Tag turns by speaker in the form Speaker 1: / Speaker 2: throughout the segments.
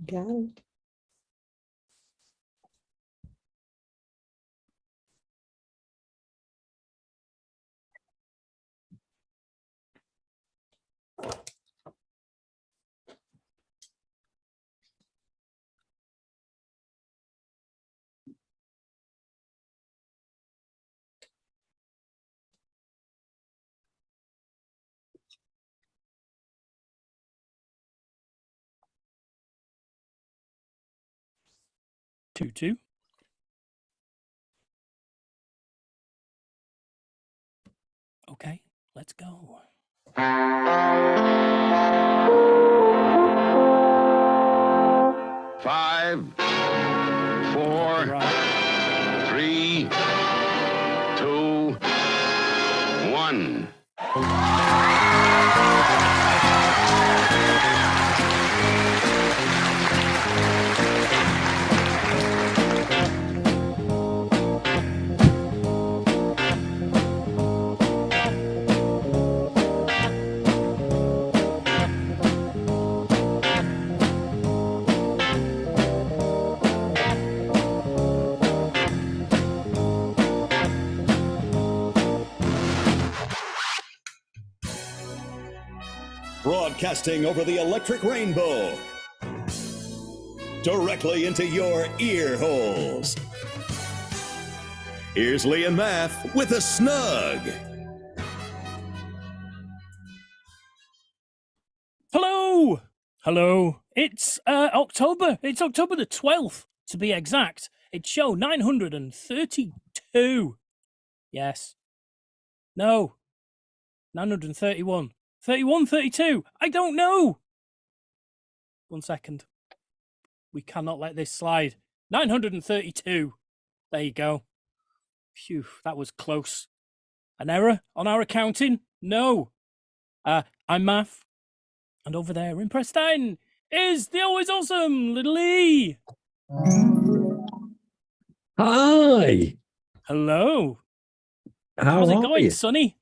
Speaker 1: Got it.
Speaker 2: Two. Okay, let's go.
Speaker 3: 5, 4,
Speaker 2: Right.
Speaker 3: 3, 2, 1.
Speaker 4: Broadcasting over the electric rainbow, directly into your ear holes. Here's Lee and Math with a Snug.
Speaker 2: Hello. It's October. It's October the 12th, to be exact. It's show 932. Yes. No. 931. 31, 32. I don't know. 1 second. We cannot let this slide. 932. There you go. Phew, that was close. An error on our accounting? No. I'm Math. And over there in Prestine is the always awesome Little E.
Speaker 1: Hi.
Speaker 2: Hello.
Speaker 1: How
Speaker 2: How's it
Speaker 1: are
Speaker 2: going,
Speaker 1: you?
Speaker 2: Sonny?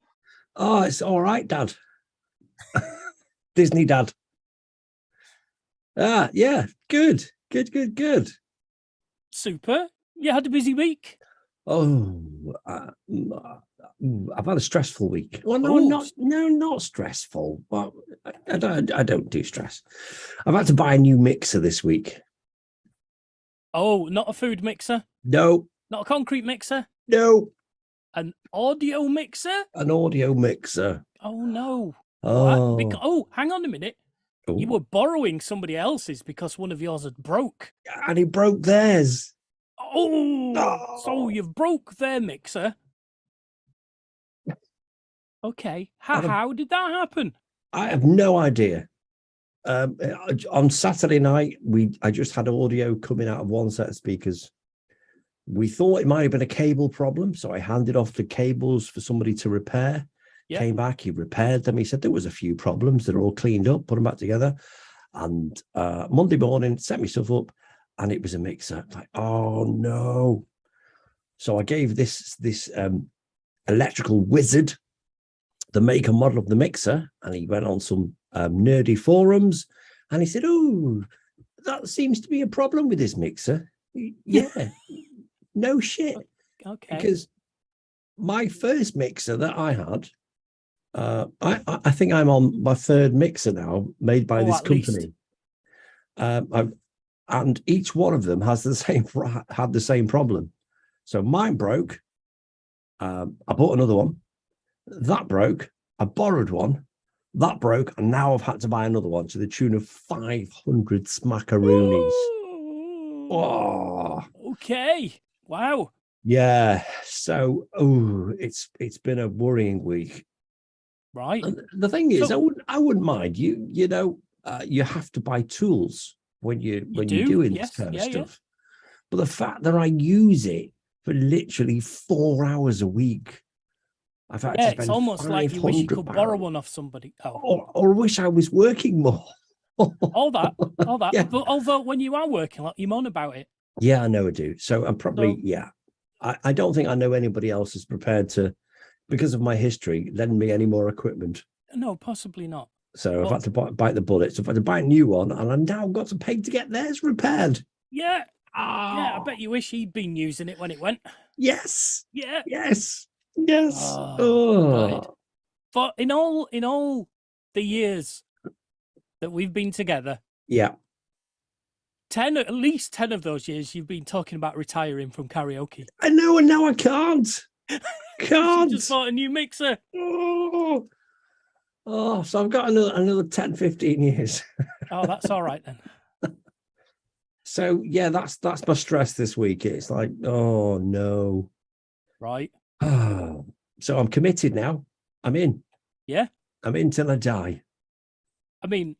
Speaker 1: Oh, it's all right, Dad. Disney Dad. Yeah, good.
Speaker 2: Super. You had a busy week?
Speaker 1: Oh, I've had a stressful week. Well,
Speaker 2: Oh.
Speaker 1: not stressful. But I don't do stress. I've had to buy a new mixer this week.
Speaker 2: Oh, not a food mixer?
Speaker 1: No,
Speaker 2: Not a concrete mixer?
Speaker 1: no,
Speaker 2: An audio mixer?
Speaker 1: an audio mixer.
Speaker 2: Oh, no.
Speaker 1: Oh,
Speaker 2: Oh, hang on a minute.
Speaker 1: oh.
Speaker 2: You were borrowing somebody else's because one of yours had broke.
Speaker 1: And he broke theirs.
Speaker 2: Oh, so you've broke their mixer. Okay. How did that happen?
Speaker 1: I have no idea. On Saturday night, I just had audio coming out of one set of speakers. We thought it might have been a cable problem, so I handed off the cables for somebody to repair.
Speaker 2: Yeah.
Speaker 1: Came back, he repaired them. He said there was a few problems. They're all cleaned up, put them back together. And Monday morning, set me stuff up, and it was a mixer. Like, oh no! So I gave this electrical wizard the make and model of the mixer, and he went on some nerdy forums, and he said, "Oh, that seems to be a problem with this mixer." Yeah, no shit.
Speaker 2: Okay.
Speaker 1: Because my first mixer that I had, I think I'm on my third mixer now, made by this company. And each one of them had the same problem. So mine broke. I bought another one. That broke. I borrowed one. That broke, and now I've had to buy another one to the tune of 500 smackaroonies. Oh,
Speaker 2: okay. Wow.
Speaker 1: Yeah. So, it's been a worrying week.
Speaker 2: Right.
Speaker 1: And the thing is, I wouldn't mind. You know, you have to buy tools when you're doing this kind of stuff. But the fact that I use it for literally 4 hours a week, I've had to spend
Speaker 2: it's almost like you wish you could borrow
Speaker 1: £500.
Speaker 2: one off somebody. Oh.
Speaker 1: Or wish I was working more.
Speaker 2: all that.
Speaker 1: Yeah.
Speaker 2: But although when you are working, like, you moan about it.
Speaker 1: Yeah, I know I do. So I'm probably, I don't think I know anybody else is prepared to, because of my history, lend me any more equipment.
Speaker 2: No, possibly not.
Speaker 1: So I've had to bite the bullet. So I've had to buy a new one, and I've now got to pay to get theirs repaired.
Speaker 2: Yeah.
Speaker 1: Oh,
Speaker 2: Yeah, I bet you wish he'd been using it when it went.
Speaker 1: Yes.
Speaker 2: Yeah.
Speaker 1: Yes. Yes.
Speaker 2: Oh. But in all the years that we've been together,
Speaker 1: Yeah.
Speaker 2: at least 10 of those years, you've been talking about retiring from karaoke.
Speaker 1: I know, and now I can't.
Speaker 2: You just bought a new mixer.
Speaker 1: So I've got another 10, 15 years.
Speaker 2: Oh, that's all right then.
Speaker 1: So yeah, that's my stress this week. It's like, oh no.
Speaker 2: Right.
Speaker 1: So I'm committed now. I'm in.
Speaker 2: Yeah.
Speaker 1: I'm in till I die.
Speaker 2: I mean,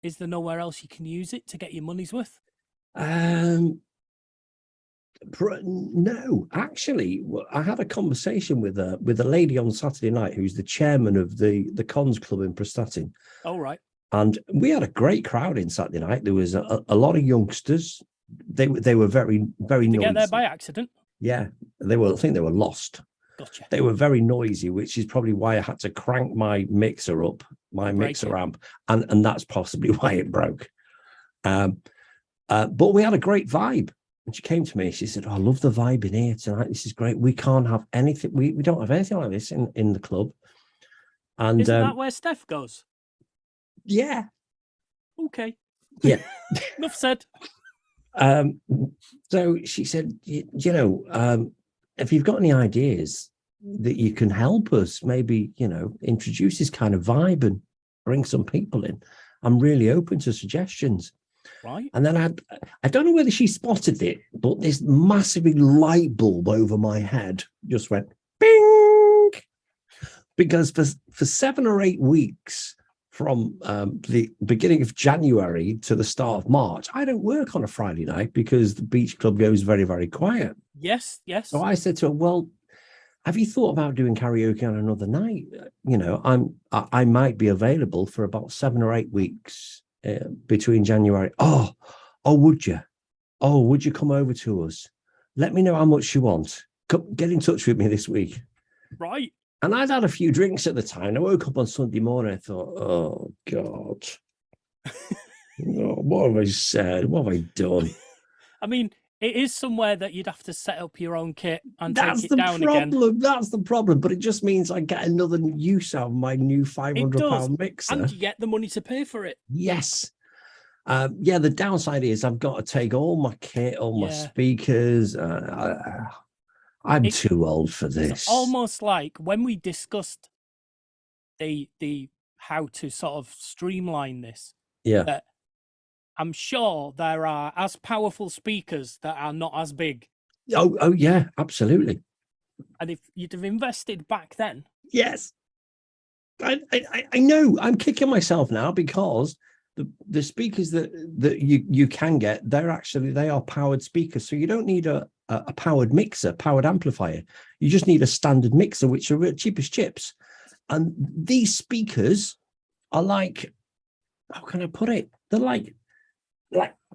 Speaker 2: is there nowhere else you can use it to get your money's worth?
Speaker 1: No, actually, I had a conversation with a lady on Saturday night who's the chairman of the Cons Club in Prestatyn.
Speaker 2: Oh, right.
Speaker 1: And we had a great crowd in Saturday night. There was a lot of youngsters. They were very, very
Speaker 2: Did
Speaker 1: noisy.
Speaker 2: they get there by accident?
Speaker 1: Yeah, I think they were lost.
Speaker 2: Gotcha.
Speaker 1: They were very noisy, which is probably why I had to crank my mixer up, my mixer amp, and that's possibly why it broke. But we had a great vibe. And she came to me, she said, oh, I love the vibe in here tonight. This is great. We can't have anything. We don't have anything like this in the club. And
Speaker 2: isn't that where Steph goes?
Speaker 1: Yeah.
Speaker 2: Okay.
Speaker 1: Yeah.
Speaker 2: Enough said.
Speaker 1: So she said, if you've got any ideas that you can help us, maybe, introduce this kind of vibe and bring some people in, I'm really open to suggestions.
Speaker 2: Right.
Speaker 1: And then I don't know whether she spotted it, but this massively light bulb over my head just went bing, because for 7 or 8 weeks from the beginning of January to the start of March, I don't work on a Friday night because the beach club goes very, very quiet.
Speaker 2: Yes.
Speaker 1: So I said to her, well, have you thought about doing karaoke on another night? I might be available for about 7 or 8 weeks between January. Oh, would you? Oh, would you come over to us? Let me know how much you want. Get in touch with me this week.
Speaker 2: Right.
Speaker 1: And I'd had a few drinks at the time. I woke up on Sunday morning. I thought, oh, God. What have I said? What have I done?
Speaker 2: I mean, it is somewhere that you'd have to set up your own kit and take it down again.
Speaker 1: That's the problem. But it just means I get another use out of my new £500 mixer.
Speaker 2: And you get the money to pay for it.
Speaker 1: Yes. The downside is I've got to take all my kit, all my speakers. I'm too old for this.
Speaker 2: It's almost like when we discussed the how to sort of streamline this.
Speaker 1: Yeah.
Speaker 2: That I'm sure there are as powerful speakers that are not as big.
Speaker 1: Oh yeah, absolutely.
Speaker 2: And if you'd have invested back then.
Speaker 1: Yes. I know. I'm kicking myself now because the speakers that you can get, they are powered speakers. So you don't need a powered mixer, powered amplifier. You just need a standard mixer, which are cheap as chips. And these speakers are like, how can I put it? They're like,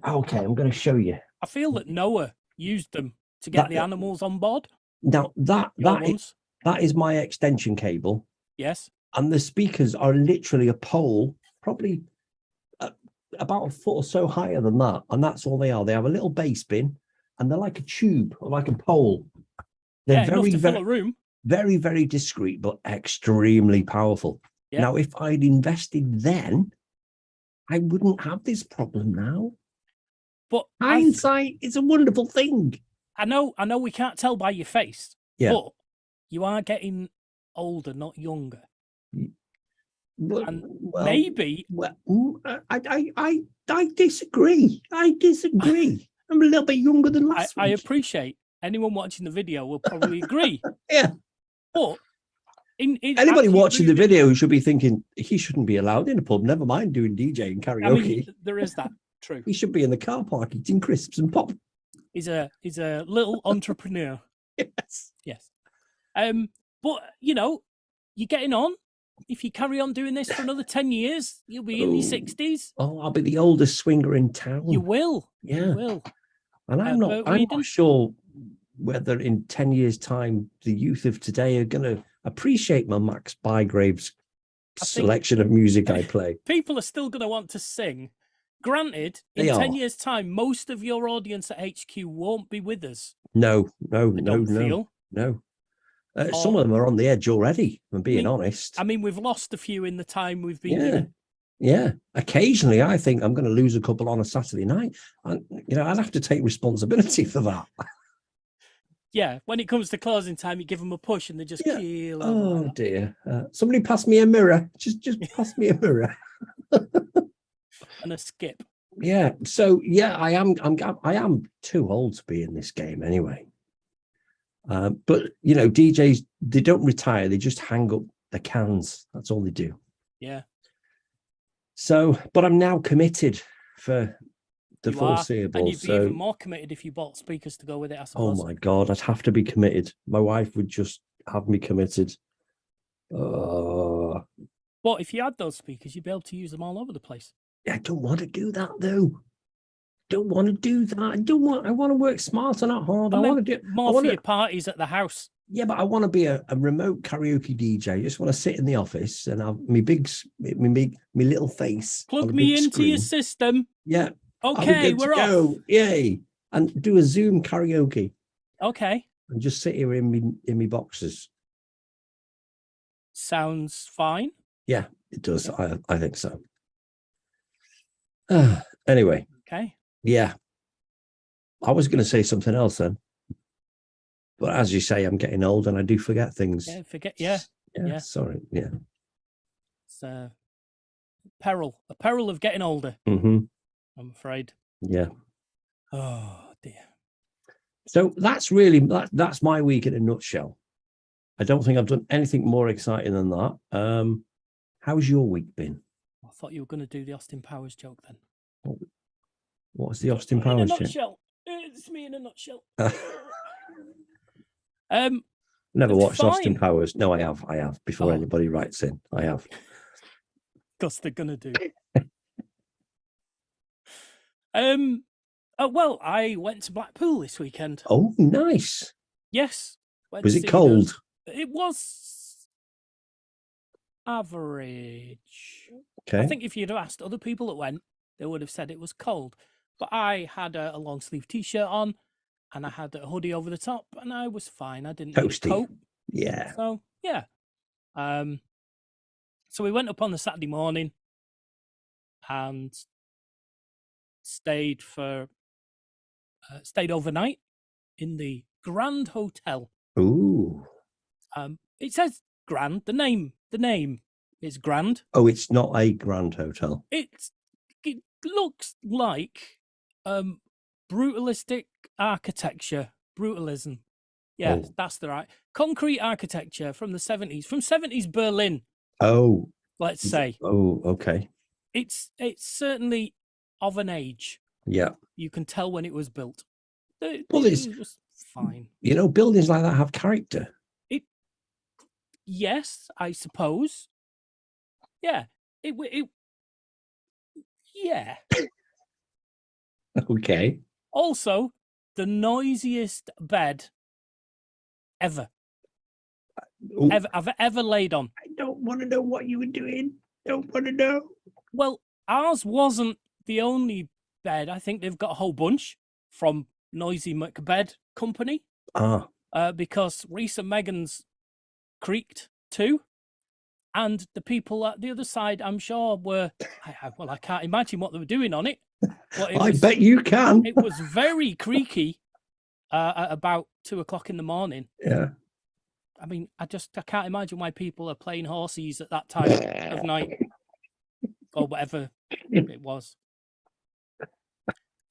Speaker 1: okay, I'm going to show you.
Speaker 2: I feel that Noah used them to get the animals on board.
Speaker 1: Now that is my extension cable.
Speaker 2: Yes. And
Speaker 1: the speakers are literally a pole, probably about a foot or so higher than that. And that's all they are. They have a little bass bin and they're like a tube or like a pole. They're
Speaker 2: enough to fill a room.
Speaker 1: Very, very discreet, but extremely powerful. Yeah. Now, if I'd invested then, I wouldn't have this problem now.
Speaker 2: But
Speaker 1: hindsight is a wonderful thing.
Speaker 2: I know we can't tell by your face, but you are getting older, not younger. Maybe.
Speaker 1: I disagree. I'm a little bit younger than last week.
Speaker 2: I appreciate anyone watching the video will probably agree.
Speaker 1: Yeah.
Speaker 2: But
Speaker 1: anybody watching the video who should be thinking he shouldn't be allowed in a pub, never mind doing DJ and karaoke.
Speaker 2: I mean, there is that. True.
Speaker 1: He should be in the car park eating crisps and pop.
Speaker 2: He's a little entrepreneur. Yes. But you're getting on. If you carry on doing this for another 10 years, you'll be in your 60s.
Speaker 1: Oh, I'll be the oldest swinger in town.
Speaker 2: You will.
Speaker 1: Yeah.
Speaker 2: You will.
Speaker 1: And I'm not sure whether in 10 years' time the youth of today are going to appreciate my Max Bygraves selection of music I play.
Speaker 2: People are still going to want to sing. Granted, in
Speaker 1: They
Speaker 2: 10
Speaker 1: are.
Speaker 2: years' time, most of your audience at HQ won't be with us.
Speaker 1: No.
Speaker 2: I don't feel.
Speaker 1: Some of them are on the edge already, if I'm being honest.
Speaker 2: I mean, we've lost a few in the time we've been here.
Speaker 1: Yeah. Occasionally, I think I'm going to lose a couple on a Saturday night. And, I'd have to take responsibility for that.
Speaker 2: Yeah, when it comes to closing time, you give them a push and they just keel over.
Speaker 1: Oh,
Speaker 2: like that.
Speaker 1: dear. Somebody pass me a mirror. Just pass me a mirror.
Speaker 2: And a skip.
Speaker 1: Yeah. So, yeah, I am too old to be in this game anyway. But, DJs, they don't retire. They just hang up the cans. That's all they do.
Speaker 2: Yeah.
Speaker 1: So, but I'm now committed for the
Speaker 2: You
Speaker 1: foreseeable.
Speaker 2: And you'd be even more committed if you bought speakers to go with it, I suppose.
Speaker 1: Oh my God, I'd have to be committed. My wife would just have me committed.
Speaker 2: But if you had those speakers, you'd be able to use them all over the place.
Speaker 1: I don't want to do that though. Don't want to do that. I want to work smarter, not hard. I want to do
Speaker 2: more for your parties at the house.
Speaker 1: Yeah, but I want to be a remote karaoke DJ. I just want to sit in the office and have my little face.
Speaker 2: Plug me into
Speaker 1: screen.
Speaker 2: Your system.
Speaker 1: Yeah.
Speaker 2: Okay, we're off.
Speaker 1: Yay. And do a Zoom karaoke.
Speaker 2: Okay.
Speaker 1: And just sit here in me boxes.
Speaker 2: Sounds fine.
Speaker 1: Yeah, it does. I think so. Anyway.
Speaker 2: Okay.
Speaker 1: Yeah. I was going to say something else then. But as you say, I'm getting old and I do forget things.
Speaker 2: Yeah,
Speaker 1: Yeah. Sorry. Yeah.
Speaker 2: It's a peril of getting older.
Speaker 1: Mm-hmm.
Speaker 2: I'm afraid.
Speaker 1: Yeah.
Speaker 2: Oh dear.
Speaker 1: So that's my week in a nutshell. I don't think I've done anything more exciting than that. How's your week been?
Speaker 2: I thought you were going to do the Austin Powers joke then.
Speaker 1: What's the Austin Powers joke?
Speaker 2: Nutshell. It's me in a nutshell.
Speaker 1: Never watched
Speaker 2: fine.
Speaker 1: Austin Powers. No, I have. Before anybody writes in, I have.
Speaker 2: Because they're gonna do. Well, I went to Blackpool this weekend.
Speaker 1: Oh, nice.
Speaker 2: Yes.
Speaker 1: Was it cold?
Speaker 2: It was average.
Speaker 1: Okay.
Speaker 2: I think if you'd have asked other people that went, they would have said it was cold. But I had a long sleeve t-shirt on. And I had a hoodie over the top, and I was fine. I didn't need a coat.
Speaker 1: Yeah.
Speaker 2: So yeah. So we went up on the Saturday morning and stayed overnight in the Grand Hotel.
Speaker 1: Ooh.
Speaker 2: It says Grand. The name is Grand.
Speaker 1: Oh, it's not a Grand Hotel.
Speaker 2: It looks like brutalistic architecture, brutalism. Yeah, that's the right concrete architecture from the 70s, from 70s Berlin.
Speaker 1: Oh,
Speaker 2: let's say.
Speaker 1: Oh, okay.
Speaker 2: It's certainly of an age.
Speaker 1: Yeah,
Speaker 2: you can tell when it was built. It was fine.
Speaker 1: Buildings like that have character.
Speaker 2: Yes, I suppose. Yeah, yeah.
Speaker 1: Okay.
Speaker 2: Also, the noisiest bed ever I've ever laid on.
Speaker 1: I don't want to know what you were doing. Don't want to know.
Speaker 2: Well, ours wasn't the only bed. I think they've got a whole bunch from Noisy McBed Company. Because Reese and Megan's creaked too. And the people at the other side, I'm sure, were... I can't imagine what they were doing on it.
Speaker 1: I bet you can.
Speaker 2: It was very creaky at about 2:00 in the morning.
Speaker 1: Yeah.
Speaker 2: I mean, I can't imagine why people are playing horses at that time of night. Or whatever it was.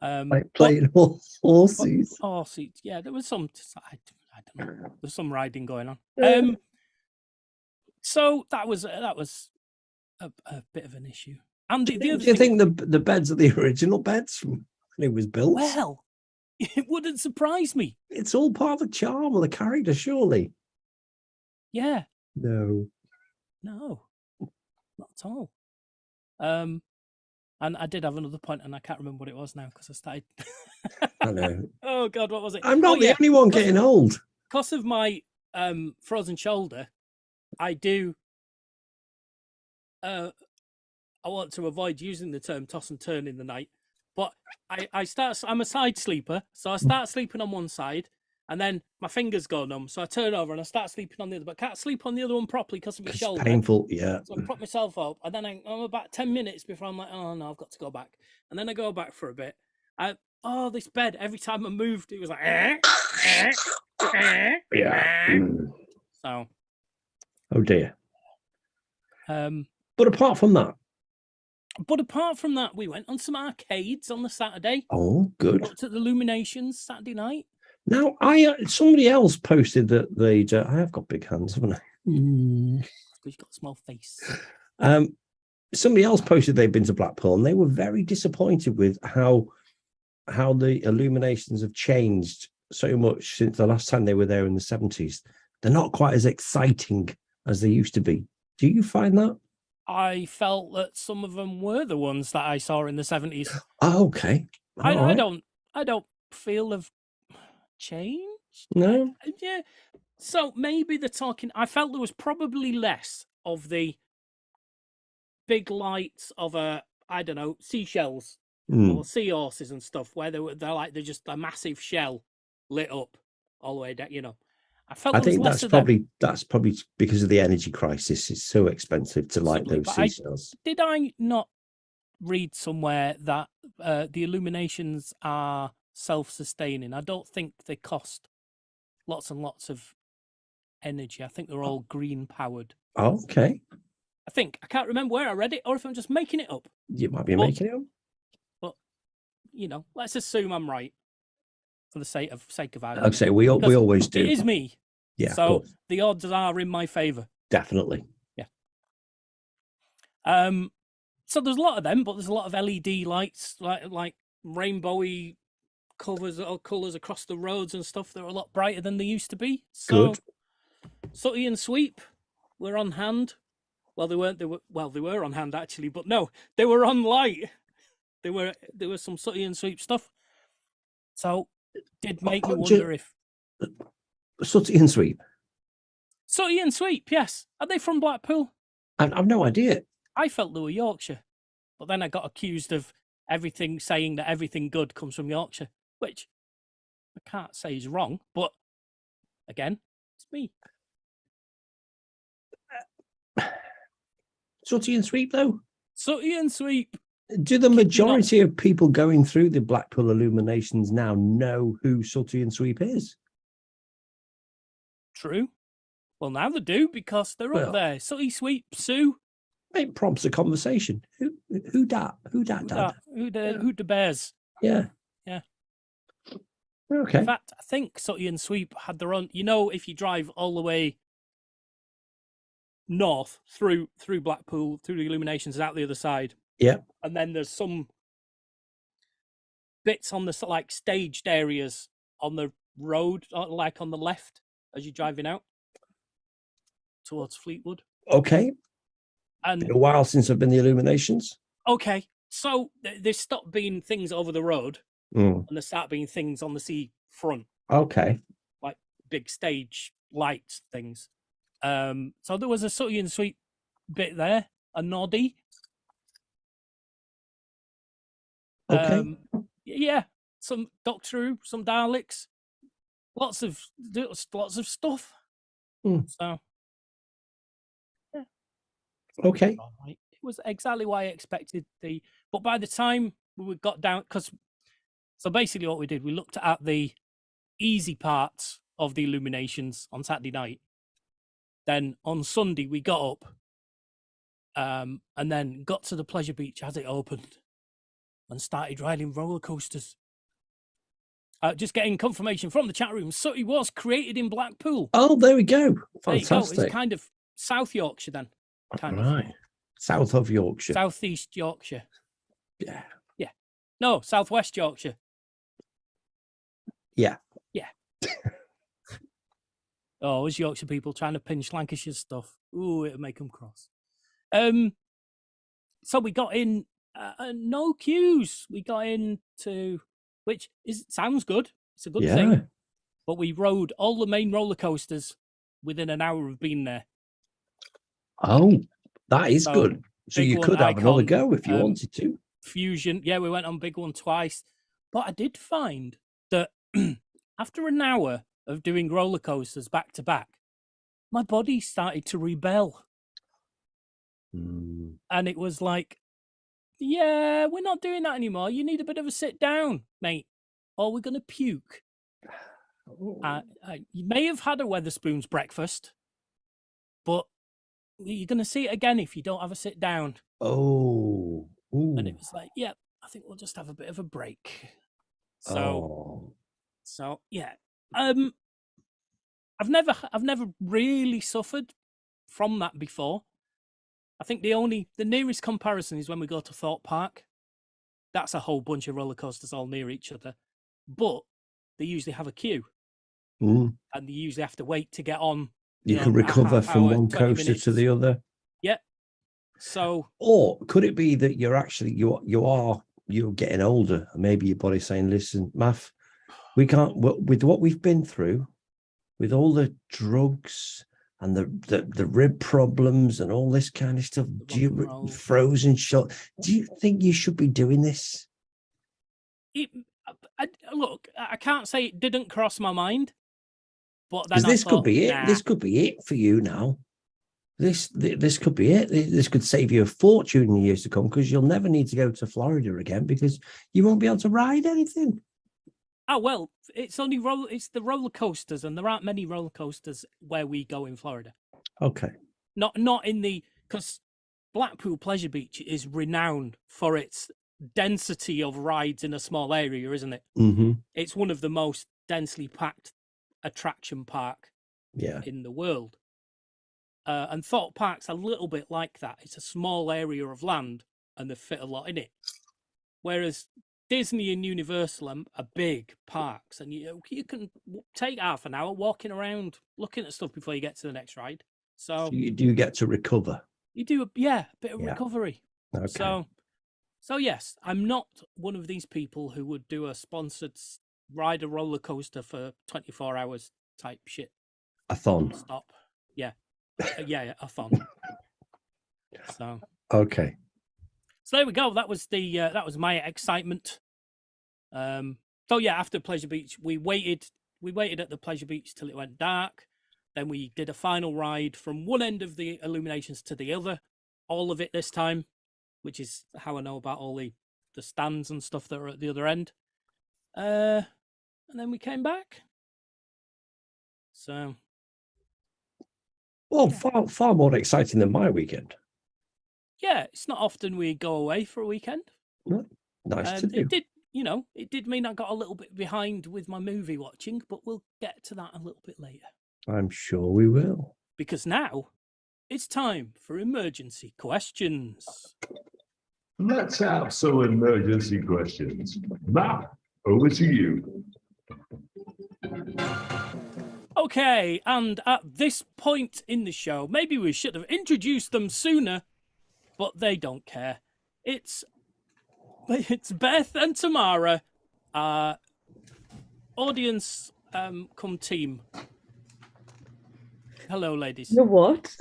Speaker 1: Like playing horses.
Speaker 2: Horses, yeah. There was some... I don't know. There's some riding going on. So that was a bit of an issue. And
Speaker 1: do you think the beds are the original beds from when it was built?
Speaker 2: Well, it wouldn't surprise me.
Speaker 1: It's all part of the charm of the character, surely.
Speaker 2: Yeah.
Speaker 1: No,
Speaker 2: not at all. And I did have another point, and I can't remember what it was now because I started.
Speaker 1: I know.
Speaker 2: Oh God, what was it?
Speaker 1: I'm not the only one getting old.
Speaker 2: Because of my frozen shoulder, I do I want to avoid using the term toss and turn in the night, but I'm a side sleeper, so I start sleeping on one side, and then my fingers go numb, so I turn over and I start sleeping on the other, but I can't sleep on the other one properly because of my shoulder.
Speaker 1: Painful, yeah.
Speaker 2: So I prop myself up, and then I'm about 10 minutes before I'm like, oh no, I've got to go back. And then I go back for a bit. This bed, every time I moved, it was like,
Speaker 1: Yeah.
Speaker 2: So.
Speaker 1: Oh dear.
Speaker 2: But
Speaker 1: apart from that,
Speaker 2: we went on some arcades on the Saturday.
Speaker 1: Oh, good.
Speaker 2: Looked at the Illuminations Saturday night.
Speaker 1: Now, somebody else posted that they'd. I have got big hands, haven't I?
Speaker 2: Because you've got a small face.
Speaker 1: Somebody else posted they'd been to Blackpool, and they were very disappointed with how the Illuminations have changed so much since the last time they were there in the 70s. They're not quite as exciting as they used to be. Do you find that?
Speaker 2: I felt that some of them were the ones that I saw in the 70s.
Speaker 1: Oh, okay.
Speaker 2: I don't feel they've changed.
Speaker 1: No.
Speaker 2: Yeah. So maybe they're talking. I felt there was probably less of the big lights of seashells or seahorses and stuff, where they're just a massive shell lit up all the way down. I
Speaker 1: think that's probably because of the energy crisis. It's so expensive to light those seashells.
Speaker 2: Did I not read somewhere that the Illuminations are self-sustaining? I don't think they cost lots and lots of energy. I think they're all green powered.
Speaker 1: Oh, okay.
Speaker 2: I can't remember where I read it or if I'm just making it up.
Speaker 1: You might be making it up.
Speaker 2: But let's assume I'm right for the sake of argument.
Speaker 1: I'd say we always do.
Speaker 2: It is me.
Speaker 1: Yeah.
Speaker 2: So the odds are in my favour.
Speaker 1: Definitely.
Speaker 2: Yeah. So there's a lot of them, but there's a lot of LED lights, like rainbowy colours across the roads and stuff. They're a lot brighter than they used to be. So
Speaker 1: good.
Speaker 2: Sooty and Sweep were on hand. Well, they weren't. They were on hand actually, but no, they were on light. There were some Sooty and Sweep stuff. So did make me wonder if
Speaker 1: Sooty and Sweep.
Speaker 2: Sooty and Sweep, yes. Are they from Blackpool?
Speaker 1: I've no idea.
Speaker 2: I felt they were Yorkshire, but then I got accused of saying that everything good comes from Yorkshire, which I can't say is wrong, but again, it's me.
Speaker 1: Sooty and Sweep, though?
Speaker 2: Sooty and Sweep.
Speaker 1: Do the majority of people going through the Blackpool Illuminations now know who Sooty and Sweep is?
Speaker 2: True. Well, now they do because they're up there. Sooty, Sweep, Sue.
Speaker 1: It prompts a conversation. Who dat? Who
Speaker 2: the bears?
Speaker 1: Yeah.
Speaker 2: Yeah.
Speaker 1: Okay.
Speaker 2: In fact, I think Sooty and Sweep had their own. If you drive all the way north through Blackpool, through the Illuminations, out the other side.
Speaker 1: Yeah.
Speaker 2: And then there's some bits on the staged areas on the road, like on the left as you're driving out towards Fleetwood.
Speaker 1: Okay.
Speaker 2: And
Speaker 1: been a while since I've been the Illuminations.
Speaker 2: Okay. So there stopped being things over the road and there start being things on the sea front.
Speaker 1: Okay.
Speaker 2: Like big stage lights things. So there was a Sooty and Sweep bit there, a noddy.
Speaker 1: Okay.
Speaker 2: Yeah, some Doctor Who, some Daleks, lots of stuff. So, yeah.
Speaker 1: Okay.
Speaker 2: It was exactly what I expected. But by the time we got down, so basically what we did, we looked at the easy parts of the Illuminations on Saturday night. Then on Sunday we got up, and then got to the pleasure beach as it opened. And started riding roller coasters. Just getting confirmation from the chat room. Sooty was created in Blackpool.
Speaker 1: Oh, there we go. Fantastic.
Speaker 2: There you go. It's kind of South Yorkshire then.
Speaker 1: Right. South of Yorkshire.
Speaker 2: Southeast Yorkshire.
Speaker 1: Yeah.
Speaker 2: Yeah. No, Southwest Yorkshire.
Speaker 1: Yeah.
Speaker 2: Yeah. Oh, it's Yorkshire people trying to pinch Lancashire stuff. Ooh, it'll make them cross. So we got in. No queues. We got into, which sounds good. It's a good thing. But we rode all the main roller coasters within an hour of being there.
Speaker 1: Oh, that is good. So
Speaker 2: big
Speaker 1: you
Speaker 2: one,
Speaker 1: could have another
Speaker 2: Icon,
Speaker 1: go if you wanted to.
Speaker 2: Fusion. Yeah, we went on big one twice. But I did find that after an hour of doing roller coasters back to back, my body started to rebel.
Speaker 1: Mm.
Speaker 2: And it was like, yeah, we're not doing that anymore. You need a bit of a sit down, mate, or we're going to puke. You may have had a Weatherspoons breakfast, but you're going to see it again if you don't have a sit down.
Speaker 1: Oh. Ooh.
Speaker 2: And it was like, yeah, I think we'll just have a bit of a break. So yeah. I've never really suffered from that before. I think the nearest comparison is when we go to Thorpe Park. That's a whole bunch of roller coasters all near each other, but they usually have a queue, and you usually have to wait to get on.
Speaker 1: You can recover from one coaster to the other.
Speaker 2: Yeah. So,
Speaker 1: or could it be that you're actually you're getting older, and maybe your body's saying, "Listen, Math, we can't with what we've been through, with all the drugs and the rib problems and all this kind of stuff. Frozen shot. Do you think you should be doing this?"
Speaker 2: Look, I can't say it didn't cross my mind, but then
Speaker 1: because this could be it.
Speaker 2: Nah.
Speaker 1: This could be it for you now. This could be it. This could save you a fortune in the years to come, because you'll never need to go to Florida again, because you won't be able to ride anything.
Speaker 2: Oh well, it's the roller coasters, and there aren't many roller coasters where we go in Florida.
Speaker 1: Okay.
Speaker 2: Not because Blackpool Pleasure Beach is renowned for its density of rides in a small area, isn't it?
Speaker 1: Mm-hmm.
Speaker 2: It's one of the most densely packed attraction park in the world. And Thorpe Park's a little bit like that. It's a small area of land, and they fit a lot in it. Whereas Disney and Universal are big parks, and you can take half an hour walking around, looking at stuff before you get to the next ride. So
Speaker 1: you do get to recover.
Speaker 2: You do a bit of recovery. Okay. So yes, I'm not one of these people who would do a sponsored ride a roller coaster for 24 hours type shit.
Speaker 1: A thon.
Speaker 2: Stop. Yeah. A thon. So.
Speaker 1: Okay.
Speaker 2: So there we go. That was my excitement. So yeah, after Pleasure Beach, we waited at the Pleasure Beach till it went dark. Then we did a final ride from one end of the illuminations to the other, all of it this time, which is how I know about all the stands and stuff that are at the other end. And then we came back. So.
Speaker 1: Well, far more exciting than my weekend.
Speaker 2: Yeah, it's not often we go away for a weekend.
Speaker 1: Nice to do.
Speaker 2: It did mean I got a little bit behind with my movie watching, but we'll get to that a little bit later.
Speaker 1: I'm sure we will.
Speaker 2: Because now it's time for emergency questions.
Speaker 5: Let's have some emergency questions. Matt, over to you.
Speaker 2: Okay, and at this point in the show, maybe we should have introduced them sooner, but they don't care. It's Beth and Tamara, audience come team. Hello, ladies.
Speaker 6: The what?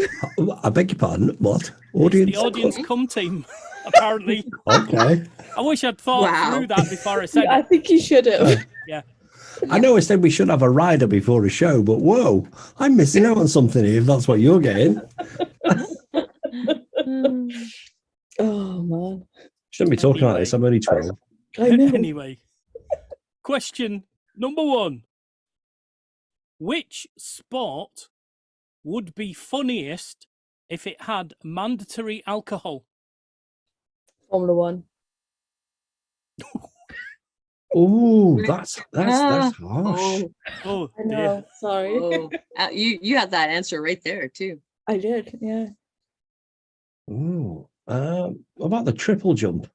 Speaker 1: I beg your pardon. What? Audience?
Speaker 2: The audience come team, apparently.
Speaker 1: Okay.
Speaker 2: I wish I'd thought through that before I said it.
Speaker 6: I think you should have.
Speaker 2: Yeah.
Speaker 1: I know I said we should have a rider before a show, but whoa, I'm missing out on something here if that's what you're getting.
Speaker 6: Oh, man.
Speaker 1: Shouldn't be talking like this. I'm only 12.
Speaker 6: I know.
Speaker 2: Anyway, question number 1. Which sport would be funniest if it had mandatory alcohol?
Speaker 6: Formula 1.
Speaker 1: Oh, that's harsh.
Speaker 2: Oh,
Speaker 6: I know. Sorry.
Speaker 7: Oh, you had that answer right there too.
Speaker 6: I did. Yeah.
Speaker 1: Ooh. What about the triple jump?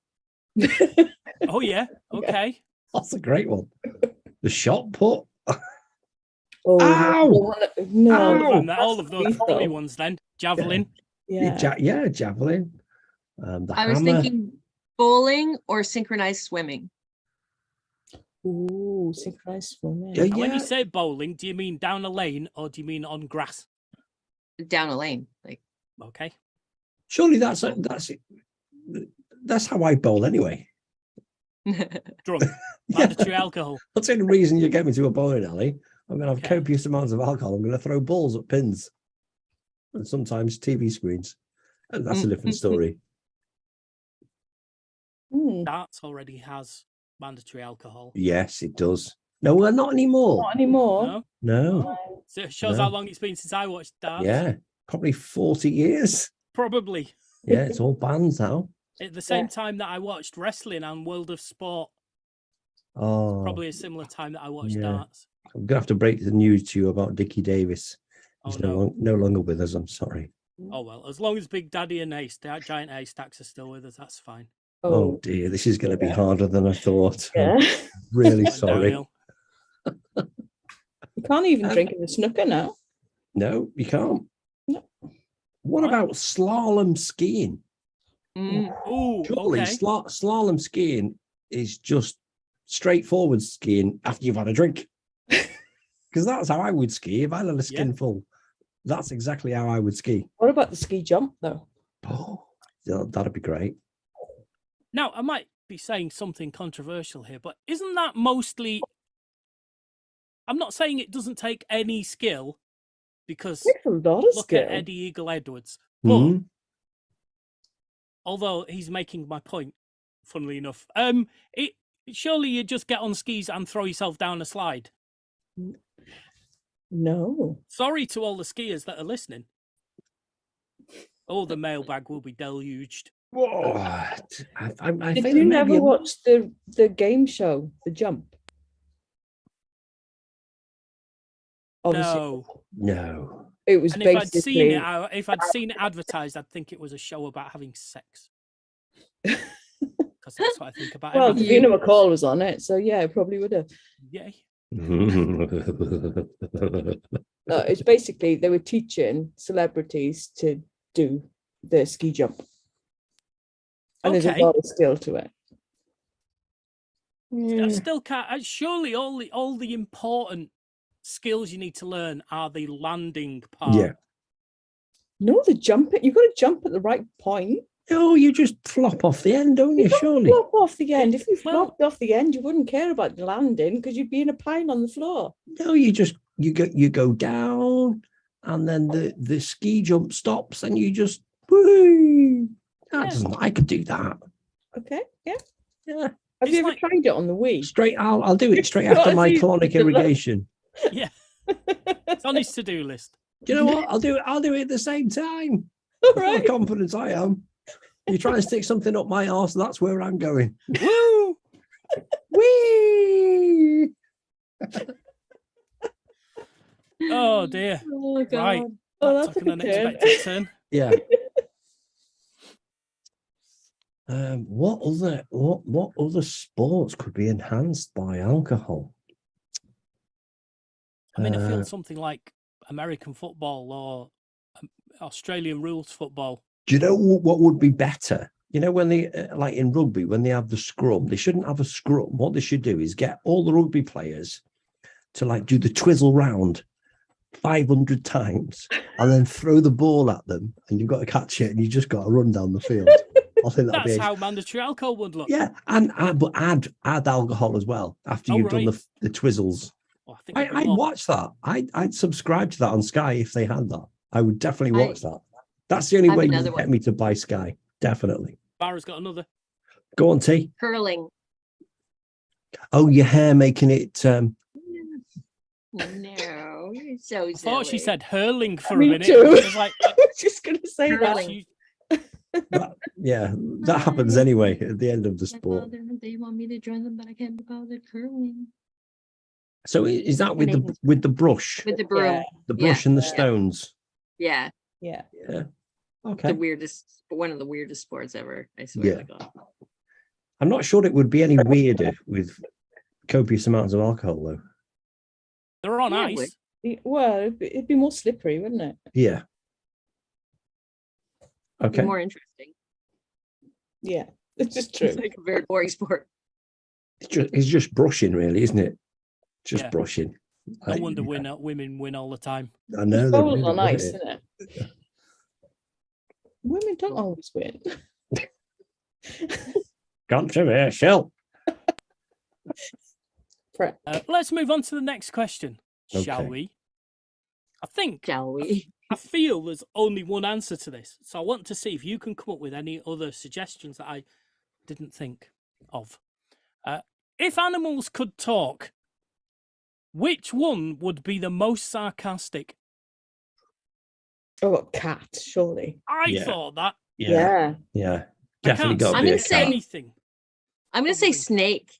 Speaker 2: Oh yeah. Okay.
Speaker 1: That's a great one. The shot put.
Speaker 6: Oh,
Speaker 1: Ow!
Speaker 6: No.
Speaker 2: All of those funny ones then. Javelin.
Speaker 6: Yeah.
Speaker 1: Javelin.
Speaker 7: I was thinking bowling or synchronized swimming.
Speaker 6: Ooh, synchronized swimming.
Speaker 1: Yeah,
Speaker 2: When you say bowling, do you mean down a lane or do you mean on grass?
Speaker 7: Down a lane. Like
Speaker 2: Okay.
Speaker 1: Surely that's how I bowl anyway.
Speaker 2: Drunk. Mandatory alcohol.
Speaker 1: That's the only reason you get me to a bowling alley. I'm going to have
Speaker 2: Okay.
Speaker 1: copious amounts of alcohol. I'm going to throw balls at pins and sometimes TV screens. And that's a different story.
Speaker 2: Darts already has mandatory alcohol.
Speaker 1: Yes, it does. No, well, not anymore.
Speaker 6: Not anymore.
Speaker 2: No?
Speaker 1: No.
Speaker 2: So it shows
Speaker 1: No.
Speaker 2: how long it's been since I watched darts.
Speaker 1: Yeah, probably 40 years.
Speaker 2: Probably.
Speaker 1: Yeah, it's all banned now.
Speaker 2: At the same time that I watched wrestling and World of Sport.
Speaker 1: Oh,
Speaker 2: Probably a similar time that I watched
Speaker 1: yeah.
Speaker 2: darts.
Speaker 1: I'm going to have to break the news to you about Dickie Davis. He's
Speaker 2: Oh,
Speaker 1: no longer with us. I'm sorry.
Speaker 2: Oh, well. As long as Big Daddy and giant haystacks are still with us, that's fine.
Speaker 1: Oh dear, this is going to be harder than I thought.
Speaker 6: Yeah.
Speaker 1: I'm really
Speaker 2: Went
Speaker 1: sorry.
Speaker 2: downhill.
Speaker 6: You can't even drink in the snooker now.
Speaker 1: No, you can't.
Speaker 6: No.
Speaker 1: What about slalom skiing?
Speaker 2: Ooh,
Speaker 1: Surely
Speaker 2: okay.
Speaker 1: slalom skiing is just straightforward skiing after you've had a drink. Because that's how I would ski if I had a skinful. That's exactly how I would ski.
Speaker 6: What about the ski jump, though?
Speaker 1: Oh, that'd be great.
Speaker 2: Now, I might be saying something controversial here, but isn't that mostly... I'm not saying it doesn't take any skill, because
Speaker 6: Takes a lot of
Speaker 2: look
Speaker 6: skill.
Speaker 2: at Eddie Eagle Edwards. But,
Speaker 1: Mhm.
Speaker 2: although he's making my point, funnily enough, surely you just get on skis and throw yourself down a slide.
Speaker 6: No.
Speaker 2: Sorry to all the skiers that are listening. Oh, the mailbag will be deluged.
Speaker 1: Whoa. I
Speaker 6: Did
Speaker 1: think
Speaker 6: you
Speaker 1: maybe
Speaker 6: never watch the game show, The Jump? Obviously,
Speaker 2: No.
Speaker 6: it was
Speaker 2: And if I'd
Speaker 6: basically.
Speaker 2: seen it, if I'd seen it advertised, I'd think it was a show about having sex. Because that's what I think about.
Speaker 6: Well,
Speaker 2: everything.
Speaker 6: Davina McCall was on it, so yeah, it probably would have.
Speaker 2: Yay.
Speaker 6: No, it's basically they were teaching celebrities to do the ski jump, and there's
Speaker 2: Okay.
Speaker 6: a lot of skill to it.
Speaker 2: I still can't. Surely all the important skills you need to learn are the landing part.
Speaker 1: Yeah.
Speaker 6: No, the jumping. You've got to jump at the right point.
Speaker 1: Oh, you just flop off the end, don't you? Surely.
Speaker 6: Flop off the end. If you
Speaker 2: Well-
Speaker 6: flopped off the end, you wouldn't care about the landing because you'd be in a pile on the floor.
Speaker 1: No, you go down, and then the ski jump stops, and you just woo. I could do that.
Speaker 6: Okay, yeah.
Speaker 1: Yeah.
Speaker 6: Have
Speaker 2: It's
Speaker 6: you ever
Speaker 2: like-
Speaker 6: tried it on the Wii?
Speaker 1: Straight. I'll do it straight
Speaker 6: What
Speaker 1: after
Speaker 6: have
Speaker 1: my
Speaker 6: you
Speaker 1: colonic
Speaker 6: done?
Speaker 1: irrigation.
Speaker 2: Yeah. It's on his to-do list.
Speaker 1: Do you know what? I'll do it at the same time.
Speaker 6: All
Speaker 1: That's how
Speaker 6: right.
Speaker 1: confident I am. You try and stick something up my arse, that's where I'm going.
Speaker 2: Woo!
Speaker 1: Whee!
Speaker 2: Oh dear.
Speaker 6: Oh, God.
Speaker 2: Right.
Speaker 6: Oh,
Speaker 2: That
Speaker 6: that's
Speaker 2: took
Speaker 6: a
Speaker 2: an
Speaker 6: good turn.
Speaker 2: unexpected turn.
Speaker 1: Yeah. What other sports could be enhanced by alcohol?
Speaker 2: I mean, I feel something like American football or Australian rules football.
Speaker 1: Do you know what would be better? You know, when they like in rugby, when they have the scrum, they shouldn't have a scrum. What they should do is get all the rugby players to like do the twizzle round 500 times and then throw the ball at them, and you've got to catch it, and you just got to run down the field. I think that'd
Speaker 2: That's
Speaker 1: be
Speaker 2: how mandatory alcohol would look.
Speaker 1: yeah, but add alcohol as well after
Speaker 2: Oh,
Speaker 1: you've done
Speaker 2: right.
Speaker 1: the twizzles.
Speaker 2: Oh, I think
Speaker 1: I'd watch that. I'd subscribe to that on Sky if they had that. I would definitely watch that. That's the only
Speaker 7: I have
Speaker 1: way you
Speaker 7: another
Speaker 1: can get
Speaker 7: one.
Speaker 1: me to buy Sky. Definitely.
Speaker 2: Barra's got another.
Speaker 1: Go on, T.
Speaker 7: Curling.
Speaker 1: Oh, your hair making it.
Speaker 7: No, you're so
Speaker 2: I thought she
Speaker 7: silly.
Speaker 2: said hurling for
Speaker 6: Me
Speaker 2: a minute.
Speaker 6: too.
Speaker 2: I was like,
Speaker 6: I was just going to say that.
Speaker 7: Curling.
Speaker 1: Yeah, that happens anyway at the end of the
Speaker 7: My
Speaker 1: sport.
Speaker 7: father, they want me to join them, but I can't be bothered curling.
Speaker 1: So is that with
Speaker 7: Making-
Speaker 1: the brush,
Speaker 7: With the broom.
Speaker 6: Yeah,
Speaker 1: the brush and the
Speaker 7: yeah.
Speaker 1: stones?
Speaker 7: Yeah.
Speaker 6: yeah.
Speaker 1: Yeah.
Speaker 7: The
Speaker 1: Okay.
Speaker 7: weirdest, one of the weirdest sports ever. I swear
Speaker 1: Yeah.
Speaker 7: to God.
Speaker 1: I'm not sure it would be any weirder with copious amounts of alcohol, though.
Speaker 2: they're on
Speaker 7: Yeah, it
Speaker 2: ice.
Speaker 6: Well, it'd be more slippery, wouldn't it?
Speaker 1: Yeah. Okay.
Speaker 7: More interesting.
Speaker 6: Yeah, it's just
Speaker 7: It's
Speaker 6: true.
Speaker 7: like a very boring sport.
Speaker 1: It's just brushing, really, isn't it? Just
Speaker 2: Yeah.
Speaker 1: brushing.
Speaker 2: No
Speaker 1: Like,
Speaker 2: wonder women win all the time.
Speaker 1: I know. they
Speaker 6: Bowls
Speaker 1: really
Speaker 6: on
Speaker 1: love
Speaker 6: ice,
Speaker 1: it.
Speaker 6: isn't it? Women don't always win.
Speaker 1: Controversial.
Speaker 6: Prep.
Speaker 2: Let's move on to the next question, shall
Speaker 1: Okay.
Speaker 2: we? I
Speaker 7: Shall we?
Speaker 2: feel there's only one answer to this, so I want to see if you can come up with any other suggestions that I didn't think of. If animals could talk, which one would be the most sarcastic?
Speaker 6: Oh, cat, surely.
Speaker 2: I
Speaker 1: Yeah.
Speaker 2: thought that.
Speaker 1: Yeah.
Speaker 6: Yeah.
Speaker 2: I
Speaker 1: Definitely
Speaker 2: can't
Speaker 1: got to
Speaker 7: I'm
Speaker 1: be
Speaker 7: gonna
Speaker 1: a
Speaker 7: say-
Speaker 1: cat.
Speaker 2: anything.
Speaker 7: I'm going to say
Speaker 2: Probably.
Speaker 7: snake.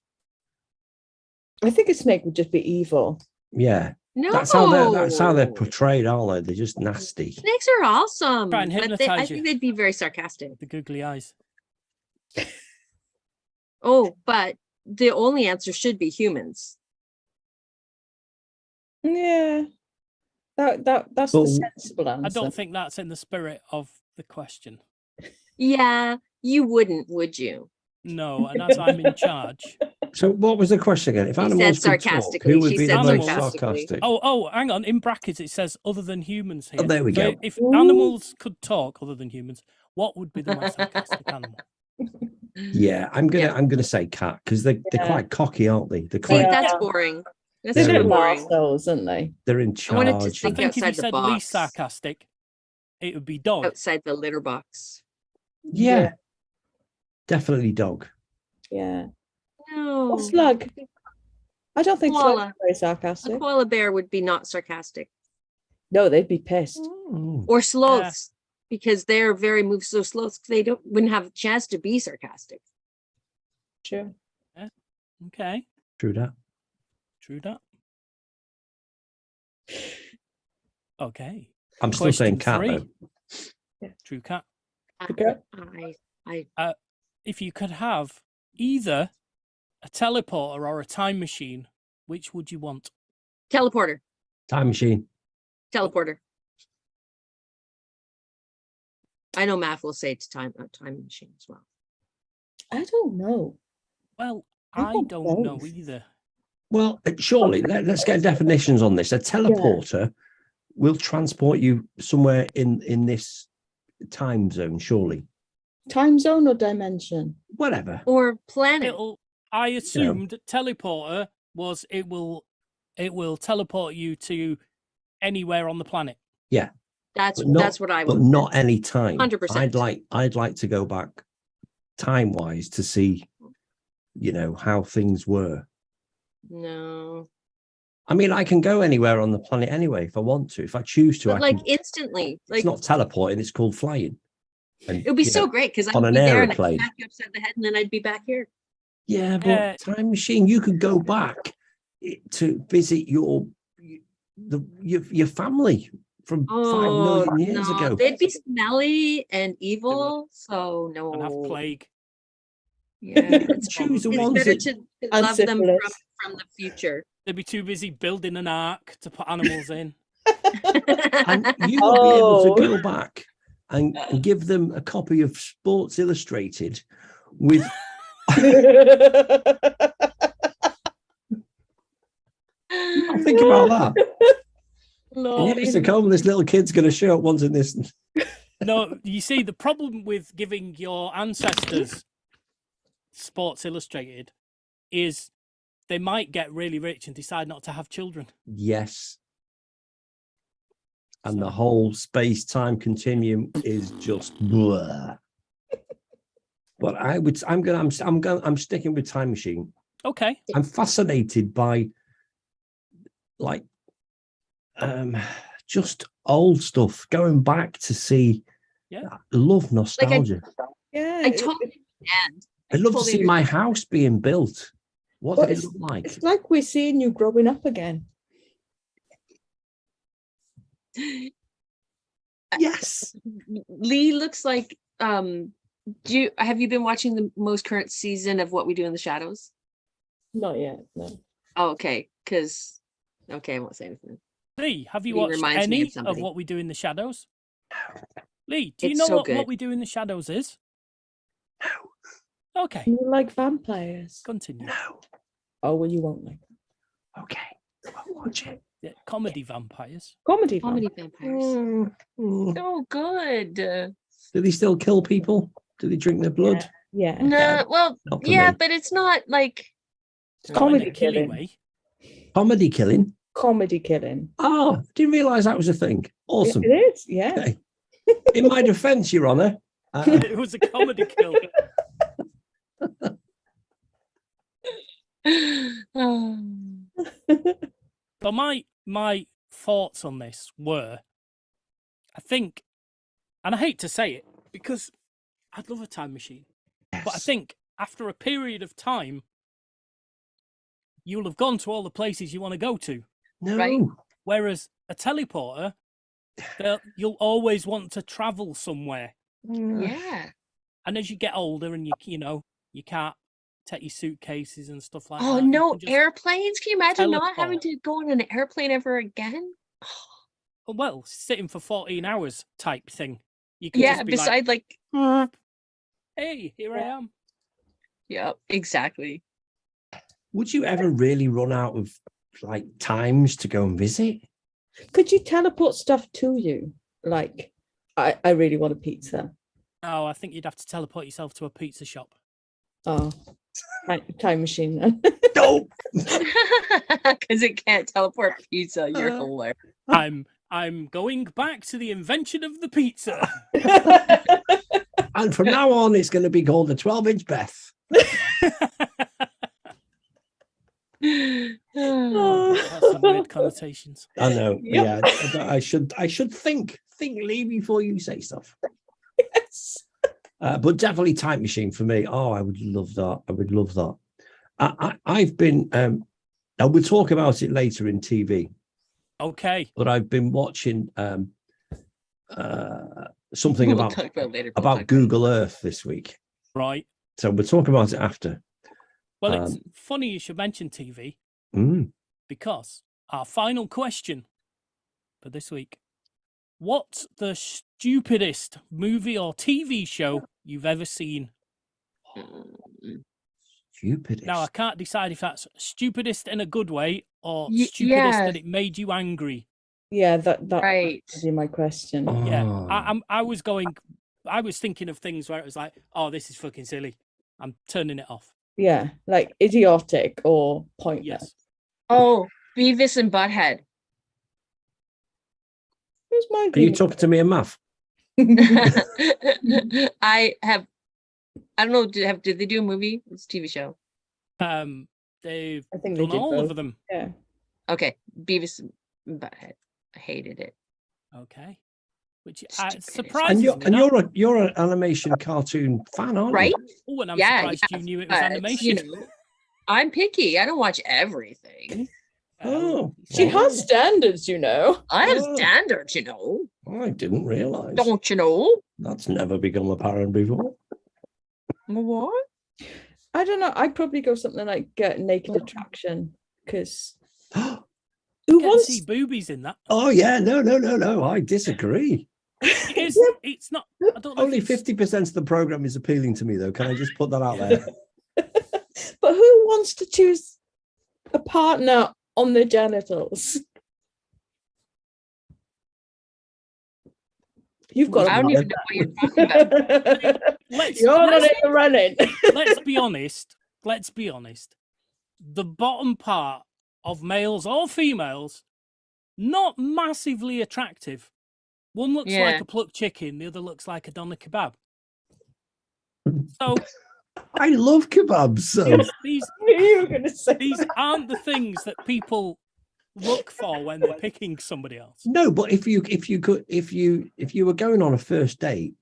Speaker 6: I think a snake would just be evil.
Speaker 1: Yeah.
Speaker 7: No.
Speaker 1: That's how they're portrayed, aren't they? They're just nasty.
Speaker 7: Snakes are awesome.
Speaker 2: Try and
Speaker 7: but I
Speaker 2: hypnotise you.
Speaker 7: think they'd be very sarcastic.
Speaker 2: The googly eyes.
Speaker 7: Oh, but the only answer should be humans.
Speaker 6: Yeah. That's
Speaker 1: But
Speaker 6: the sensible answer.
Speaker 2: I don't think that's in the spirit of the question.
Speaker 7: Yeah, you wouldn't, would you?
Speaker 2: No, and as I'm in charge.
Speaker 1: So what was the question again? If
Speaker 7: She said
Speaker 1: animals could talk,
Speaker 7: sarcastically.
Speaker 1: who would
Speaker 7: She
Speaker 1: be
Speaker 2: said
Speaker 1: the most
Speaker 7: sarcastically.
Speaker 1: sarcastic?
Speaker 2: Oh, hang on. In brackets, it says other than humans here.
Speaker 1: Oh, there we
Speaker 2: So
Speaker 1: go.
Speaker 2: if
Speaker 6: Ooh.
Speaker 2: animals could talk other than humans, what would be the most sarcastic animal?
Speaker 1: Yeah, I'm gonna say cat because they're
Speaker 6: Yeah.
Speaker 1: quite cocky, aren't they? They're
Speaker 7: See,
Speaker 1: quite
Speaker 7: that's
Speaker 6: Yeah.
Speaker 7: boring. That's
Speaker 6: They're
Speaker 1: Very
Speaker 7: too
Speaker 6: little
Speaker 7: boring.
Speaker 6: arseholes, aren't they?
Speaker 1: they're in
Speaker 7: I wanted to
Speaker 1: charge.
Speaker 2: I
Speaker 7: think
Speaker 2: think if you
Speaker 7: outside the
Speaker 2: said
Speaker 7: box.
Speaker 2: least sarcastic, it would be dog.
Speaker 7: Outside the litter box.
Speaker 1: Yeah, definitely dog.
Speaker 6: Yeah.
Speaker 7: No.
Speaker 6: Or slug. I don't think slugs
Speaker 7: Koala.
Speaker 6: are very
Speaker 7: A
Speaker 6: sarcastic.
Speaker 7: koala bear would be not sarcastic.
Speaker 6: No, they'd be pissed.
Speaker 1: Mm.
Speaker 7: Or sloths, because they're very moved. So sloths, wouldn't have a chance to be sarcastic.
Speaker 6: Sure.
Speaker 2: Okay,
Speaker 1: True that.
Speaker 2: true that. Okay,
Speaker 1: I'm still saying cat
Speaker 2: Question
Speaker 1: though.
Speaker 2: true cat.
Speaker 6: Okay.
Speaker 2: If you could have either a teleporter or a time machine, which would you want?
Speaker 7: Teleporter.
Speaker 1: Time machine.
Speaker 7: Teleporter. I know Matt will say it's time machine as well.
Speaker 6: I don't know.
Speaker 2: Well,
Speaker 6: I
Speaker 2: I
Speaker 6: want
Speaker 2: don't know
Speaker 6: both.
Speaker 2: either.
Speaker 1: Well, surely let's get definitions on this. A teleporter will transport you somewhere in this time zone. Surely,
Speaker 6: Time zone or dimension?
Speaker 1: whatever.
Speaker 7: Or planet.
Speaker 2: I assumed teleporter was it will teleport you to anywhere on the planet.
Speaker 1: Yeah,
Speaker 7: That's
Speaker 1: but not-
Speaker 7: what I
Speaker 1: but
Speaker 7: would.
Speaker 1: not any time.
Speaker 7: 100%.
Speaker 1: I'd like to go back time wise to see, how things were.
Speaker 7: No.
Speaker 1: I mean, I can go anywhere on the planet anyway if I want to. If I choose to,
Speaker 7: But
Speaker 1: I
Speaker 7: like
Speaker 1: can.
Speaker 7: instantly. Like
Speaker 1: It's not teleporting; it's called flying. And
Speaker 7: it would be
Speaker 1: you
Speaker 7: so
Speaker 1: know,
Speaker 7: great because
Speaker 1: on
Speaker 7: I'd
Speaker 1: an
Speaker 7: be there and I'd
Speaker 1: aeroplane.
Speaker 7: smack you upside the head and then I'd be back here.
Speaker 1: Yeah, but time machine, you could go back to visit your family from 5 million years
Speaker 7: no,
Speaker 1: ago.
Speaker 7: they'd be smelly and evil. So no.
Speaker 2: And have plague.
Speaker 7: Yeah,
Speaker 1: could choose the
Speaker 7: it's
Speaker 1: ones
Speaker 7: better
Speaker 1: that-
Speaker 7: to
Speaker 6: And
Speaker 7: love them
Speaker 6: syphilis.
Speaker 7: from the future.
Speaker 2: They'd be too busy building an ark to put animals in.
Speaker 1: And you will be able
Speaker 6: Oh.
Speaker 1: to go back and give them a copy of Sports Illustrated with think about that.
Speaker 7: No,
Speaker 1: Years to come, this little kid's going to show up once in this.
Speaker 2: No, you see, the problem with giving your ancestors Sports Illustrated is they might get really rich and decide not to have children.
Speaker 1: Yes. And the whole space-time continuum is just blah. But I'm sticking with time machine.
Speaker 2: Okay.
Speaker 1: I'm fascinated by just old stuff, going back to see.
Speaker 2: Yeah.
Speaker 1: I love nostalgia.
Speaker 6: Yeah.
Speaker 7: I totally understand.
Speaker 1: I'd love to
Speaker 7: totally
Speaker 1: see my house being built. What
Speaker 6: Well,
Speaker 1: did it look like?
Speaker 6: It's like we're seeing you growing up again.
Speaker 1: Yes.
Speaker 7: Lee looks like have you been watching the most current season of What We Do in the Shadows?
Speaker 6: Not yet. No.
Speaker 7: Oh, okay, I won't say anything.
Speaker 2: Lee, have you
Speaker 7: He
Speaker 2: watched
Speaker 7: reminds me
Speaker 2: any
Speaker 7: of
Speaker 2: of
Speaker 7: somebody.
Speaker 2: What We Do in the Shadows? Lee, do you
Speaker 7: It's
Speaker 2: know
Speaker 7: so
Speaker 2: what
Speaker 7: good.
Speaker 2: We Do in the Shadows is? No. Okay,
Speaker 6: You like vampires?
Speaker 2: continue.
Speaker 1: No.
Speaker 6: Oh, well, you won't like
Speaker 1: Okay. I'll watch it.
Speaker 2: Yeah, comedy vampires.
Speaker 6: comedy.
Speaker 7: Comedy
Speaker 6: vampires.
Speaker 7: vampires.
Speaker 1: Mm.
Speaker 7: So good.
Speaker 1: Do they still kill people? Do they drink their blood?
Speaker 6: Yeah.
Speaker 7: No,
Speaker 1: Yeah,
Speaker 7: well,
Speaker 1: not for
Speaker 7: yeah,
Speaker 1: me.
Speaker 7: but it's not like
Speaker 6: It's
Speaker 2: Not in
Speaker 6: comedy
Speaker 2: a killing
Speaker 6: killing.
Speaker 2: way.
Speaker 1: Comedy killing.
Speaker 6: Comedy killing.
Speaker 1: Oh, didn't realise that was a thing. Awesome.
Speaker 6: It is, yeah.
Speaker 1: Okay. In my defence, Your Honour,
Speaker 2: It was a comedy kill.
Speaker 7: oh,
Speaker 2: But my thoughts on this were, I think, and I hate to say it because I'd love a time machine, but I think after a period of time, you'll have gone to all the places you want to go to.
Speaker 1: no.
Speaker 7: Right.
Speaker 2: Whereas a teleporter, you'll always want to travel somewhere.
Speaker 7: yeah.
Speaker 2: And as you get older, and you can't take your suitcases and stuff like
Speaker 7: Oh
Speaker 2: that. you
Speaker 7: no,
Speaker 2: can just-
Speaker 7: airplanes! Can you imagine not having
Speaker 2: teleport.
Speaker 7: to go on an airplane ever again?
Speaker 2: Well, sitting for 14 hours type thing. You could
Speaker 7: Yeah,
Speaker 2: just be
Speaker 7: beside like,
Speaker 2: like, hey, here I am.
Speaker 7: yeah, exactly.
Speaker 1: Would you ever really run out of like times to go and visit?
Speaker 6: Could you teleport stuff to you? Like, I really want a pizza.
Speaker 2: Oh, I think you'd have to teleport yourself to a pizza shop.
Speaker 6: Oh, time machine then.
Speaker 1: No.
Speaker 7: Because it can't teleport pizza. You're hilarious.
Speaker 2: I'm going back to the invention of the pizza.
Speaker 1: And from now on, it's going to be called the 12-inch Beth.
Speaker 2: That's some weird connotations.
Speaker 1: I know.
Speaker 6: Yep.
Speaker 1: Yeah, I should think Lee before you say stuff.
Speaker 6: Yes.
Speaker 1: But definitely time machine for me. Oh, I would love that. I would love that. I've been. I will talk about it later in TV.
Speaker 2: Okay.
Speaker 1: But I've been watching something
Speaker 7: We'll
Speaker 1: about
Speaker 7: talk about it later.
Speaker 1: Google Earth this week.
Speaker 2: Right.
Speaker 1: So we'll talk about it after.
Speaker 2: Well, it's funny you should mention TV because our final question for this week: what's the stupidest movie or TV show you've ever seen?
Speaker 1: Stupidest.
Speaker 2: Now, I can't decide if that's stupidest in a good way or
Speaker 7: Y-
Speaker 2: stupidest
Speaker 7: yeah.
Speaker 2: that it made you angry.
Speaker 6: Yeah, that
Speaker 7: Right.
Speaker 6: would be my question.
Speaker 1: Oh.
Speaker 2: Yeah, I was thinking of things where it was like, oh, this is fucking silly. I'm turning it off.
Speaker 6: Yeah, like idiotic or pointless.
Speaker 2: Yes.
Speaker 7: Oh, Beavis and Butthead.
Speaker 6: Who's my
Speaker 1: Are you talking to me in math?
Speaker 7: I don't know. Did they do a movie? It's a TV show.
Speaker 2: They've
Speaker 6: I think they
Speaker 2: done
Speaker 6: did
Speaker 2: all
Speaker 6: both.
Speaker 2: of them.
Speaker 6: Yeah.
Speaker 7: Okay, Beavis and Butthead. I hated it.
Speaker 2: Okay. Which
Speaker 7: Stupidest.
Speaker 2: surprises
Speaker 1: And
Speaker 2: me. that.
Speaker 1: you're an animation cartoon fan, aren't
Speaker 7: Right?
Speaker 1: you?
Speaker 2: Oh, and I'm
Speaker 7: Yeah,
Speaker 2: surprised
Speaker 7: yeah,
Speaker 2: you knew it was
Speaker 7: but,
Speaker 2: animation.
Speaker 7: I'm picky. I don't watch everything.
Speaker 1: Oh,
Speaker 6: She has standards, you know.
Speaker 7: I have
Speaker 1: Oh.
Speaker 7: standards,
Speaker 1: I didn't realise.
Speaker 7: Don't you know?
Speaker 1: That's never become apparent before.
Speaker 7: What?
Speaker 6: I don't know. I'd probably go something like Naked Attraction because
Speaker 1: Oh
Speaker 6: who
Speaker 2: You can
Speaker 6: wants?
Speaker 2: see boobies in that.
Speaker 1: yeah, no. I disagree.
Speaker 2: It is. It's not. I don't know.
Speaker 1: Only
Speaker 2: if it's,
Speaker 1: 50% of the program is appealing to me, though. Can I just put that out there?
Speaker 6: But who wants to choose a partner on their genitals? You've got.
Speaker 7: I don't even know what you're talking about.
Speaker 6: You're not in the running.
Speaker 2: let's be honest. Let's be honest. The bottom part of males or females, not massively attractive. One looks
Speaker 7: Yeah.
Speaker 2: like a plucked chicken, the other looks like a doner kebab. So
Speaker 1: I love kebabs. So
Speaker 2: these
Speaker 6: You were going to say
Speaker 2: these aren't the things that people look for when they're picking somebody else.
Speaker 1: no, but if you were going on a first date,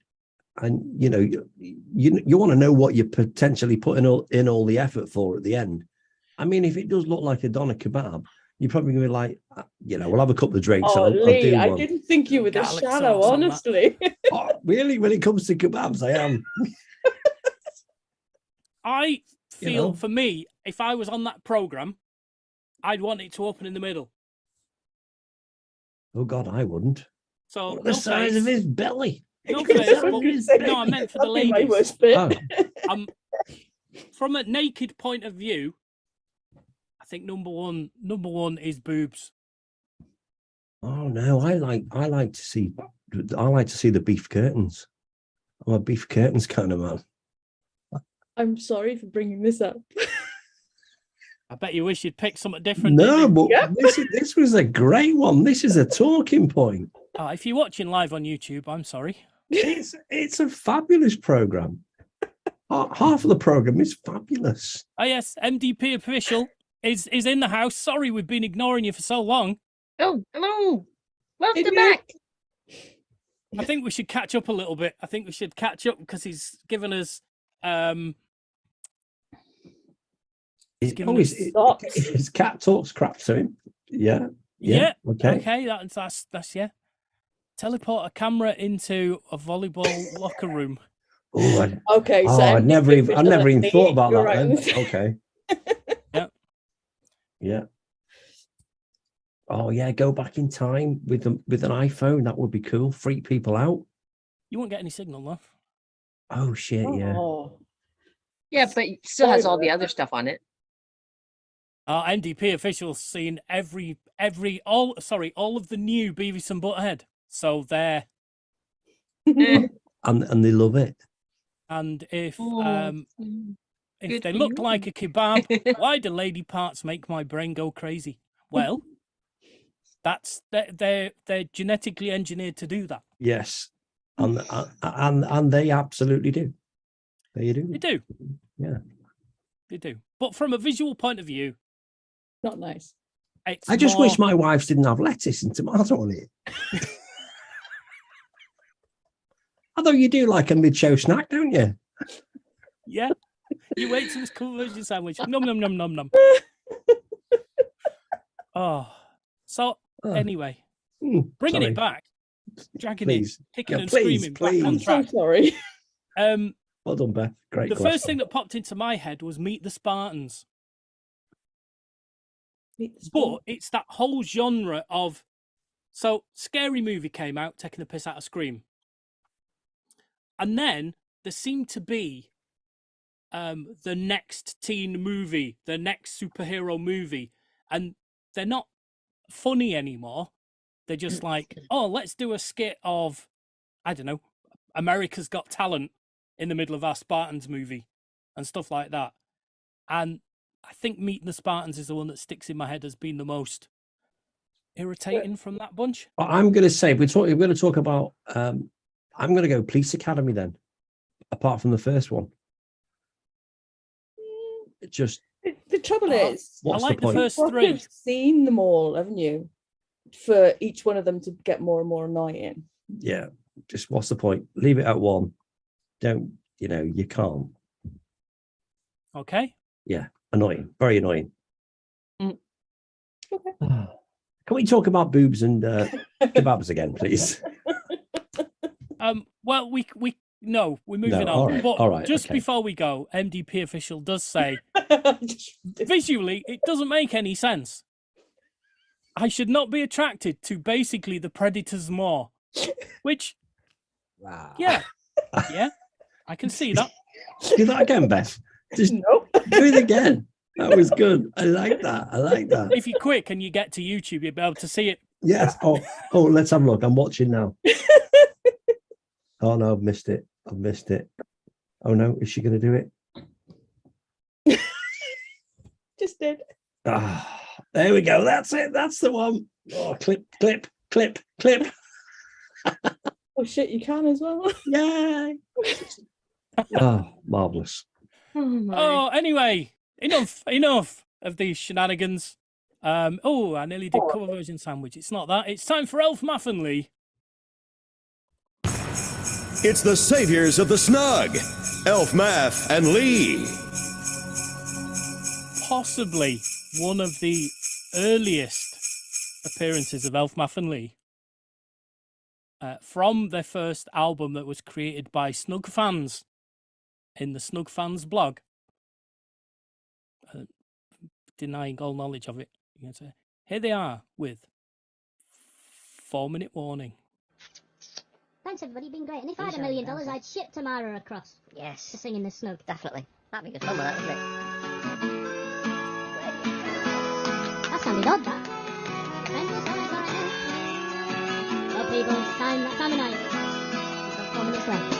Speaker 1: and you want to know what you're potentially putting in all the effort for at the end. I mean, if it does look like a doner kebab, you're probably going to be like, we'll have a couple of drinks.
Speaker 6: Oh,
Speaker 1: and I'll
Speaker 6: Lee,
Speaker 1: do
Speaker 6: I
Speaker 1: one.
Speaker 6: didn't think you were this
Speaker 2: Garlic
Speaker 6: shallow,
Speaker 2: sauce on that.
Speaker 6: honestly.
Speaker 1: Oh, really? When it comes to kebabs, I am.
Speaker 2: I feel
Speaker 1: know.
Speaker 2: for me, if I was on that program, I'd want it to open in the middle.
Speaker 1: Oh God, I wouldn't.
Speaker 2: So
Speaker 1: What the
Speaker 2: no
Speaker 1: size
Speaker 2: face,
Speaker 1: of his belly?
Speaker 2: no
Speaker 6: Because
Speaker 2: face,
Speaker 6: I was
Speaker 2: but-
Speaker 6: gonna say,
Speaker 2: no, I meant for the
Speaker 6: that'd be my
Speaker 2: ladies.
Speaker 6: worst bit.
Speaker 1: Oh,
Speaker 2: From a naked point of view, I think number one is boobs.
Speaker 1: oh no, I like to see the beef curtains. I'm a beef curtains kind of man.
Speaker 6: I'm sorry for bringing this up.
Speaker 2: I bet you wish you'd picked something different.
Speaker 1: No,
Speaker 2: didn't you?
Speaker 1: but
Speaker 6: Yeah.
Speaker 1: this was a great one. This is a talking point.
Speaker 2: If you're watching live on YouTube, I'm sorry.
Speaker 1: It's a fabulous program. Half of the program is fabulous.
Speaker 2: Oh yes, MDP official is in the house. Sorry, we've been ignoring you for so long.
Speaker 7: Oh, hello. Welcome
Speaker 6: Idiot.
Speaker 7: back.
Speaker 2: I think we should catch up a little bit. I think we should catch up because he's given us
Speaker 1: His cat talks crap to him. Yeah.
Speaker 2: Okay, that's yeah. Teleport a camera into a volleyball locker room.
Speaker 6: Okay, so
Speaker 1: I never even
Speaker 6: MDP
Speaker 1: thought about
Speaker 6: you're
Speaker 1: that.
Speaker 6: right.
Speaker 1: Then. Okay. Yeah. Oh yeah, go back in time with an iPhone. That would be cool. Freak people out.
Speaker 2: You won't get any signal though.
Speaker 1: Oh shit! Yeah.
Speaker 6: Oh.
Speaker 7: Yeah, but it still has all the other stuff on it.
Speaker 2: NDP officials seen all of the new Beavis and Butthead. So there.
Speaker 7: Eh.
Speaker 1: And they love it.
Speaker 2: And if
Speaker 7: Good
Speaker 2: they
Speaker 7: for
Speaker 2: look
Speaker 7: you.
Speaker 2: like a kebab, why do lady parts make my brain go crazy? Well, they're genetically engineered to do that.
Speaker 1: Yes, and they absolutely do. They do.
Speaker 2: They do.
Speaker 1: Yeah.
Speaker 2: They do. But from a visual point of view,
Speaker 6: Not nice.
Speaker 1: I just wish my wives didn't have lettuce and tomato on it. Although you do like a mid-show snack, don't you?
Speaker 2: Yeah. You wait till it's conversion sandwich. Nom nom nom nom nom. Oh. So anyway, bringing
Speaker 1: sorry.
Speaker 2: it back, dragging
Speaker 1: Please.
Speaker 2: it, kicking
Speaker 1: Yeah,
Speaker 2: and
Speaker 1: please,
Speaker 2: screaming back on
Speaker 1: please.
Speaker 6: I'm
Speaker 2: track.
Speaker 6: sorry.
Speaker 1: Well done, Beth. Great.
Speaker 2: The
Speaker 1: question.
Speaker 2: first thing that popped into my head was Meet the Spartans. But it's that whole genre of, so Scary Movie came out, taking the piss out of Scream. And then there seemed to be the next teen movie, the next superhero movie. And they're not funny anymore. They're just like, oh, let's do a skit of, I don't know, America's Got Talent in the middle of our Spartans movie and stuff like that. And I think Meeting the Spartans is the one that sticks in my head as being the most irritating from that bunch.
Speaker 1: Well, I'm going to say, we're going to talk about, I'm going to go Police Academy then, apart from the first one. It just,
Speaker 6: The trouble is,
Speaker 1: what's
Speaker 2: I like
Speaker 1: the
Speaker 2: the
Speaker 1: point?
Speaker 2: first
Speaker 6: you've
Speaker 2: three.
Speaker 6: seen them all, haven't you? For each one of them to get more and more annoying.
Speaker 1: Yeah, just what's the point? Leave it at one. Don't, you can't.
Speaker 2: Okay.
Speaker 1: Yeah, annoying, very annoying.
Speaker 6: Okay.
Speaker 1: Can we talk about boobs and kebabs again, please?
Speaker 2: Well, we're moving
Speaker 1: all
Speaker 2: on.
Speaker 1: right,
Speaker 2: But
Speaker 1: all right,
Speaker 2: just
Speaker 1: okay.
Speaker 2: before we go, MDP official does say visually it doesn't make any sense. I should not be attracted to basically the predators more. Which, yeah, I can see that.
Speaker 1: Do that again, Beth. Just
Speaker 6: Nope.
Speaker 1: do it again. That was good. I like that.
Speaker 2: If you're quick and you get to YouTube, you'll be able to see it.
Speaker 1: Yes. Oh, let's have a look. I'm watching now. Oh no, I've missed it. Oh no, is she going to do it?
Speaker 6: Just did.
Speaker 1: There we go. That's it. That's the one. Oh, clip.
Speaker 6: Oh shit, you can as well.
Speaker 1: Yay. Oh, marvelous.
Speaker 2: Oh, anyway, enough of these shenanigans. I nearly did cover version sandwich. It's not that. It's time for Elf Math and Lee.
Speaker 4: It's the saviors of the Snug, Elf Math and Lee.
Speaker 2: Possibly one of the earliest appearances of Elf Math and Lee. From their first album that was created by Snug fans in the Snug fans blog. Denying all knowledge of it. You can say, here they are with 4-minute warning.
Speaker 8: Thanks everybody, been great. And if I had $1 million, I'd ship Tamara across. Yes. To sing in the Snug. Definitely. That'd be good fun, wouldn't it? That sounded odd, that. Well, people, time of night. We've got 4 minutes left.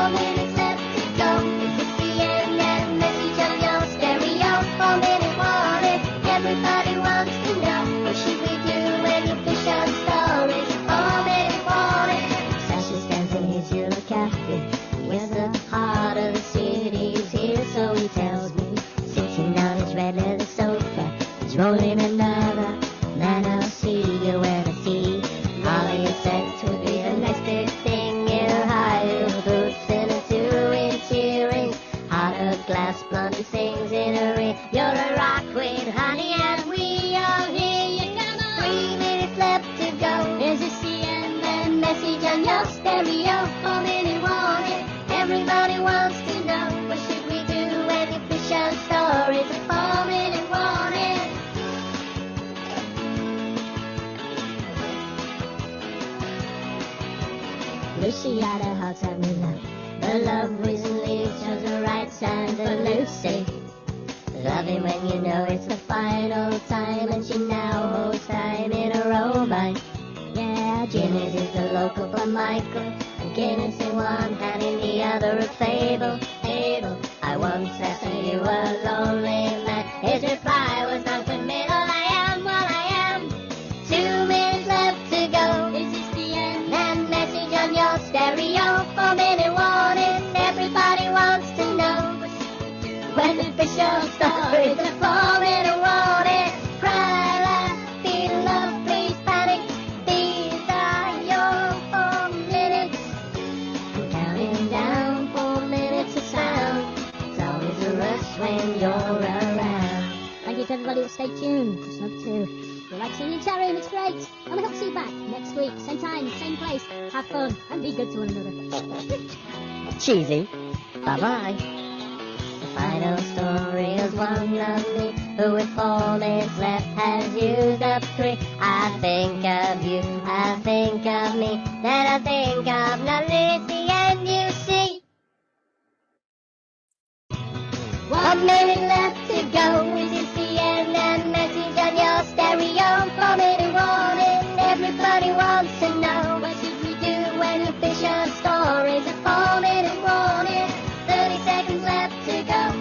Speaker 8: 4 minutes left to go. Is this the end? And message on your stereo. 4 minute warning. Everybody wants to know. What should we do when you fish on stories? 4 minute warning. Sasha stands in his yellow cafe. Where's the heart of the city is here, so he tells me. Sitting on his red leather sofa, he's rolling another. Then I'll see you when I see. Holly is set to be the next big thing. In her high heel boots and a 2-inch earring. Heart of glass, blondie sings in her ring. You're a rock queen, honey, and we all hear you. Come on. 3 minutes left to go. Is this the end? And message on your stereo. 4 minute warning. Everybody wants to know. What should we do when you fish on stories? A 4 minute warning. Lucy had a hard time with love. The love recently shows the right sign for Lucy. Loving when you know it's the final time, and she now holds time in a robot. Yeah, Guinness is the local for Michael, and Guinness in one hand, in the other a fable. Fable. I once asked him, you a lonely man. His reply was non-committal. I am what I am. 2 minutes left to go. Is this the end? And message on your stereo. 4 minute warning. Everybody wants to know. When the official stories, a 4 minute warning. Cry, laugh, feel love, please panic. These are your 4 minutes. I'm counting down 4 minutes of sound. It's always a rush when you're around. Thank you to everybody who stayed tuned to Snug 2. We like seeing you in chat room, it's great. And we hope to see you back next week, same time, same place. Have fun and be good to one another. Cheesy. Bye-bye. The final story is one lovely who with 4 minutes left has used up 3. I think of you, I think of me, then I think of nothing. It's the end, you see. 1 minute left to go. Is this the end? And message on your stereo. 4 minute warning. Everybody wants to know. What should we do when you fish on stories? A 4 minute warning. 30 seconds left to go.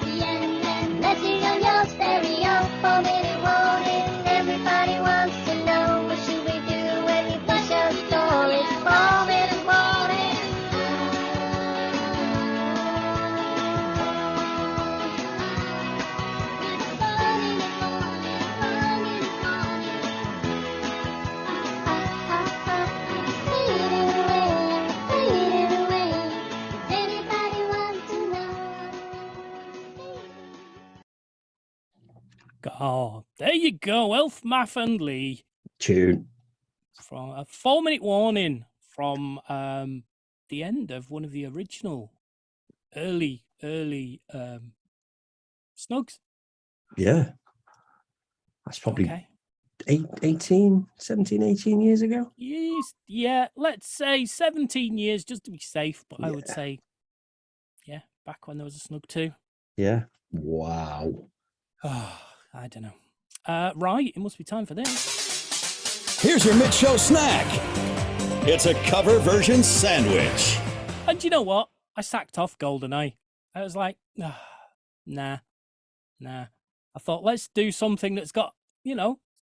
Speaker 8: The end and message on your stereo. 4 minute warning. Everybody wants to know. What should we do when you fish on stories? 4 minute warning.
Speaker 2: Oh, there you go. Elf, Math, and Lee.
Speaker 1: Tune.
Speaker 2: From a 4 minute warning from the end of one of the original early Snugs.
Speaker 1: Yeah. That's probably
Speaker 2: Okay.
Speaker 1: 18 years ago.
Speaker 2: Yes, yeah, let's say 17 years just to be safe, but I would
Speaker 1: Yeah.
Speaker 2: say, yeah, back when there was a Snug 2.
Speaker 1: Yeah. Wow.
Speaker 2: Oh, I don't know. Right, it must be time for this.
Speaker 4: Here's your mid-show snack. It's a cover version sandwich.
Speaker 2: And you know what? I sacked off GoldenEye. I was like, nah. I thought, let's do something that's got,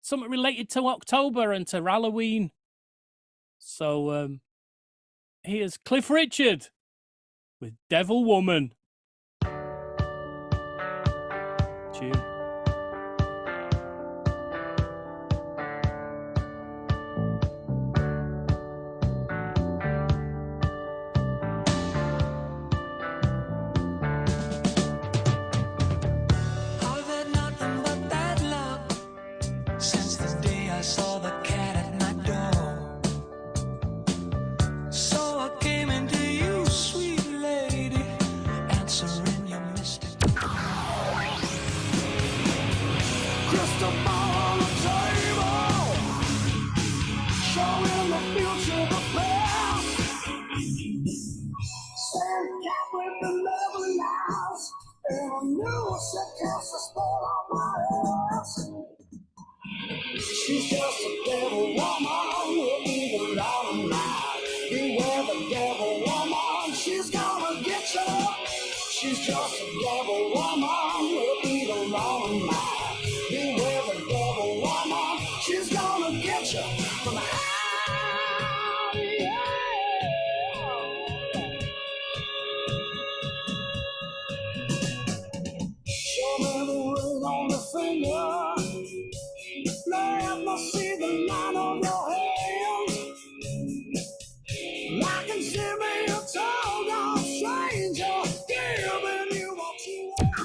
Speaker 2: something related to October and to Halloween. So here's Cliff Richard with Devil Woman. Tune.
Speaker 9: I've had nothing but bad luck since the day I saw the cat at my door. So I came into you, sweet lady, answering your mystic. Crystal ball on the table, showing the future, the past. Sand cat with the lovely eyes, and I knew she cast a spell on my ass. She's just a devil woman, with evil on her mind. Beware the devil woman, she's got finger. Let me see the line of your hands. I can see me a total stranger giving you what you want.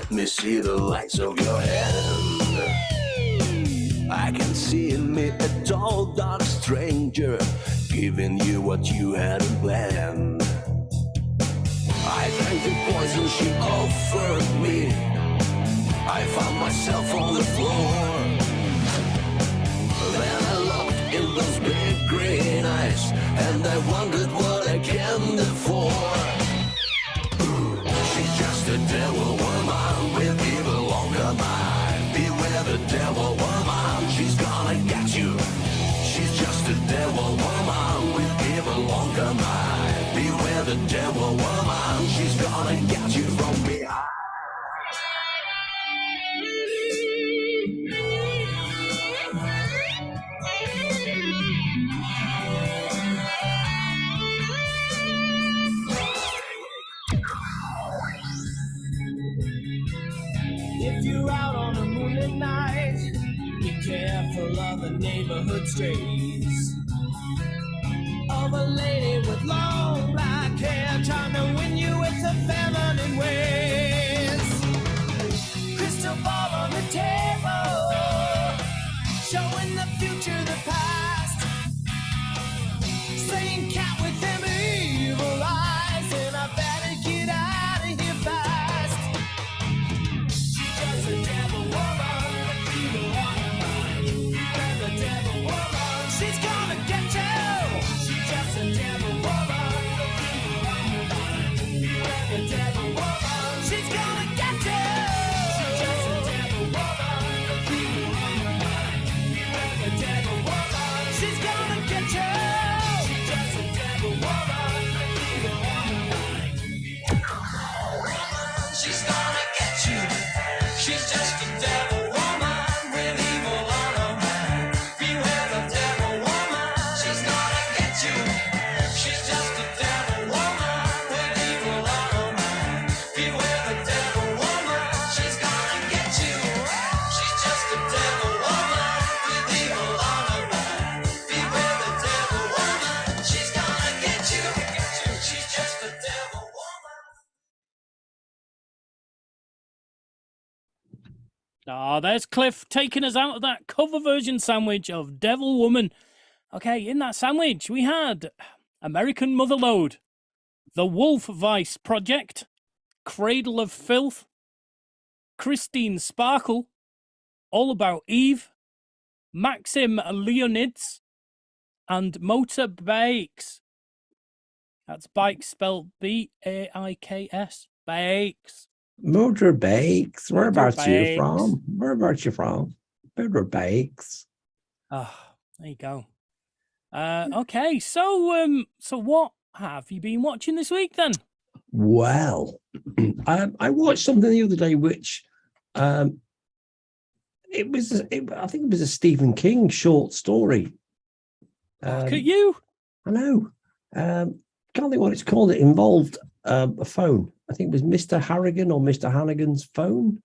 Speaker 10: Let me see the lights of your hand. I can see in me a tall, dark stranger giving you what you hadn't planned. I drank the poison she offered me. I found myself on the floor. Then I looked in those big green eyes, and I wondered what I came there for. She's just a devil woman with evil on her mind. Beware the devil woman, she's gonna get you. She's just a devil woman with evil on her mind. Beware the devil woman, she's gonna get you from behind.
Speaker 9: If you're out on a moonlit night, be careful of the neighborhood strays. Of a lady with long black hair trying to win you with her feminine ways. Crystal ball on the table, showing the future, the past. Saying cat with them evil eyes, and I better get out of here fast. She's just a devil woman, evil on her mind. And the devil woman, she's gonna get you. She's just a devil woman, evil on her mind. And the devil woman, she's gonna get you. She's just a devil woman, evil on her mind. And the devil woman, she's gonna get you. She's just a devil woman, evil on her mind. She's gonna get you. She's just a devil woman with evil on her mind. Beware the devil woman. She's gonna get you. She's just a devil woman with evil on her mind. Beware the devil woman. She's gonna get you. She's just a devil woman with evil on her mind. Beware the devil woman. She's gonna get you. She's just a devil woman.
Speaker 2: Ah, there's Cliff taking us out of that cover version sandwich of Devil Woman. Okay, in that sandwich, we had American Motherlode, The Wolf Vice Project, Cradle of Filth, Christine Sparkle, All About Eve, Maxim Leonids, and Motor Bakes. That's bike spelled B-A-I-K-S. Bakes.
Speaker 1: Motor Bakes. Whereabouts
Speaker 2: Motor
Speaker 1: you
Speaker 2: Bakes.
Speaker 1: from? Whereabouts you from? Motor Bakes.
Speaker 2: Ah, there you go. Okay, so what have you been watching this week then?
Speaker 1: Well, I watched something the other day which I think it was a Stephen King short story.
Speaker 2: Look at you.
Speaker 1: I know. Can't think what it's called. It involved a phone. I think it was Mr. Harrigan or Mr. Hannigan's phone.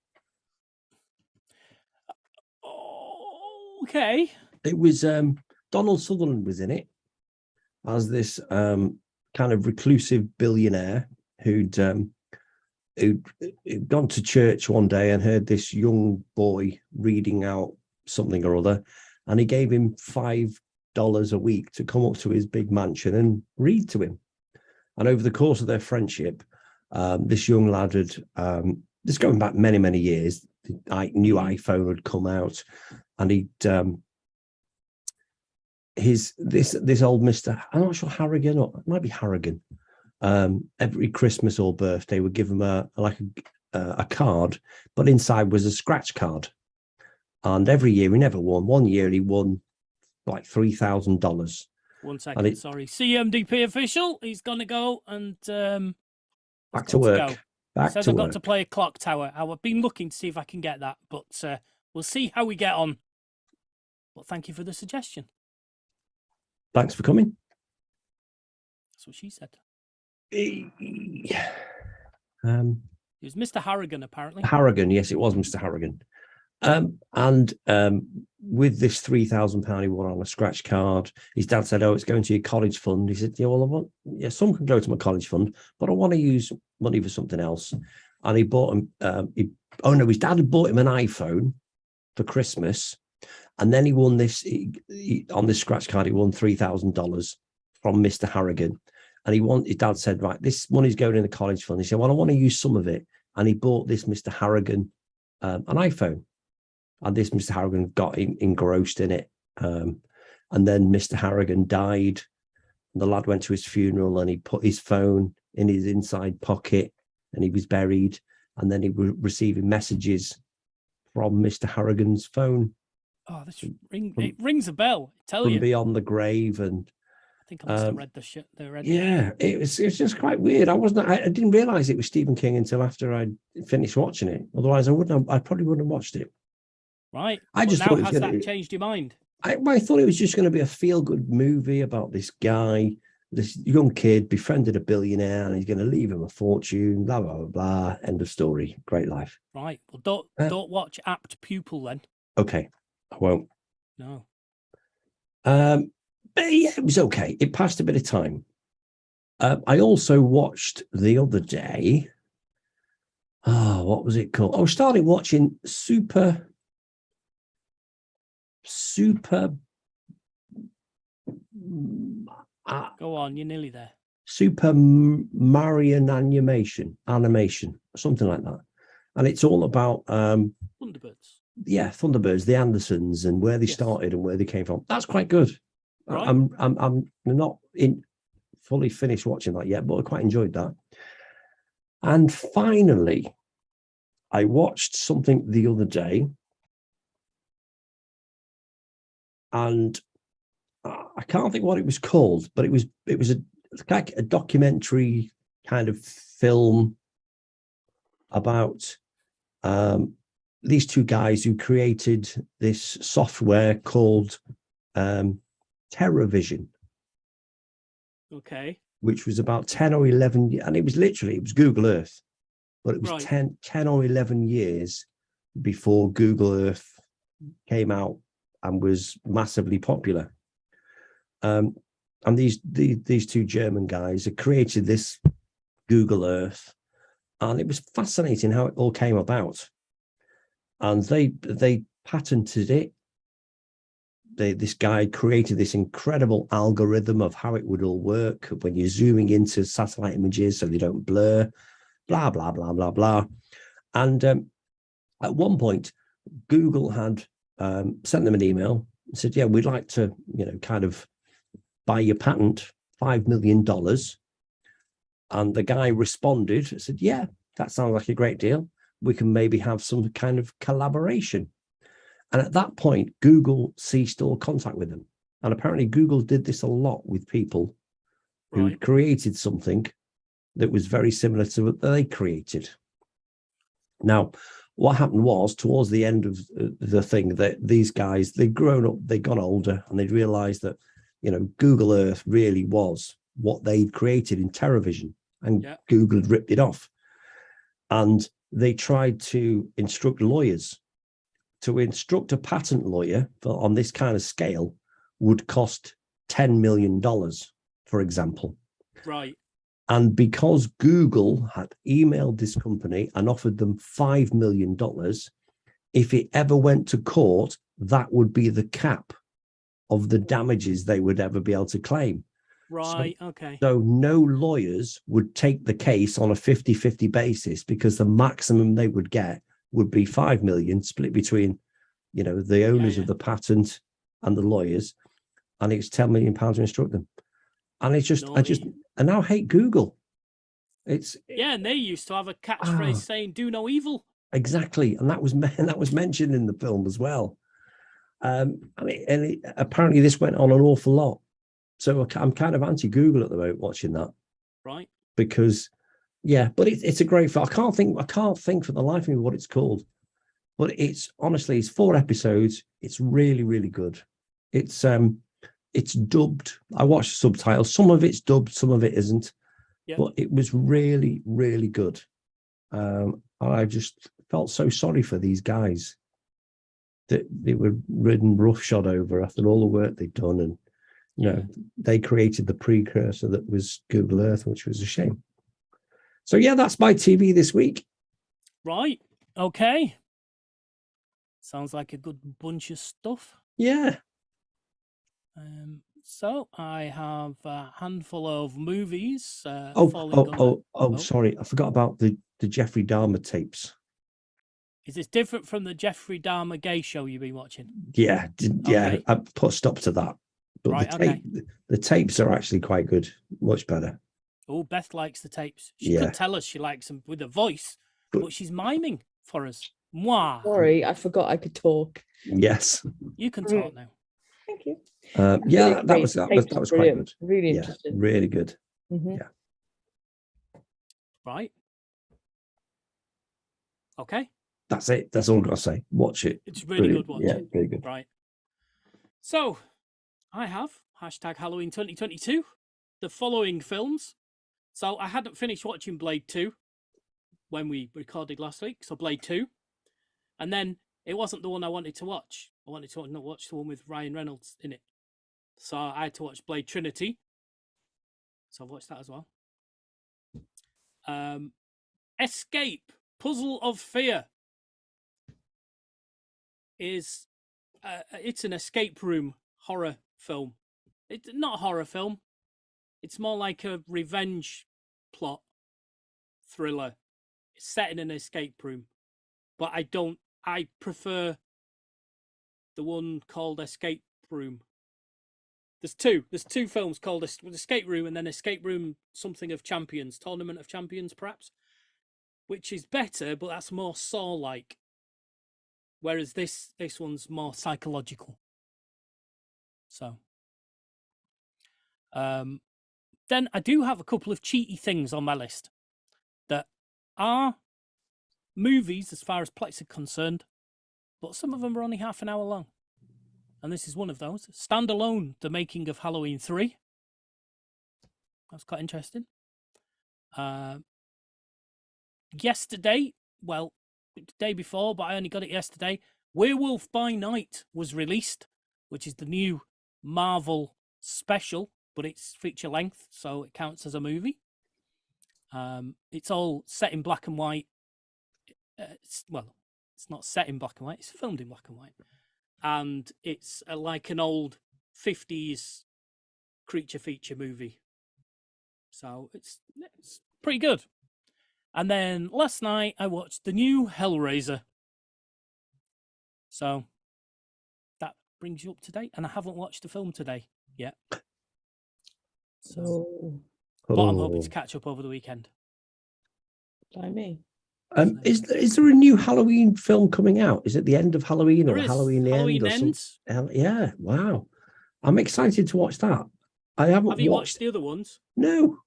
Speaker 2: Okay.
Speaker 1: It was Donald Sutherland was in it as this kind of reclusive billionaire who'd gone to church one day and heard this young boy reading out something or other, and he gave him $5 a week to come up to his big mansion and read to him. And over the course of their friendship, this young lad had, this going back many, many years, the new iPhone had come out, and he'd this old Mr. I'm not sure Harrigan, or it might be Harrigan. Every Christmas or birthday would give him a card, but inside was a scratch card. And every year he never won. One year he won like $3,000.
Speaker 2: 1 second, sorry. CMDP official. He's gonna go and
Speaker 1: back to work.
Speaker 2: Go.
Speaker 1: Back
Speaker 2: Says
Speaker 1: to
Speaker 2: I've
Speaker 1: work.
Speaker 2: got to play a clock tower. I've been looking to see if I can get that, but we'll see how we get on. But thank you for the suggestion.
Speaker 1: Thanks for coming.
Speaker 2: That's what she said.
Speaker 1: It
Speaker 2: was Mr. Harrigan, apparently.
Speaker 1: Harrigan, yes, it was Mr. Harrigan. And with this £3,000 he won on a scratch card, his dad said, "Oh, it's going to your college fund." He said, "Yeah, well, I want, yeah, some can go to my college fund, but I want to use money for something else." And he bought him. His dad had bought him an iPhone for Christmas, and then he won this on this scratch card. He won $3,000 from Mr. Harrigan, and his dad said, "Right, this money's going in the college fund." He said, "Well, I want to use some of it," and he bought this Mr. Harrigan an iPhone. And this Mr. Harrigan got engrossed in it. And then Mr. Harrigan died. And the lad went to his funeral and he put his phone in his inside pocket and he was buried. And then he was receiving messages from Mr. Harrigan's phone.
Speaker 2: Oh, it rings a bell, I tell you.
Speaker 1: From beyond the grave. And
Speaker 2: I think I must have read the shit.
Speaker 1: Yeah, it was just quite weird. I didn't realize it was Stephen King until after I finished watching it. Otherwise, I probably wouldn't have watched it.
Speaker 2: Right.
Speaker 1: I just thought it was
Speaker 2: that changed your mind?
Speaker 1: I thought it was just going to be a feel-good movie about this guy this young kid befriended a billionaire, and he's going to leave him a fortune. Blah blah blah blah. End of story. Great life.
Speaker 2: Right. Well, don't watch Apt Pupil then.
Speaker 1: Okay, I won't.
Speaker 2: No.
Speaker 1: But yeah, it was okay. It passed a bit of time. I also watched the other day. Oh, what was it called? I started watching Super.
Speaker 2: Go on, you're nearly there.
Speaker 1: Super Marion animation, something like that. And it's all about
Speaker 2: Thunderbirds.
Speaker 1: Yeah, Thunderbirds, the Andersons, and where they
Speaker 2: Yes.
Speaker 1: started and where they came from. That's quite good.
Speaker 2: Right.
Speaker 1: I'm not fully finished watching that yet, but I quite enjoyed that. And finally, I watched something the other day, and I can't think what it was called, but it was like a documentary kind of film about these two guys who created this software called TerraVision,
Speaker 2: Okay.
Speaker 1: which was about 10 or 11, and it was Google Earth, but it was
Speaker 2: Right.
Speaker 1: 10 or 11 years before Google Earth came out and was massively popular. And these two German guys had created this Google Earth, and it was fascinating how it all came about. And they patented it. This guy created this incredible algorithm of how it would all work when you're zooming into satellite images so they don't blur, blah, blah, blah, blah, blah. And at one point, Google had sent them an email and said, yeah, we'd like to, kind of buy your patent, $5 million. And the guy responded and said, yeah, that sounds like a great deal. We can maybe have some kind of collaboration. And at that point, Google ceased all contact with them. And apparently Google did this a lot with people who
Speaker 2: Right.
Speaker 1: created something that was very similar to what they created. Now, what happened was, towards the end of the thing, that these guys, they'd grown up, they'd got older, and they'd realized that, Google Earth really was what they'd created in TerraVision, and
Speaker 2: Yeah.
Speaker 1: Google had ripped it off. And they tried to instruct lawyers. To instruct a patent lawyer on this kind of scale would cost $10 million, for example.
Speaker 2: Right.
Speaker 1: And because Google had emailed this company and offered them $5 million, if it ever went to court, that would be the cap of the damages they would ever be able to claim.
Speaker 2: Right. Okay.
Speaker 1: So no lawyers would take the case on a 50-50 basis, because the maximum they would get would be 5 million split between, the owners of the patent and the lawyers. And it's £10 million to instruct them. And I now hate Google.
Speaker 2: Yeah, and they used to have a catchphrase saying "Do no evil."
Speaker 1: Exactly, and that was mentioned in the film as well. Apparently this went on an awful lot. So I'm kind of anti-Google at the moment watching that.
Speaker 2: Right.
Speaker 1: Because, yeah, but it's a great film. I can't think for the life of me what it's called. But it's 4 episodes. It's really, really good. It's dubbed. I watched subtitles. Some of it's dubbed, some of it isn't.
Speaker 2: Yep.
Speaker 1: But it was really, really good. I just felt so sorry for these guys that they were ridden roughshod over after all the work they'd done. And, they created the precursor that was Google Earth, which was a shame. So, yeah, that's my TV this week.
Speaker 2: Right. Okay. Sounds like a good bunch of stuff.
Speaker 1: Yeah.
Speaker 2: So I have a handful of movies.
Speaker 1: Sorry. I forgot about the Jeffrey Dahmer tapes.
Speaker 2: Is this different from the Jeffrey Dahmer gay show you've been watching?
Speaker 1: Yeah.
Speaker 2: Okay.
Speaker 1: I put a stop to that. But
Speaker 2: Right,
Speaker 1: the tapes are actually quite good. Much better.
Speaker 2: Oh, Beth likes the tapes. She could tell us she likes them with a voice, but she's miming for us. Moi.
Speaker 6: Sorry, I forgot I could talk.
Speaker 1: Yes.
Speaker 2: You can talk now.
Speaker 6: Thank you.
Speaker 1: Yeah, that was quite good.
Speaker 6: Really interesting.
Speaker 1: Really good.
Speaker 6: Mm-hmm.
Speaker 1: Yeah.
Speaker 2: Right. Okay.
Speaker 1: That's it. That's all I've got to say. Watch it.
Speaker 2: It's really
Speaker 1: Brilliant.
Speaker 2: good. Watch
Speaker 1: Yeah,
Speaker 2: it.
Speaker 1: very good.
Speaker 2: Right. So, I have #Halloween 2022. the following films. So I hadn't finished watching Blade 2 when we recorded last week. So Blade 2. And then it wasn't the one I wanted to watch. I wanted to watch the one with Ryan Reynolds in it. So I had to watch Blade Trinity. So I've watched that as well. Escape, Puzzle of Fear is it's an escape room horror film. It's not a horror film. It's more like a revenge plot thriller. It's set in an escape room. But I prefer the one called Escape Room. There's two films called Escape Room and then Escape Room something of Champions, Tournament of Champions perhaps, which is better, but that's more Saw-like. Whereas this one's more psychological. So, then I do have a couple of cheaty things on my list that are movies as far as Plex are concerned, but some of them are only half an hour long. And this is one of those. Standalone, The Making of Halloween 3. That's quite interesting. Yesterday, well, the day before, but I only got it yesterday, Werewolf by Night was released, which is the new Marvel special, but it's feature length, so it counts as a movie. It's all set in black and white. It's not set in black and white, it's filmed in black and white. And it's like an old 50s creature feature movie. So it's pretty good. And then last night I watched the new Hellraiser. So that brings you up to date. And I haven't watched the film today yet. So, but I'm hoping to catch up over the weekend.
Speaker 6: By me.
Speaker 1: Is there a new Halloween film coming out? Is it the end of Halloween or Halloween the
Speaker 2: Halloween
Speaker 1: end?
Speaker 2: Ends.
Speaker 1: Yeah, wow. I'm excited to watch that. I haven't
Speaker 2: Have you watched the other ones?
Speaker 1: No.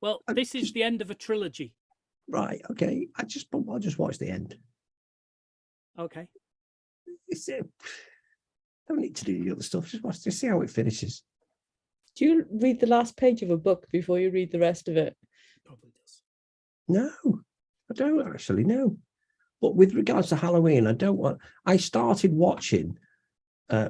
Speaker 2: Well, this is the end of a trilogy.
Speaker 1: Right, okay. I'll just watch the end.
Speaker 2: Okay.
Speaker 1: Don't need to do the other stuff. Just see how it finishes.
Speaker 6: Do you read the last page of a book before you read the rest of it?
Speaker 2: Probably does.
Speaker 1: No, I don't actually know. But with regards to Halloween, I started watching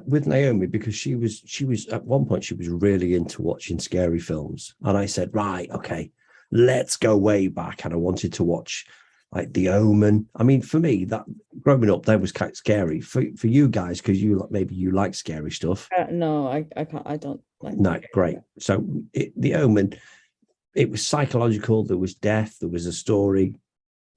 Speaker 1: with Naomi because she was at one point she was really into watching scary films, and I said, right, okay, let's go way back, and I wanted to watch like The Omen. I mean, for me, that growing up, that was kind of scary. For you guys, because maybe you like scary stuff.
Speaker 6: No, I can't. I don't like.
Speaker 1: No, great. So The Omen, it was psychological. There was death. There was a story.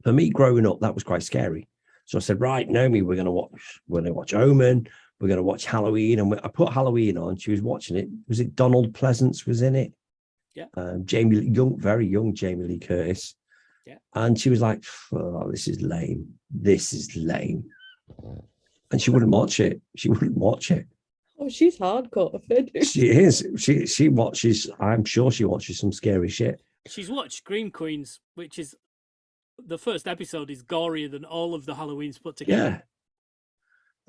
Speaker 1: For me, growing up, that was quite scary. So I said, right, Naomi, we're going to watch Omen. We're going to watch Halloween. And I put Halloween on. She was watching it. Was it Donald Pleasance was in it?
Speaker 2: Yeah.
Speaker 1: Very young Jamie Lee Curtis.
Speaker 2: Yeah.
Speaker 1: And she was like, oh, this is lame. This is lame. And she wouldn't watch it. She wouldn't watch it.
Speaker 6: Oh, she's hardcore.
Speaker 1: She is. She watches, I'm sure she watches some scary shit.
Speaker 2: She's watched Scream Queens, which is the first episode is gorier than all of the Halloweens put together.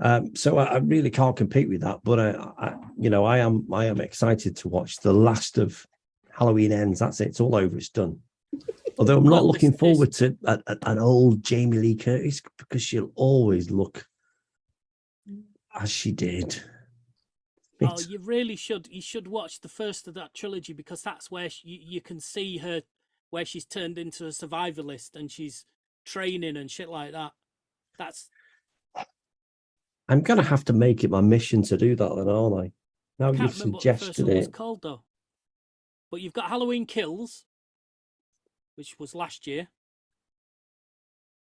Speaker 1: Yeah. So I really can't compete with that, but I am excited to watch the last of Halloween Ends. That's it. It's all over. It's done. Although I'm not looking forward to an old Jamie Lee Curtis because she'll always look as she did.
Speaker 2: Oh, you really should. You should watch the first of that trilogy because that's where you can see her, where she's turned into a survivalist and she's training and shit like that.
Speaker 1: I'm going to have to make it my mission to do that then, aren't I? Now you've suggested
Speaker 2: what the first one was
Speaker 1: it.
Speaker 2: called, though. But you've got Halloween Kills, which was last year,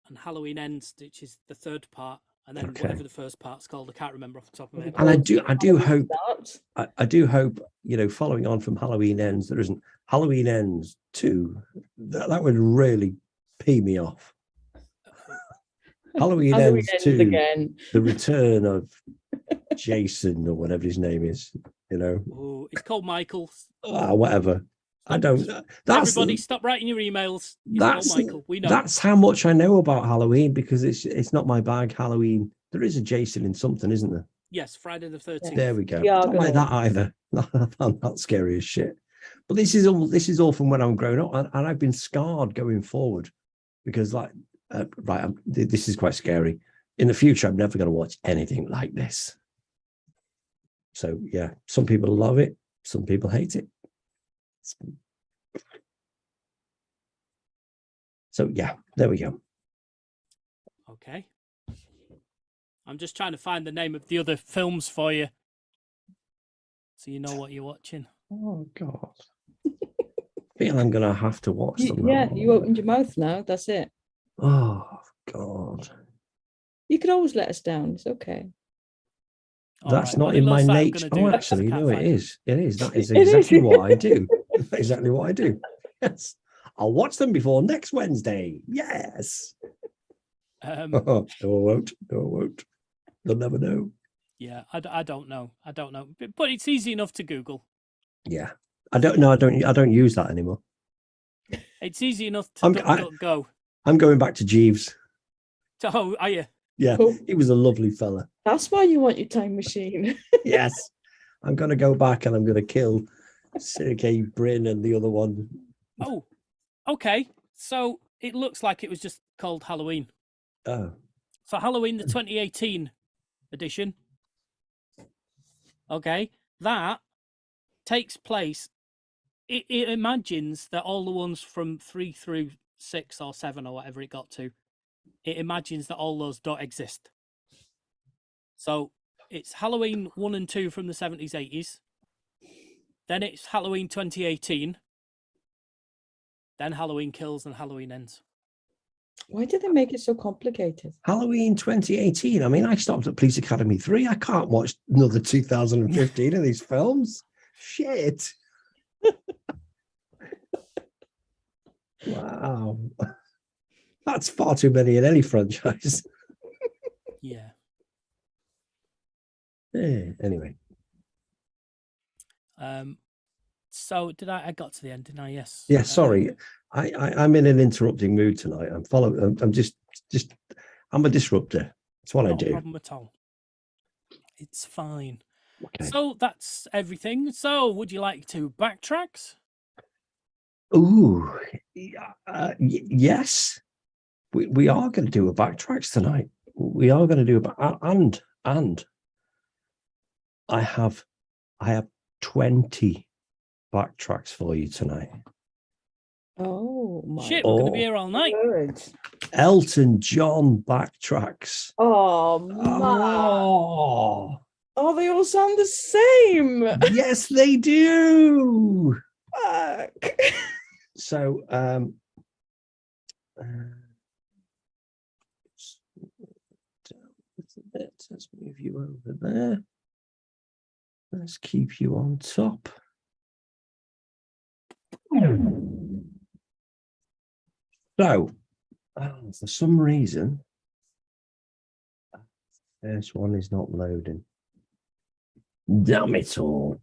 Speaker 2: and Halloween Ends, which is the third part, and then whatever the first part's called, I can't remember off the top of my head.
Speaker 1: And I do hope, following on from Halloween Ends, there isn't Halloween Ends 2. That would really pee me off. Halloween Ends 2,
Speaker 6: again.
Speaker 1: The return of Jason or whatever his name is,
Speaker 2: Oh, it's called Michael.
Speaker 1: Whatever. I don't.
Speaker 2: Everybody, stop writing your emails. It's called Michael. We know.
Speaker 1: That's how much I know about Halloween because it's not my bag. Halloween. There is a Jason in something, isn't there?
Speaker 2: Yes, Friday the 13th.
Speaker 1: There we go.
Speaker 6: Yeah,
Speaker 1: Don't like that either. I'm not scary as shit. But this is all from when I'm growing up, and I've been scarred going forward because, like, this is quite scary. In the future, I'm never going to watch anything like this. So yeah, some people love it, some people hate it. So yeah, there we go.
Speaker 2: Okay. I'm just trying to find the name of the other films for you, so you know what you're watching.
Speaker 1: Oh God. I feel I'm gonna have to watch them.
Speaker 6: Yeah, you opened your mouth now. That's it.
Speaker 1: Oh God.
Speaker 6: You could always let us down. It's okay.
Speaker 2: All
Speaker 1: That's
Speaker 2: right,
Speaker 1: not
Speaker 2: well,
Speaker 1: in
Speaker 2: it
Speaker 1: my
Speaker 2: looks like I'm
Speaker 1: nature.
Speaker 2: gonna do
Speaker 1: Oh,
Speaker 2: that 'cause I
Speaker 1: actually,
Speaker 2: can't
Speaker 1: no, it
Speaker 2: find it.
Speaker 1: is. It is. That is
Speaker 6: It is.
Speaker 1: exactly what I do. Exactly what I do. Yes. I'll watch them before next Wednesday. Yes. No, I won't. No, I won't. They'll never know.
Speaker 2: Yeah, I don't know. I don't know. But it's easy enough to Google.
Speaker 1: Yeah. I don't know. I don't use that anymore.
Speaker 2: It's easy enough to go.
Speaker 1: I'm going back to Jeeves.
Speaker 2: Oh, are you?
Speaker 1: Yeah,
Speaker 6: Cool.
Speaker 1: he was a lovely fella.
Speaker 6: That's why you want your time machine.
Speaker 1: Yes. I'm going to go back and I'm going to kill Sergey Brin and the other one.
Speaker 2: Oh, okay. So it looks like it was just called Halloween.
Speaker 1: Oh.
Speaker 2: So Halloween, the 2018 edition. Okay, that takes place. It imagines that all the ones from 3 through 6 or 7 or whatever it got to, it imagines that all those don't exist. So it's Halloween 1 and 2 from the 70s, 80s. Then it's Halloween 2018. Then Halloween Kills and Halloween Ends.
Speaker 6: Why did they make it so complicated?
Speaker 1: Halloween 2018. I mean, I stopped at Police Academy 3. I can't watch another 2015 of these films. Shit. Wow. That's far too many in any franchise.
Speaker 2: Yeah.
Speaker 1: Yeah, anyway.
Speaker 2: So did I got to the end, didn't I? Yes.
Speaker 1: Yeah, sorry. I'm in an interrupting mood tonight. I'm just I'm a disruptor. That's what I
Speaker 2: Not a
Speaker 1: do.
Speaker 2: problem at all. It's fine.
Speaker 1: Okay.
Speaker 2: So that's everything. So would you like to backtrack?
Speaker 1: Ooh, yes. We are going to do a backtracks tonight. We are going to do and I have 20 backtracks for you tonight.
Speaker 6: Oh my
Speaker 2: Shit, we're going to be here all night.
Speaker 6: word.
Speaker 1: Elton John backtracks.
Speaker 6: Oh man. Oh, they all sound the same.
Speaker 1: Yes, they do.
Speaker 6: Fuck.
Speaker 1: So, let's move you over there. Let's keep you on top. So, for some reason, this one is not loading. Damn it all.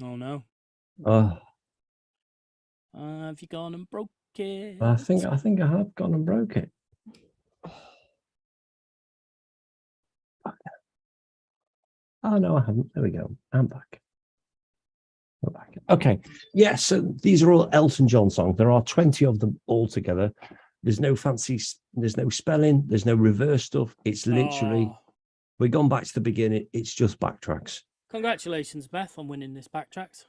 Speaker 2: Oh no.
Speaker 1: Oh,
Speaker 2: Have you gone and broke it?
Speaker 1: I think I have gone and broke it. Oh no, I haven't. There we go. I'm back. We're back. Okay. Yes, so these are all Elton John songs. There are 20 of them altogether. There's no fancy, there's no spelling, there's no reverse stuff. It's literally, we've gone back to the beginning. It's just backtracks.
Speaker 2: Congratulations, Beth, on winning this backtracks.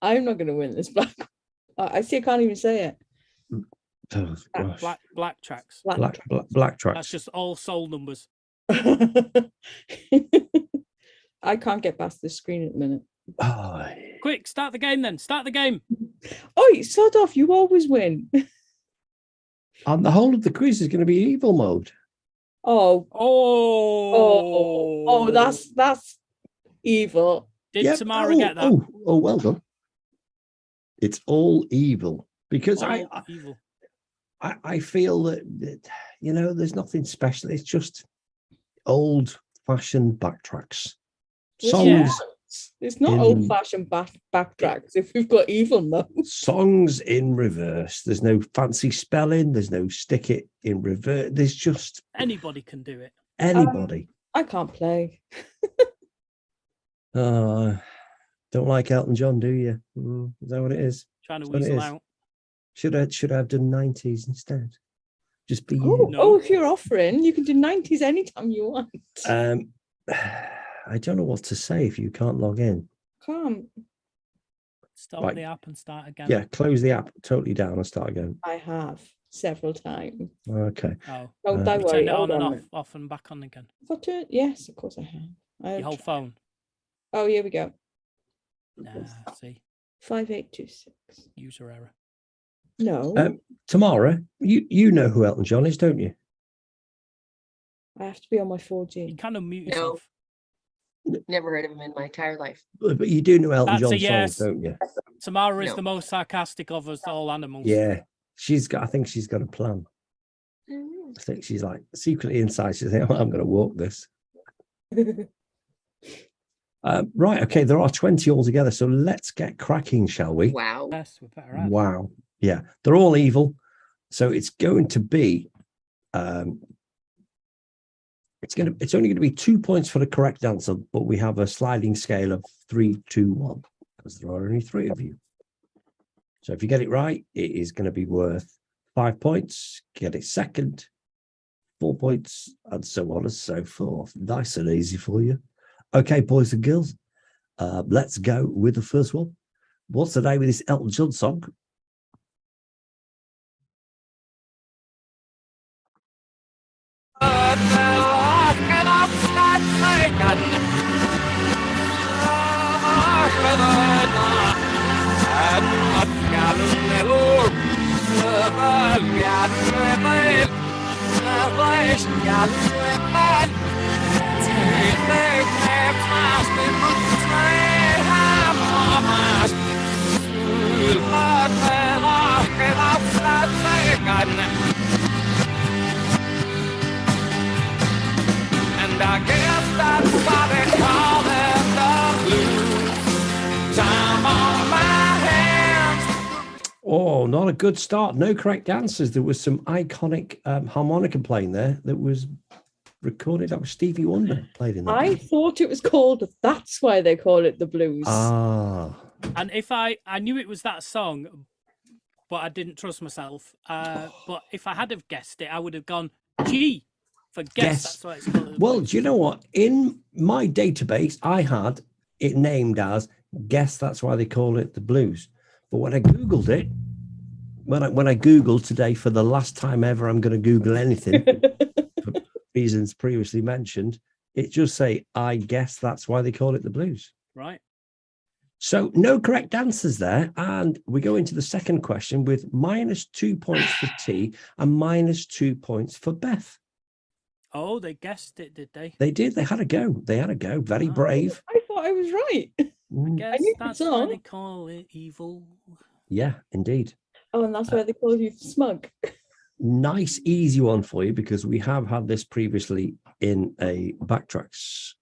Speaker 6: I'm not going to win this black. I see. I can't even say it.
Speaker 1: Oh, gosh.
Speaker 2: Black tracks.
Speaker 1: Black tracks.
Speaker 2: That's just all soul numbers.
Speaker 6: I can't get past this screen at the minute.
Speaker 1: Oh,
Speaker 2: Quick, start the game then. Start the game.
Speaker 6: Oh, sod off. You always win.
Speaker 1: and the whole of the quiz is going to be evil mode.
Speaker 6: Oh,
Speaker 2: Oh,
Speaker 6: that's evil.
Speaker 2: Did
Speaker 1: Yep.
Speaker 2: Tamara get that?
Speaker 1: Oh, well done. It's all evil because
Speaker 2: All evil.
Speaker 1: I feel that there's nothing special. It's just old-fashioned backtracks. Songs.
Speaker 2: Yeah.
Speaker 6: It's not
Speaker 1: in-
Speaker 6: old-fashioned backtracks if we've got evil mode.
Speaker 1: Songs in reverse. There's no fancy spelling. There's no stick it in reverse. There's just
Speaker 2: Anybody can do it.
Speaker 1: Anybody?
Speaker 6: I can't play.
Speaker 1: Oh, don't like Elton John, do you? Is that what it is?
Speaker 2: Trying to
Speaker 1: That's what it
Speaker 2: weasel
Speaker 1: is.
Speaker 2: out.
Speaker 1: Should I have done 90s instead? Just be
Speaker 6: Oh,
Speaker 1: you.
Speaker 2: No.
Speaker 6: if you're offering, you can do 90s anytime you want.
Speaker 1: I don't know what to say if you can't log in.
Speaker 6: Can't.
Speaker 2: Stop
Speaker 1: Right.
Speaker 2: the app and start again.
Speaker 1: Yeah, close the app totally down and start again.
Speaker 6: I have several times.
Speaker 1: Okay.
Speaker 2: Oh,
Speaker 6: Oh,
Speaker 1: Uh,
Speaker 6: don't
Speaker 2: you
Speaker 6: worry.
Speaker 2: turn it on
Speaker 6: Hold
Speaker 2: and
Speaker 6: on.
Speaker 2: off and back on again.
Speaker 6: Have I turned- Yes, of course I have.
Speaker 2: Your whole phone.
Speaker 6: Oh, here we go.
Speaker 2: Nah, see,
Speaker 6: 5826.
Speaker 2: user error.
Speaker 6: No,
Speaker 1: Tamara, you know who Elton John is, don't you?
Speaker 6: I have to be on my
Speaker 2: You
Speaker 6: 4G.
Speaker 2: kind of mute
Speaker 7: No.
Speaker 2: yourself.
Speaker 7: Never heard of him in my entire life.
Speaker 1: But you do know Elton
Speaker 2: That's a
Speaker 1: John
Speaker 2: yes.
Speaker 1: songs, don't you?
Speaker 7: No.
Speaker 2: Tamara is the most sarcastic of us all animals.
Speaker 1: Yeah. I think she's got a plan.
Speaker 7: Mm.
Speaker 1: I think she's like secretly inside, she's thinking, I'm going to walk this. Right. Okay. There are 20 altogether. So let's get cracking, shall we?
Speaker 7: Wow.
Speaker 2: Yes, we better add.
Speaker 1: Wow. Yeah. They're all evil. So it's going to be, it's only going to be 2 points for the correct answer, but we have a sliding scale of 3, 2, 1, because there are only 3 of you. So if you get it right, it is going to be worth 5 points. Get it second, 4 points, and so on and so forth. Nice and easy for you. Okay, boys and girls, let's go with the first one. What's the name of this Elton John song?
Speaker 9: And I guess that's why they call it the blues. Time on my hands.
Speaker 1: Oh, not a good start. No correct answers. There was some iconic harmonica playing there that was recorded. That was Stevie Wonder played in that.
Speaker 6: I thought it was called That's Why They Call It the Blues.
Speaker 1: Ah.
Speaker 2: And if I knew it was that song, but I didn't trust myself. But if I had have guessed it, I would have gone G for guess.
Speaker 1: Yes.
Speaker 2: That's what it's called.
Speaker 1: Well, do you know what? In my database, I had it named as Guess That's Why They Call It the Blues. But when I Googled it, when I Googled today for the last time ever, I'm going to Google anything for reasons previously mentioned, it just say, I guess that's why they call it the blues.
Speaker 2: Right.
Speaker 1: So no correct answers there. And we go into the second question with -2 points for T and -2 points for Beth.
Speaker 2: Oh, they guessed it, did they?
Speaker 1: They did. They had a go. They had a go. Very
Speaker 2: Oh.
Speaker 1: brave.
Speaker 6: I thought I was right.
Speaker 1: Mm,
Speaker 2: Guess
Speaker 6: knew the
Speaker 2: that's why
Speaker 6: song.
Speaker 2: they call it evil.
Speaker 1: yeah, indeed.
Speaker 6: Oh, and that's why they call you smug.
Speaker 1: Nice, easy one for you because we have had this previously in a backtracks.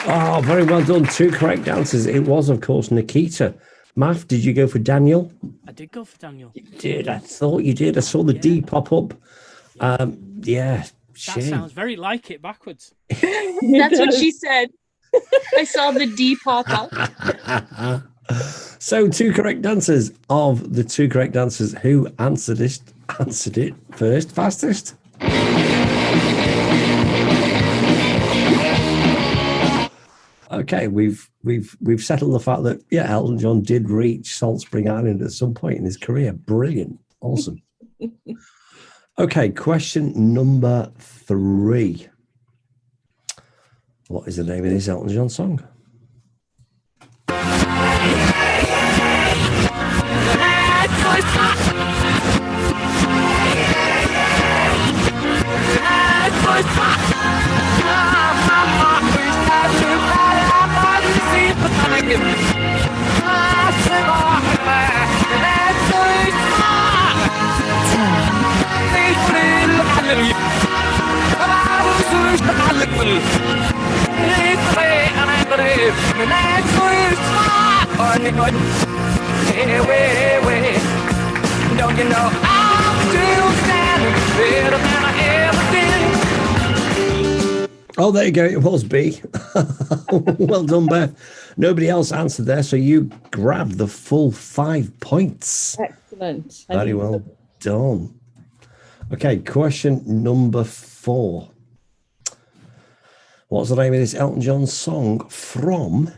Speaker 1: Oh, very well done. 2 correct answers. It was, of course, Nikita. Math, did you go for Daniel?
Speaker 2: I did go for Daniel.
Speaker 1: You did. I thought you did. I saw the D pop up. Yeah.
Speaker 2: That
Speaker 1: Shame.
Speaker 2: sounds very like it backwards.
Speaker 7: That's what she said. I saw the D pop up.
Speaker 1: So 2 correct answers. Of the 2 correct answers, who answered it first, fastest? Okay, we've settled the fact that Elton John did reach Salt Spring Island at some point in his career. Brilliant, awesome. Okay, question number 3. What is the name of this Elton John song?
Speaker 9: Don't you know I'm still standing better than I ever did?
Speaker 1: Oh, there you go. It was B. Well done, Beth. Nobody else answered there, so you grabbed the full 5 points.
Speaker 6: Excellent. I
Speaker 1: Very
Speaker 6: knew
Speaker 1: well done. Okay, question number 4. What's the name of this Elton John song from?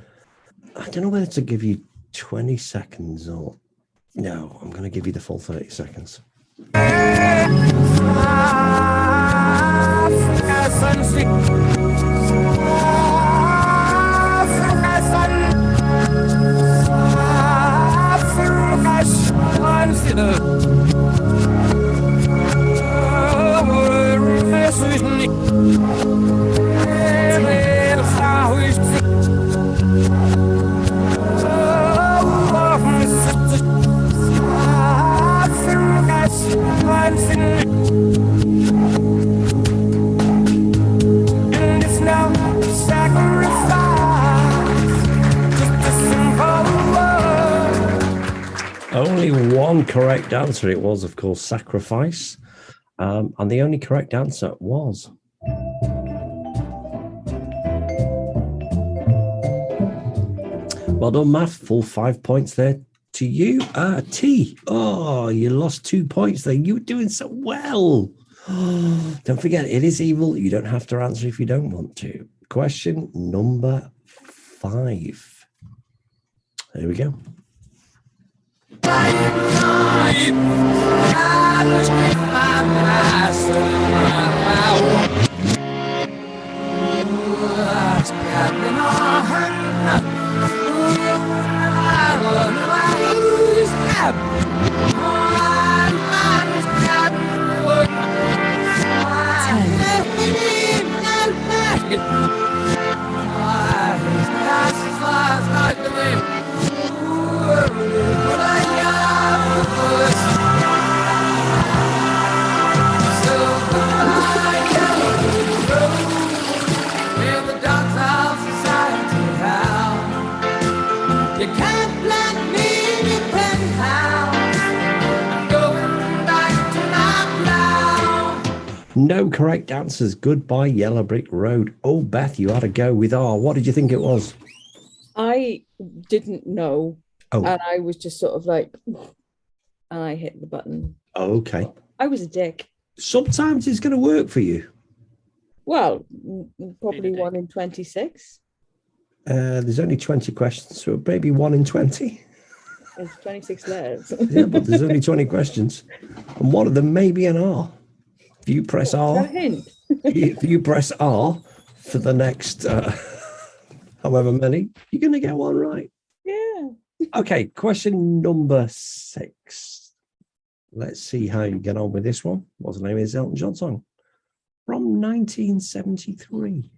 Speaker 1: I don't know whether to give you 20 seconds or... No, I'm going to give you the full 30 seconds.
Speaker 9: And it's now sacrifice, just a simple word.
Speaker 1: Only one correct answer. It was, of course, sacrifice. And the only correct answer was... Well done, Matt. Full 5 points there to you. T. Oh, you lost 2 points there. You were doing so well. Don't forget, it is evil. You don't have to answer if you don't want to. Question number 5. There we go.
Speaker 9: You can't let me in your penthouse. I'm going back to my cloud.
Speaker 1: No correct answers. Goodbye, Yellow Brick Road. Oh, Beth, you had to go with R. What did you think it was?
Speaker 6: I didn't know.
Speaker 1: Oh.
Speaker 6: And I was just sort of like, and I hit the button.
Speaker 1: Okay.
Speaker 6: I was a dick.
Speaker 1: Sometimes it's going to work for you.
Speaker 6: Well, probably 1 in 26.
Speaker 1: There's only 20 questions, so maybe 1 in 20.
Speaker 6: There's 26 letters.
Speaker 1: Yeah, but there's only 20 questions. And one of them may be an R. If you press
Speaker 6: Is that
Speaker 1: R,
Speaker 6: a hint?
Speaker 1: if you press R for the next however many, you're going to get one right.
Speaker 6: Yeah.
Speaker 1: Okay, question number 6. Let's see how you get on with this one. What's the name of this Elton John song? From 1973.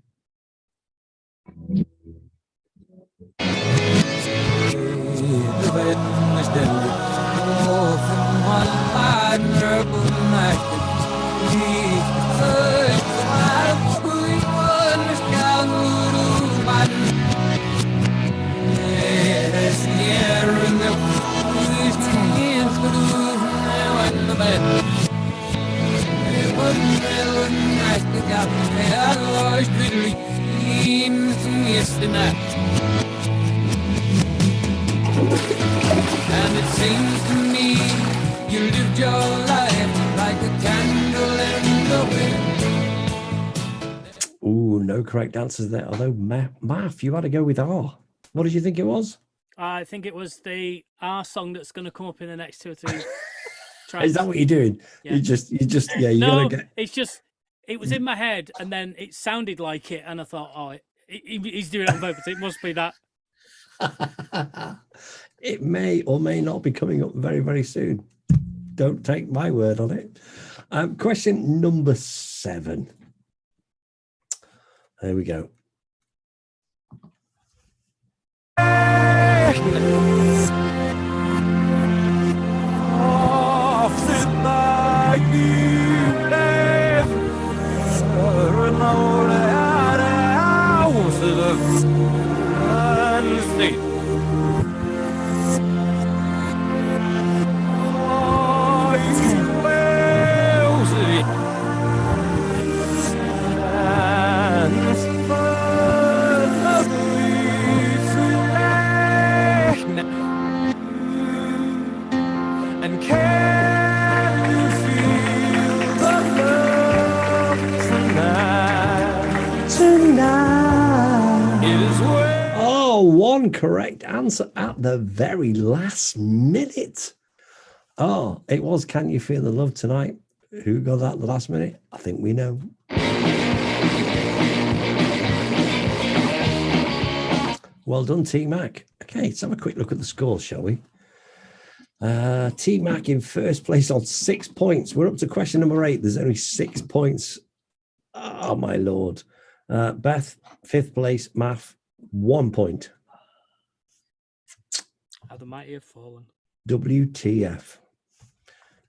Speaker 9: And it seems to me you lived your life like a candle in the wind.
Speaker 1: Ooh, no correct answers there. Although, Math, you had to go with R. What did you think it was?
Speaker 2: I think it was the R song that's going to come up in the next 2 or 3 tracks.
Speaker 1: Is that what you're doing?
Speaker 2: Yeah.
Speaker 1: You just, yeah, you
Speaker 2: No,
Speaker 1: gotta get.
Speaker 2: it's just, it was in my head and then it sounded like it and I thought, oh, He's doing it on purpose. It must be that.
Speaker 1: It may or may not be coming up very, very soon. Don't take my word on it. Question number 7. There we go.
Speaker 9: And can you feel the love tonight? Is where
Speaker 1: Oh, one correct answer at the very last minute. Oh, it was Can You Feel the Love Tonight? Who got that at the last minute? I think we know. Well done, T-Mac. Okay, let's have a quick look at the scores, shall we? T-Mac in first place on 6 points. We're up to question number 8. There's only 6 points. Oh, my Lord. Beth, 5th place. Math, 1 point.
Speaker 2: How the mighty have fallen.
Speaker 1: WTF.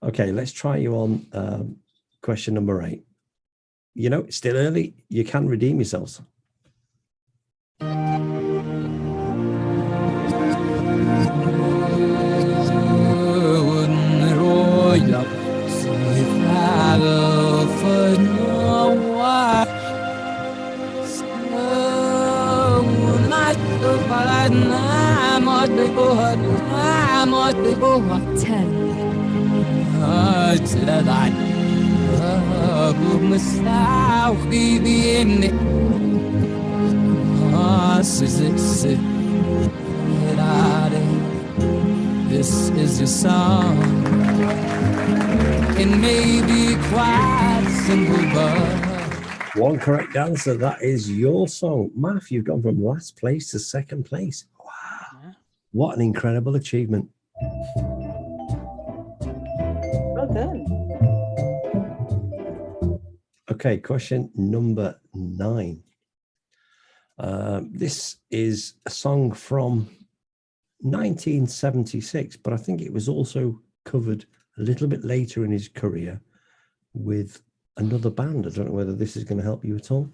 Speaker 1: Okay, let's try you on question number 8. You know, it's still early. You can redeem yourselves.
Speaker 9: This is your song. It may be quite simple, but
Speaker 1: One correct answer. That is your song. Math, you've gone from last place to 2nd place. Wow.
Speaker 2: Yeah.
Speaker 1: What an incredible achievement.
Speaker 6: Well done.
Speaker 1: Okay, question number 9. This is a song from 1976, but I think it was also covered a little bit later in his career with another band. I don't know whether this is going to help you at all.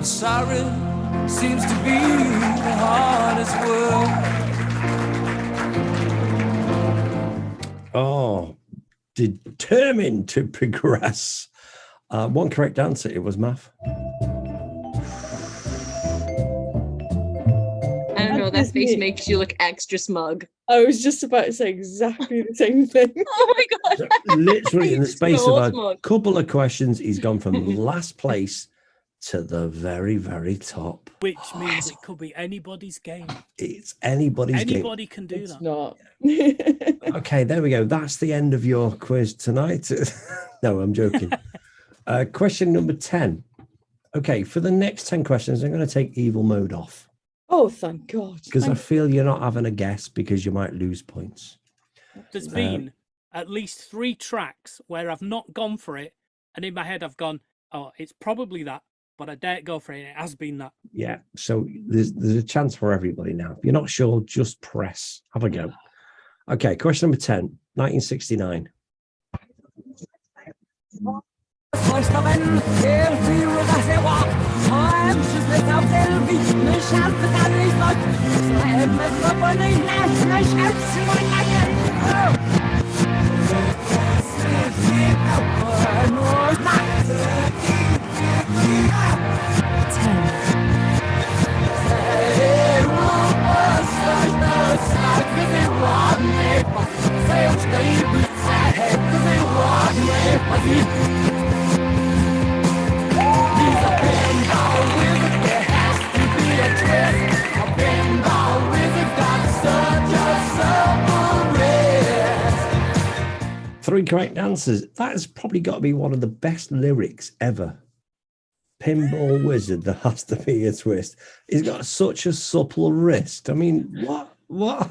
Speaker 9: Sorry seems to be the hardest word.
Speaker 1: Oh, determined to progress. One correct answer. It was Math.
Speaker 7: I don't know. That face makes you look extra smug.
Speaker 6: I was just about to say exactly the same thing.
Speaker 7: Oh my god!
Speaker 1: So literally in the space
Speaker 7: So
Speaker 1: of a
Speaker 7: smug.
Speaker 1: couple of questions, he's gone from last place to the very, very top.
Speaker 2: Which means it could be anybody's game.
Speaker 1: It's anybody's game.
Speaker 2: Anybody can do
Speaker 6: It's
Speaker 2: that.
Speaker 6: not.
Speaker 1: Okay, there we go. That's the end of your quiz tonight. No, I'm joking. Question number 10. Okay, for the next 10 questions, I'm going to take evil mode off
Speaker 6: Oh, thank God.
Speaker 1: because I
Speaker 6: Thank-
Speaker 1: feel you're not having a guess because you might lose points.
Speaker 2: There's been at least 3 tracks where I've not gone for it, and in my head I've gone, oh, it's probably that, but I dare go for it. And it has been that.
Speaker 1: Yeah, so there's a chance for everybody now. If you're not sure, just press. Have a go. Okay, question number 10, 1969. 3 correct answers. That has probably got to be one of the best lyrics ever. Pinball wizard, there has to be a twist. He's got such a supple wrist. I mean, what?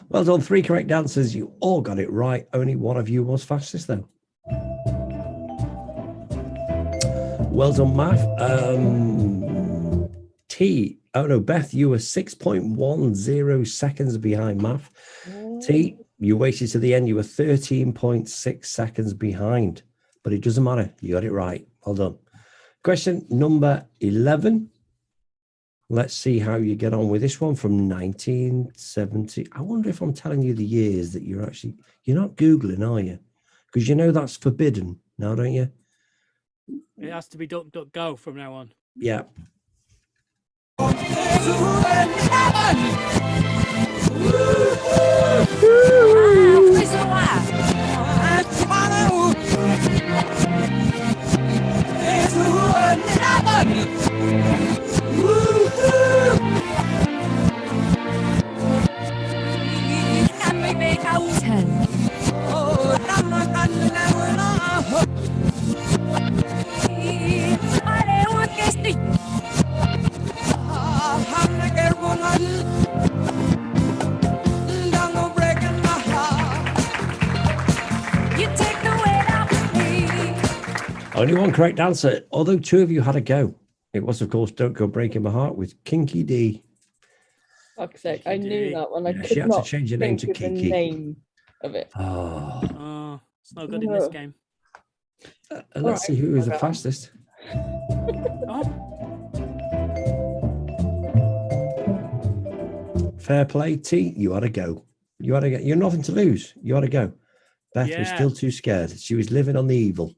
Speaker 1: Well done, 3 correct answers. You all got it right. Only one of you was fastest, though. Well done, Math. Beth, you were 6.10 seconds behind Math. T, you waited to the end. You were 13.6 seconds behind, but it doesn't matter. You got it right. Well done. Question number 11. Let's see how you get on with this one from 1970. I wonder if I'm telling you the years that you're not Googling, are you? Because you know that's forbidden now, don't you?
Speaker 2: It has to be duck, duck, go from now on.
Speaker 1: Yeah. Only one correct answer, although 2 of you had a go. It was, of course, Don't Go Breaking My Heart with Kinky D.
Speaker 6: Fuck's sake, I knew that one. I
Speaker 1: Yeah,
Speaker 6: could
Speaker 1: she had to
Speaker 6: not
Speaker 1: change her name
Speaker 6: think
Speaker 1: to
Speaker 6: of the
Speaker 1: Kiki.
Speaker 6: name of it.
Speaker 1: Oh.
Speaker 2: It's not good in this game.
Speaker 1: Let's see who was the fastest. Fair play, T. You had a go. You had a go. You're nothing to lose. You had a go. Beth was still too scared. She was living on the evil.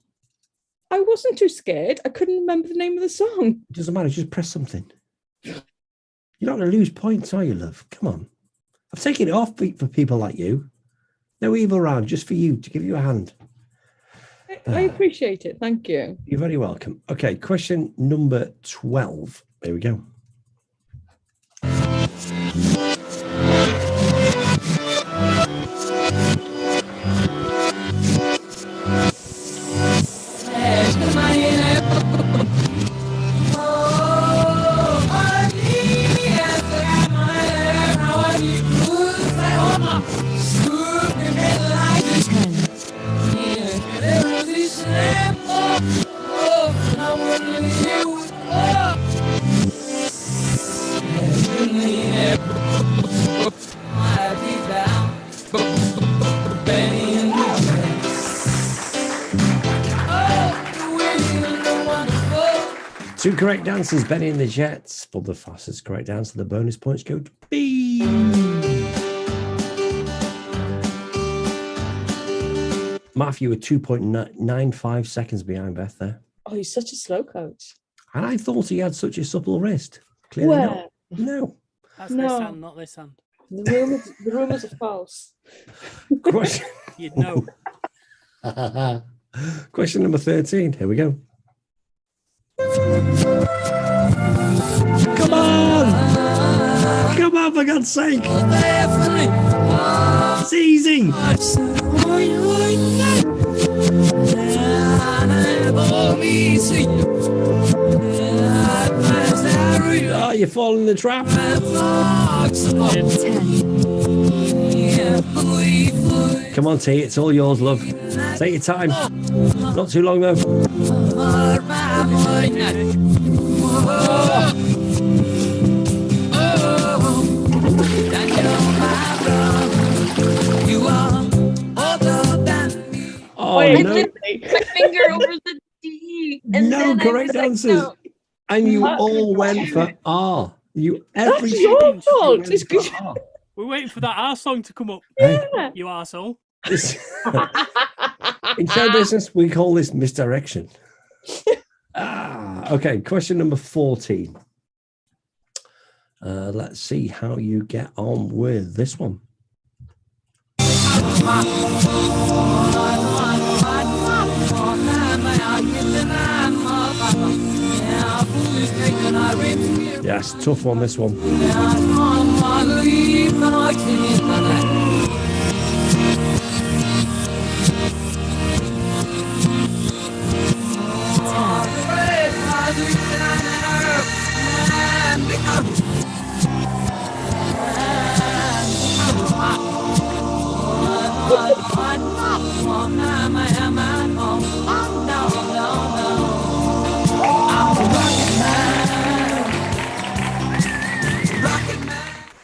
Speaker 6: I wasn't too scared. I couldn't remember the name of the song.
Speaker 1: It doesn't matter. Just press something. You're not going to lose points, are you, love? Come on. I've taken it off for people like you. No evil round, just for you, to give you a hand.
Speaker 6: I appreciate it. Thank you.
Speaker 1: You're very welcome. Okay, question number 12. Here we go. Two correct answers, Benny and the Jets. For the fastest correct answer, the bonus points go to B. Matthew were 2.95 seconds behind Beth there.
Speaker 6: Oh, he's such a slow coach.
Speaker 1: And I thought he had such a supple wrist. Clearly not. No.
Speaker 2: That's this hand, not this hand.
Speaker 6: The rumors are false.
Speaker 1: Question.
Speaker 2: You'd know.
Speaker 1: Question number 13. Here we go. Come on! Come on, for God's sake! It's easy! Oh, you fall in the trap. Come on, T, it's all yours, love. Take your time. Not too long, though. Oh,
Speaker 7: I
Speaker 1: no.
Speaker 7: lifted my finger over the D. And
Speaker 1: No
Speaker 7: then
Speaker 1: correct
Speaker 7: I was
Speaker 1: answers.
Speaker 7: like, no.
Speaker 1: And you all went for R.
Speaker 6: That's your fault. It's good.
Speaker 2: We're waiting for that R song to come up.
Speaker 6: Yeah.
Speaker 2: You arsehole.
Speaker 1: In show business, we call this misdirection. Okay, question number 14. Let's see how you get on with this one. Yes, tough one, this one.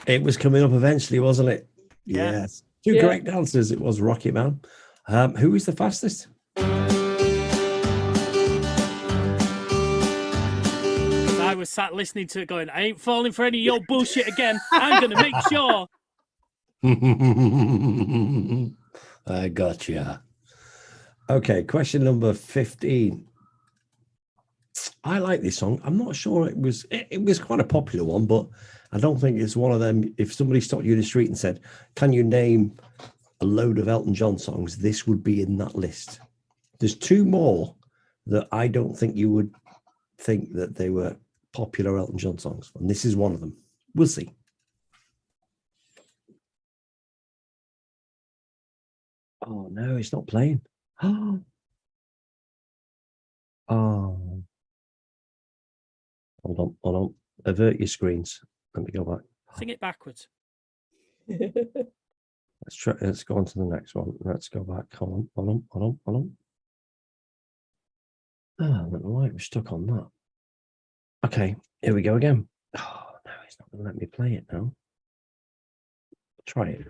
Speaker 1: It was coming up eventually, wasn't it?
Speaker 2: Yeah.
Speaker 1: Yes. Two
Speaker 6: Yeah.
Speaker 1: correct answers. It was Rocket Man. Who is the fastest?
Speaker 2: I was sat listening to it going, I ain't falling for any of your bullshit again. I'm going to make sure.
Speaker 1: I gotcha. Okay, question number 15. I like this song. I'm not sure it was quite a popular one, but I don't think it's one of them. If somebody stopped you in the street and said, can you name a load of Elton John songs, this would be in that list. There's two more that I don't think you would think that they were popular Elton John songs, and this is one of them. We'll see. Oh no, it's not playing. Oh, hold on. Avert your screens. Let me go back.
Speaker 2: Sing it backwards.
Speaker 1: Let's try. Let's go on to the next one. Let's go back. Hold on. Oh, I don't know why it was stuck on that. Okay, here we go again. Oh no, it's not going to let me play it now. Try it.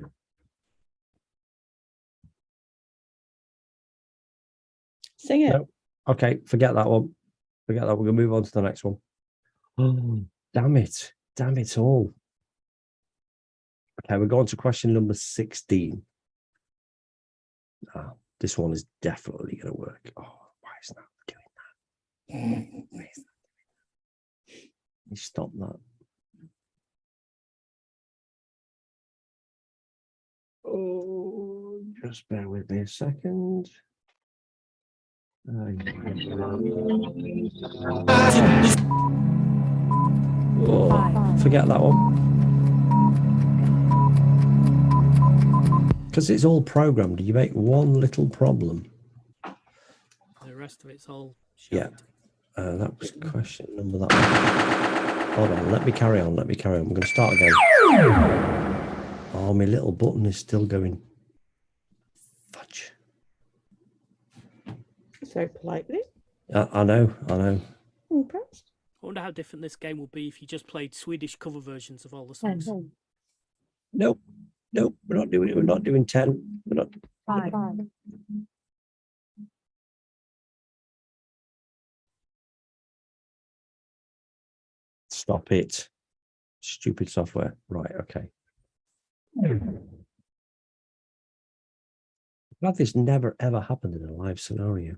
Speaker 6: Sing it.
Speaker 1: No. Okay, forget that one. Forget that. We're going to move on to the next one. Oh, damn it. Damn it all. Okay, we're going to question number 16. This one is definitely going to work. Oh, why is that doing that? Why is that doing that? You stop that. Oh, just bear with me a second. Oh, forget that one. Because it's all programmed. You make one little problem.
Speaker 2: The rest of it's all shite.
Speaker 1: Yeah. That was question number that one. Hold on. Let me carry on. I'm going to start again. Oh, my little button is still going. Fudge.
Speaker 6: Very politely.
Speaker 1: I know.
Speaker 6: I'm impressed.
Speaker 2: I wonder how different this game will be if you just played Swedish cover versions of all the songs.
Speaker 1: Nope. We're not doing it. We're not doing 10. We're not.
Speaker 6: Five.
Speaker 1: Stop it. Stupid software. Right. Okay. Glad this never ever happened in a live scenario.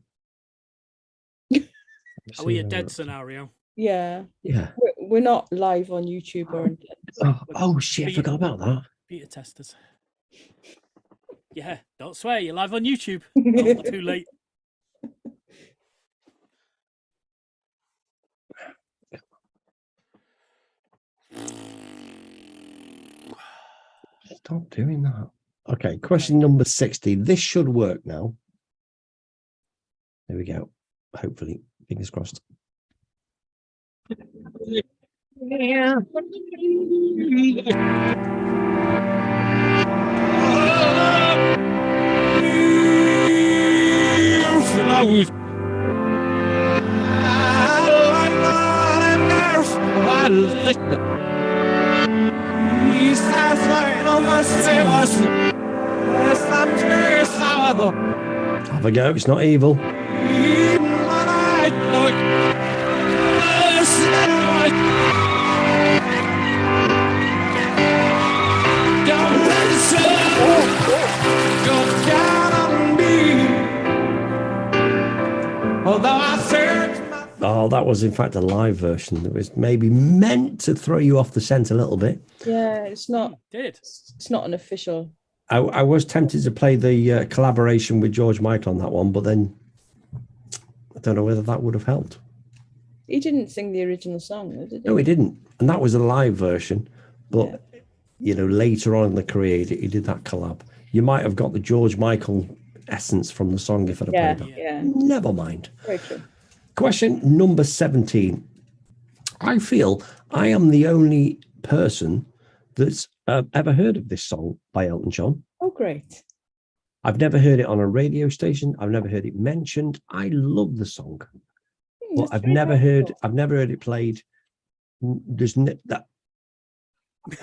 Speaker 2: Are we a dead scenario?
Speaker 6: Yeah.
Speaker 1: Yeah.
Speaker 6: We're not live on YouTube or anything.
Speaker 1: Oh shit! I forgot about that.
Speaker 2: Beta testers. Yeah, don't swear. You're live on YouTube. Oh, too late.
Speaker 1: Stop doing that. Okay, question number 60. This should work now. There we go. Hopefully, fingers crossed. Have a go. It's not evil. Oh, that was in fact a live version that was maybe meant to throw you off the scent a little bit.
Speaker 6: Yeah, it's not.
Speaker 2: It's
Speaker 6: not an official.
Speaker 1: I was tempted to play the collaboration with George Michael on that one, but then I don't know whether that would have helped.
Speaker 6: He didn't sing the original song, though, did he?
Speaker 1: No, he didn't, and that was a live version. But you know, later on in the career, he did that collab. You might have got the George Michael essence from the song if I'd have played that.
Speaker 6: Yeah.
Speaker 1: Never mind.
Speaker 6: Very true.
Speaker 1: Question number 17. I feel I am the only person that's ever heard of this song by Elton John.
Speaker 6: Oh, great.
Speaker 1: I've never heard it on a radio station. I've never heard it mentioned. I love the song, but
Speaker 6: It's
Speaker 1: I've
Speaker 6: very
Speaker 1: never
Speaker 6: beautiful.
Speaker 1: heard it played. That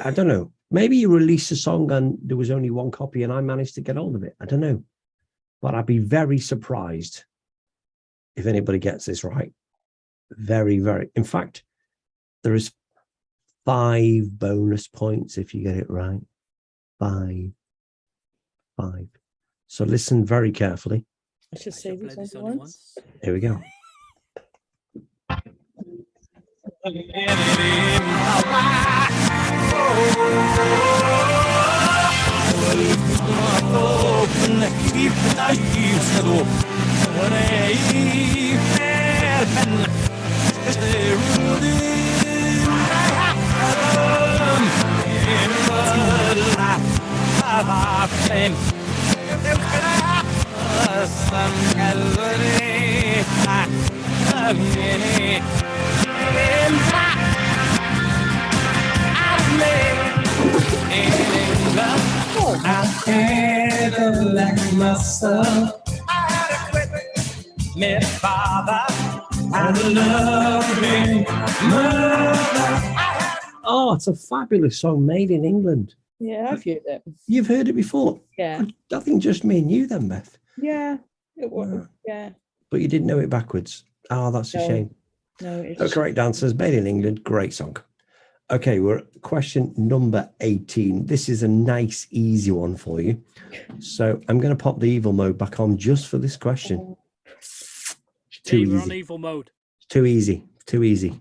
Speaker 1: I don't know. Maybe you released a song and there was only one copy, and I managed to get hold of it. I don't know, but I'd be very surprised if anybody gets this right. Very, very. In fact, there is 5 bonus points if you get it right. 5. So listen very carefully.
Speaker 6: I should
Speaker 2: I
Speaker 6: say
Speaker 2: shall play
Speaker 6: this
Speaker 2: this
Speaker 6: only
Speaker 2: only
Speaker 6: once.
Speaker 2: once.
Speaker 1: Here we go. Oh, it's a fabulous song, made in England.
Speaker 6: Yeah, I've heard it.
Speaker 1: You've heard it before.
Speaker 6: Yeah.
Speaker 1: I think just me and you then, Beth.
Speaker 6: Yeah. It was.
Speaker 1: Yeah.
Speaker 6: Yeah.
Speaker 1: But you didn't know it backwards. Oh, that's a
Speaker 6: No.
Speaker 1: shame.
Speaker 6: No, it's
Speaker 1: No correct answers. Made in England. Great song. Okay, we're at question number 18. This is a nice, easy one for you. So I'm going to pop the evil mode back on just for this question. It's too
Speaker 2: Hey, we're on
Speaker 1: easy.
Speaker 2: evil mode.
Speaker 1: Too easy. Too easy.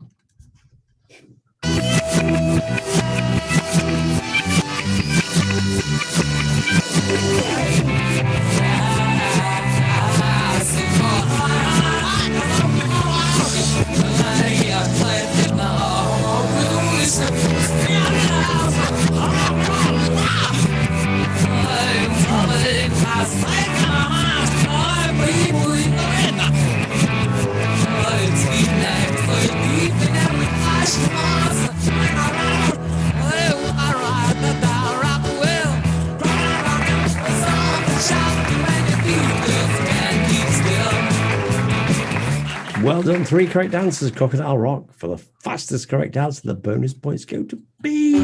Speaker 1: Well done. 3 correct answers. Crocodile Rock. For the fastest correct answer, the bonus points go to B.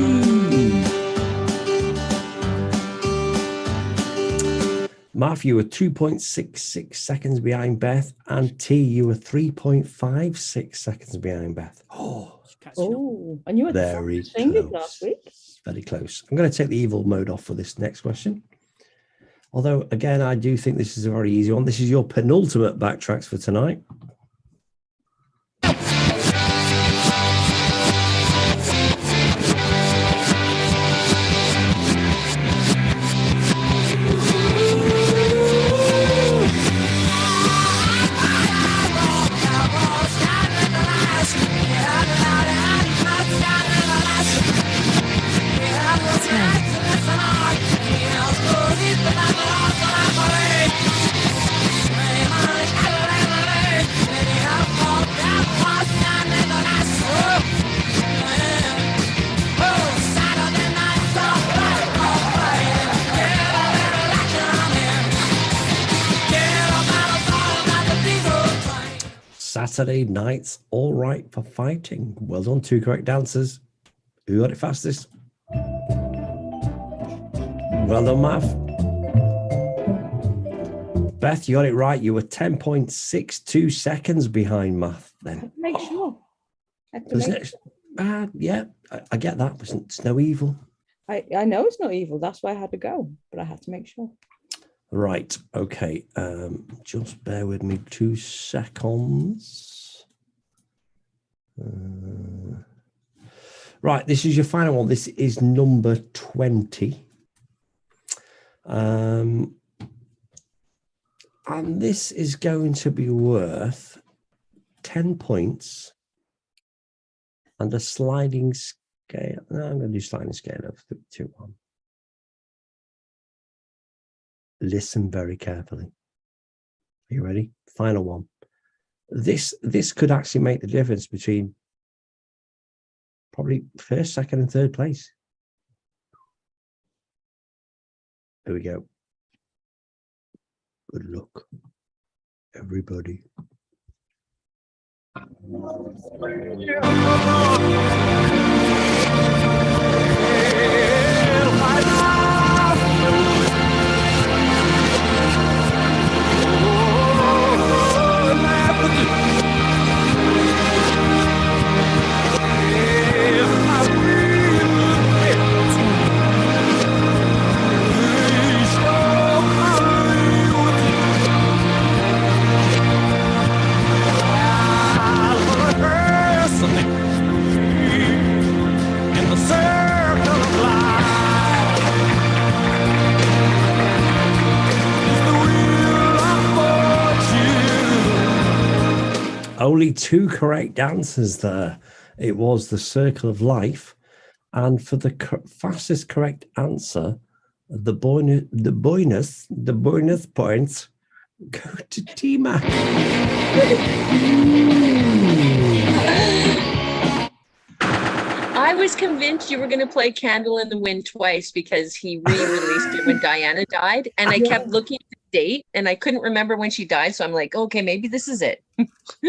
Speaker 1: Marv, you were 2.66 seconds behind Beth, and T, you were 3.56 seconds behind Beth. Oh,
Speaker 2: Catching up.
Speaker 6: Oh, and you had the
Speaker 1: very
Speaker 6: fastest fingers
Speaker 1: close.
Speaker 6: last week.
Speaker 1: Very close. I'm going to take the evil mode off for this next question. Although, again, I do think this is a very easy one. This is your penultimate backtracks for tonight. Saturday nights, all right for fighting. Well done, 2 correct answers. Who got it fastest? Well done, Mav. Beth, you got it right. You were 10.62 seconds behind Math then.
Speaker 6: Make sure. I had to
Speaker 1: Isn't
Speaker 6: make
Speaker 1: it? Yeah, I get that. It's no evil.
Speaker 6: I know it's not evil. That's why I had to go, but I had to make sure.
Speaker 1: Right. Okay. Just bear with me 2 seconds. Right. This is your final one. This is number 20. And this is going to be worth 10 points and a sliding scale. No, I'm going to do sliding scale of 2 1. Listen very carefully. Are you ready? Final one. This could actually make the difference between probably first, second, and third place. Here we go. Good luck, everybody. Only two correct answers there. It was the circle of life, and for the fastest correct answer, the bonus points go to T-Mac.
Speaker 7: I was convinced you were going to play Candle in the Wind twice because he re-released it when Diana died, and I kept looking at the date and I couldn't remember when she died, so I'm like, okay, maybe this is it.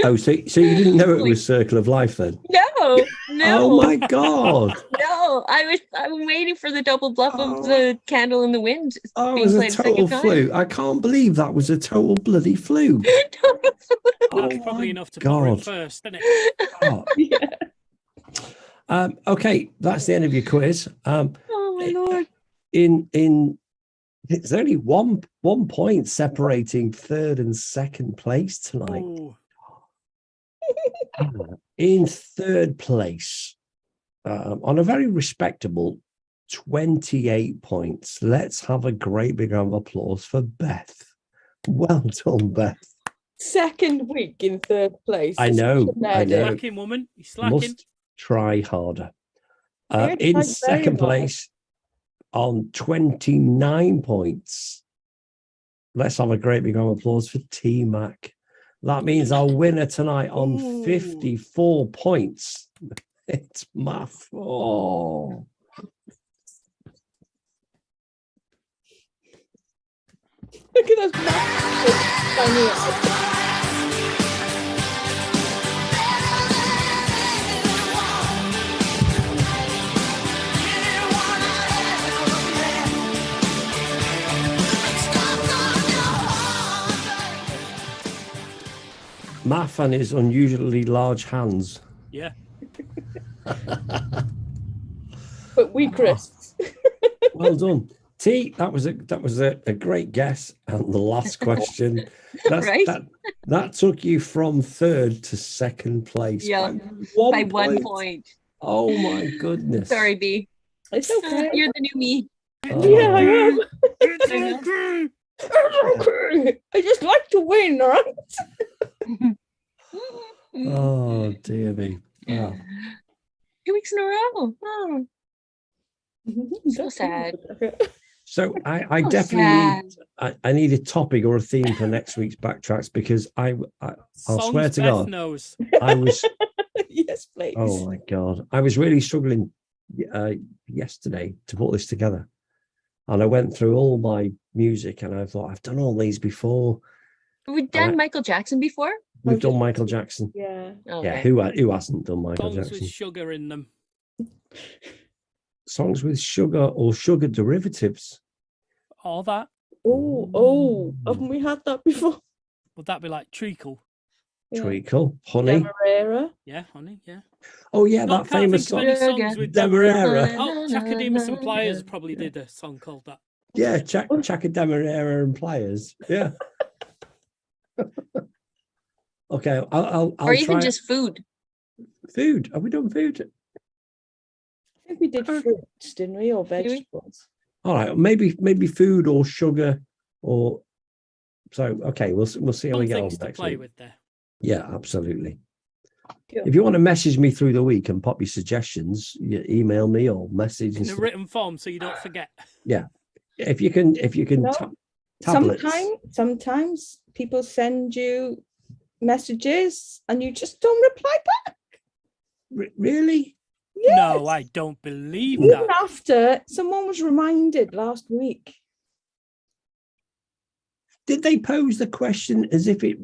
Speaker 1: Oh, so you didn't know it was Circle of Life then?
Speaker 7: No.
Speaker 1: Oh my God.
Speaker 7: No, I'm waiting for the double bluff of the Candle in the Wind.
Speaker 1: Oh, it
Speaker 7: being
Speaker 1: was a
Speaker 7: played
Speaker 1: total
Speaker 7: second time.
Speaker 1: fluke. I can't believe that was a total bloody fluke.
Speaker 2: That's probably enough to put her in
Speaker 1: God.
Speaker 2: first, isn't it?
Speaker 1: Oh. Okay, that's the end of your quiz.
Speaker 7: Oh my Lord.
Speaker 1: It's only one point separating third and second place tonight. In third place, on a very respectable 28 points. Let's have a great big round of applause for Beth. Well done, Beth.
Speaker 6: Second week in third place.
Speaker 1: I know.
Speaker 2: Slacking, woman. You're slacking.
Speaker 1: Must try harder.
Speaker 6: Yeah,
Speaker 1: In
Speaker 6: tried
Speaker 1: second
Speaker 6: very hard.
Speaker 1: place, on 29 points. Let's have a great big round of applause for T-Mac. That means our winner tonight on 54 points. It's Math. Oh.
Speaker 6: Look at those massive tiny eyes.
Speaker 1: Math and his unusually large hands.
Speaker 2: Yeah.
Speaker 6: But we crisps.
Speaker 1: Well done. T, that was a great guess. And the last question.
Speaker 7: Right?
Speaker 1: That took you from third to second place.
Speaker 7: Yeah.
Speaker 1: By
Speaker 7: By 1 point.
Speaker 1: Oh my goodness.
Speaker 7: Sorry, B.
Speaker 6: It's okay.
Speaker 7: You're the new me.
Speaker 1: Oh.
Speaker 6: Yeah, I am.
Speaker 2: It's okay.
Speaker 6: I just like to win, all right?
Speaker 1: Oh dear me. Wow.
Speaker 7: 2 weeks in a row. Oh. So sad.
Speaker 1: So I
Speaker 7: So
Speaker 1: definitely
Speaker 7: sad.
Speaker 1: I need a topic or a theme for next week's backtracks because I'll
Speaker 2: Songs
Speaker 1: swear to
Speaker 2: Beth
Speaker 1: God
Speaker 2: knows.
Speaker 1: I was
Speaker 6: Yes, please.
Speaker 1: oh my God I was really struggling yesterday to put this together, and I went through all my music and I thought I've done all these before.
Speaker 7: We've done Michael Jackson before.
Speaker 1: We've done Michael Jackson.
Speaker 6: Yeah.
Speaker 1: Yeah, who hasn't done Michael
Speaker 2: Songs
Speaker 1: Jackson?
Speaker 2: with sugar in them.
Speaker 1: Songs with sugar or sugar derivatives.
Speaker 2: All that.
Speaker 6: Oh, haven't we had that before?
Speaker 2: Would that be like treacle?
Speaker 6: Yeah.
Speaker 1: Treacle, honey.
Speaker 6: Demerara.
Speaker 2: Yeah, honey, yeah.
Speaker 1: Oh yeah,
Speaker 2: Not
Speaker 1: that
Speaker 2: can't
Speaker 1: famous
Speaker 2: think
Speaker 1: song.
Speaker 2: of any songs with
Speaker 1: Demerara.
Speaker 2: Oh, Chakademus and Pliers probably did a song called that.
Speaker 1: Yeah, Chaka Demerara and Pliers. Yeah. Okay, I'll
Speaker 7: Or even
Speaker 1: try
Speaker 7: just food.
Speaker 1: food. Have we done food?
Speaker 6: I think we did fruits, didn't we? Or vegetables.
Speaker 1: All right, maybe food or sugar or so. Okay, we'll see how we
Speaker 2: Fun
Speaker 1: get on
Speaker 2: things to
Speaker 1: next
Speaker 2: play
Speaker 1: week.
Speaker 2: with there.
Speaker 1: Yeah, absolutely.
Speaker 6: Cool.
Speaker 1: If you want to message me through the week and pop your suggestions, you email me or message
Speaker 2: In a
Speaker 1: stuff.
Speaker 2: written form so you don't forget.
Speaker 1: Yeah, if you can
Speaker 6: No,
Speaker 1: tablets.
Speaker 6: Sometimes people send you messages and you just don't reply back.
Speaker 1: Really?
Speaker 6: Yes.
Speaker 2: No, I don't believe
Speaker 6: Even
Speaker 2: that.
Speaker 6: after someone was reminded last week.
Speaker 1: Did they pose the question as if it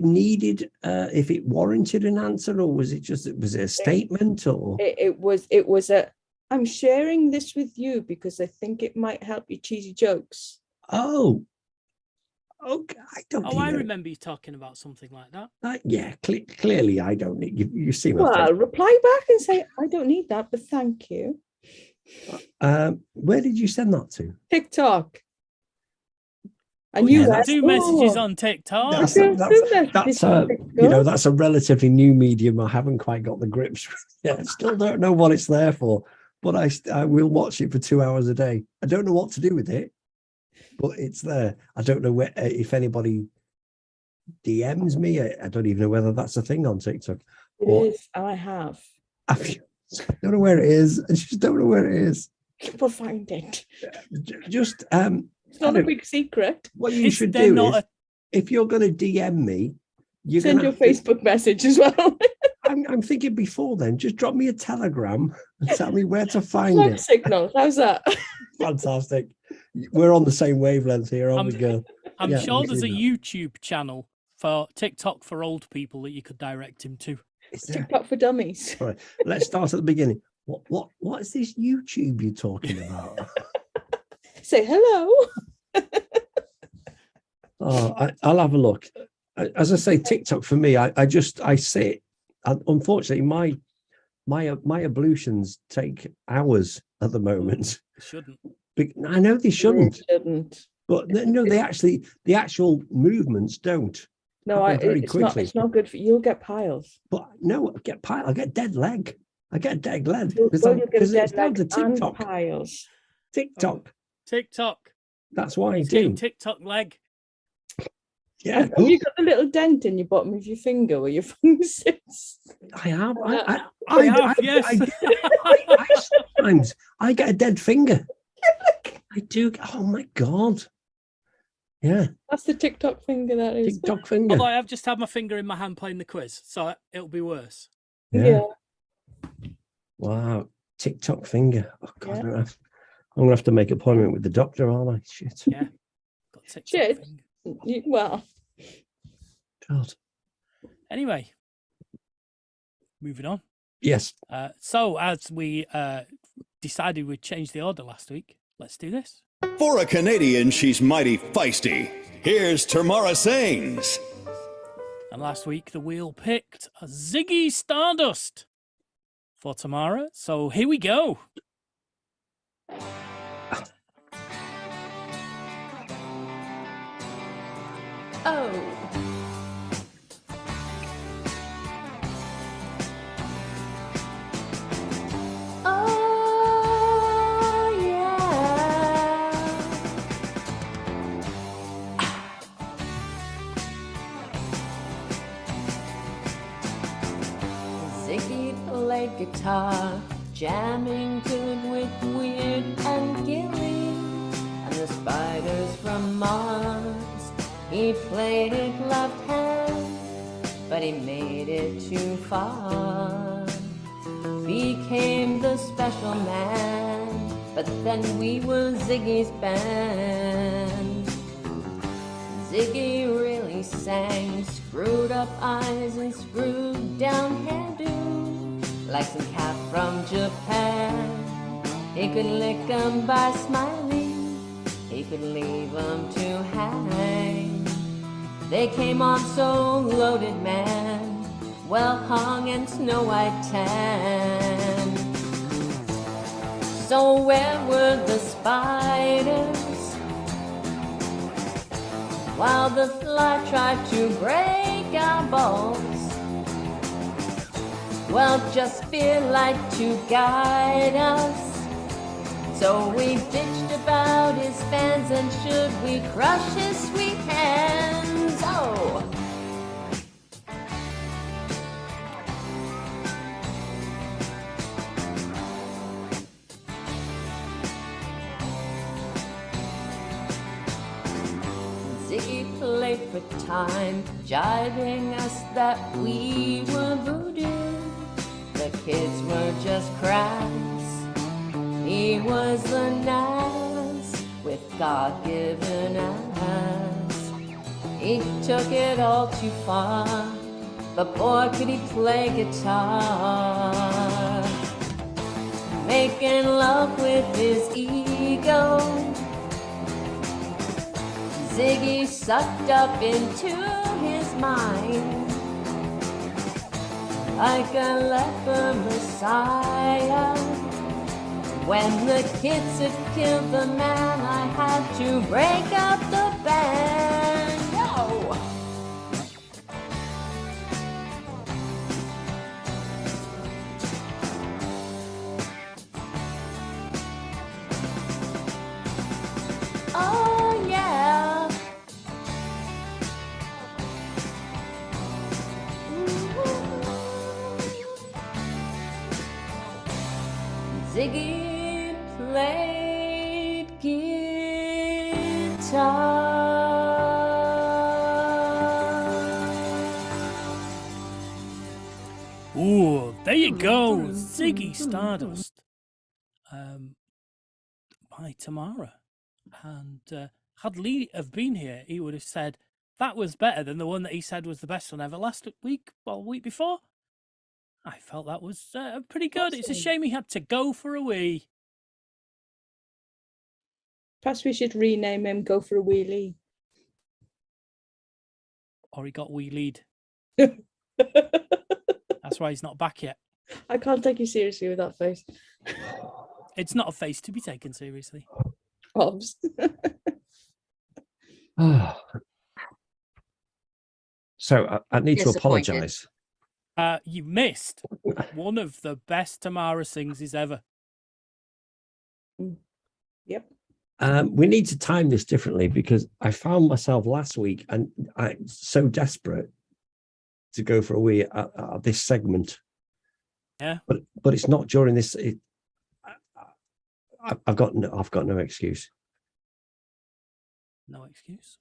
Speaker 1: needed, if it warranted an answer, or was it a statement, or?
Speaker 6: It was a, I'm sharing this with you because I think it might help your cheesy jokes.
Speaker 1: Oh, okay. I don't.
Speaker 2: Oh, I remember you talking about something like that.
Speaker 1: Yeah, clearly I don't need you. See my
Speaker 6: Well,
Speaker 1: face.
Speaker 6: reply back and say, I don't need that, but thank you.
Speaker 1: Where did you send that to?
Speaker 6: TikTok. And
Speaker 2: Oh,
Speaker 6: you
Speaker 2: yeah,
Speaker 6: went,
Speaker 2: do messages
Speaker 6: "Oh,
Speaker 2: on TikTok.
Speaker 1: That's
Speaker 6: I don't do messages
Speaker 1: that's
Speaker 6: on
Speaker 1: you know,
Speaker 6: TikTok."
Speaker 1: that's a relatively new medium. I haven't quite got the grips. Yeah, still don't know what it's there for, but I will watch it for 2 hours a day. I don't know what to do with it, but it's there. I don't know where, if anybody DMs me. I don't even know whether that's a thing on TikTok.
Speaker 6: It is. I have.
Speaker 1: I don't know where it is. I just don't know where it is.
Speaker 6: We'll find it.
Speaker 1: Just
Speaker 6: It's not a big secret.
Speaker 1: what you should do
Speaker 2: not
Speaker 1: is, if you're going to DM me, you
Speaker 6: Send your Facebook message as well.
Speaker 1: I'm thinking before then, just drop me a telegram and tell me where to find
Speaker 6: Snug
Speaker 1: it.
Speaker 6: signal. How's that?
Speaker 1: Fantastic. We're on the same wavelength here, aren't we, girl?
Speaker 2: I'm
Speaker 1: Yeah,
Speaker 2: sure
Speaker 1: we
Speaker 2: there's
Speaker 1: do
Speaker 2: a
Speaker 1: that.
Speaker 2: YouTube channel for TikTok for old people that you could direct him to.
Speaker 1: Is there?
Speaker 6: TikTok for dummies.
Speaker 1: All right, let's start at the beginning. What is this YouTube you're talking about?
Speaker 6: Say hello.
Speaker 1: Oh, I'll have a look. As I say, TikTok for me, I sit. And unfortunately, my ablutions take hours at the moment.
Speaker 2: It shouldn't.
Speaker 1: I know they shouldn't,
Speaker 6: They shouldn't.
Speaker 1: but no, the actual movements don't.
Speaker 6: No,
Speaker 1: happen very
Speaker 6: it's
Speaker 1: quickly.
Speaker 6: not good for you. You'll get piles.
Speaker 1: But no, I get dead leg. I get dead leg
Speaker 6: Well,
Speaker 1: because
Speaker 6: you'll get
Speaker 1: it's
Speaker 6: dead
Speaker 1: down to
Speaker 6: leg and
Speaker 1: TikTok.
Speaker 6: piles.
Speaker 1: TikTok.
Speaker 2: TikTok.
Speaker 1: That's why I
Speaker 2: He's
Speaker 1: do.
Speaker 2: getting TikTok leg.
Speaker 1: Yeah,
Speaker 6: Have you got a little dent in your bottom of your finger where your thumb sits?
Speaker 1: I have.
Speaker 2: I have, yes.
Speaker 1: Sometimes I get a dead finger. I do. Oh my god. Yeah,
Speaker 6: That's the TikTok finger, that is.
Speaker 1: TikTok finger.
Speaker 2: Although I have just had my finger in my hand playing the quiz, so it'll be worse.
Speaker 6: Yeah.
Speaker 1: Wow. TikTok finger. Oh god.
Speaker 6: Yeah.
Speaker 1: I'm gonna have to make an appointment with the doctor, aren't I? Shit.
Speaker 2: Yeah. Got TikTok
Speaker 6: Shit.
Speaker 2: finger.
Speaker 6: Well,
Speaker 1: God.
Speaker 2: Anyway, moving on.
Speaker 1: Yes.
Speaker 2: So as we decided we'd change the order last week, let's do this.
Speaker 4: For a Canadian, she's mighty feisty. Here's Tamara Sings.
Speaker 2: And last week, the wheel picked a Ziggy Stardust for Tamara. So here we go.
Speaker 7: Oh. Oh, yeah. Ziggy played guitar, jamming tune with Weird and Gilly, and the spiders from Mars. He played it left hand, but he made it too far. Became the special man, but then we were Ziggy's band. Ziggy really sang, screwed up eyes and screwed down hairdo, like some cat from Japan. He could lick 'em by smiling, he could leave 'em to hang. They came on so loaded, man, well hung and snow white tan. So where were the spiders while the fly tried to break our balls? Well, just feel like to guide us. So we bitched about his fans, and should we crush his sweet hands? Oh! Ziggy played for time, jibing us that we were voodoo. The kids were just crass. He was the nice with God-given ass. He took it all too far, but boy could he play guitar. Making love with his ego, Ziggy sucked up into his mind like a leper messiah. When the kids had killed the man, I had to break up the band. No! Oh, yeah. Ziggy played guitar.
Speaker 2: Ooh, there you go. Ziggy Stardust by Tamara. And had Lee have been here, he would have said that was better than the one that he said was the best one ever last week, well, week before. I felt that was pretty good. It's a shame he had to go for a wee.
Speaker 6: Perhaps we should rename him Go for a Wheelie.
Speaker 2: Or he got wheelied. That's why he's not back yet.
Speaker 6: I can't take you seriously with that face.
Speaker 2: It's not a face to be taken seriously.
Speaker 6: Obs.
Speaker 1: So I need to
Speaker 11: Disappointed.
Speaker 1: apologise.
Speaker 2: You missed one of the best Tamara sings ever.
Speaker 6: Yep.
Speaker 1: We need to time this differently because I found myself last week and I'm so desperate to go for a wee at this segment.
Speaker 2: Yeah.
Speaker 1: But it's not during this. I've got no excuse.
Speaker 2: No excuse.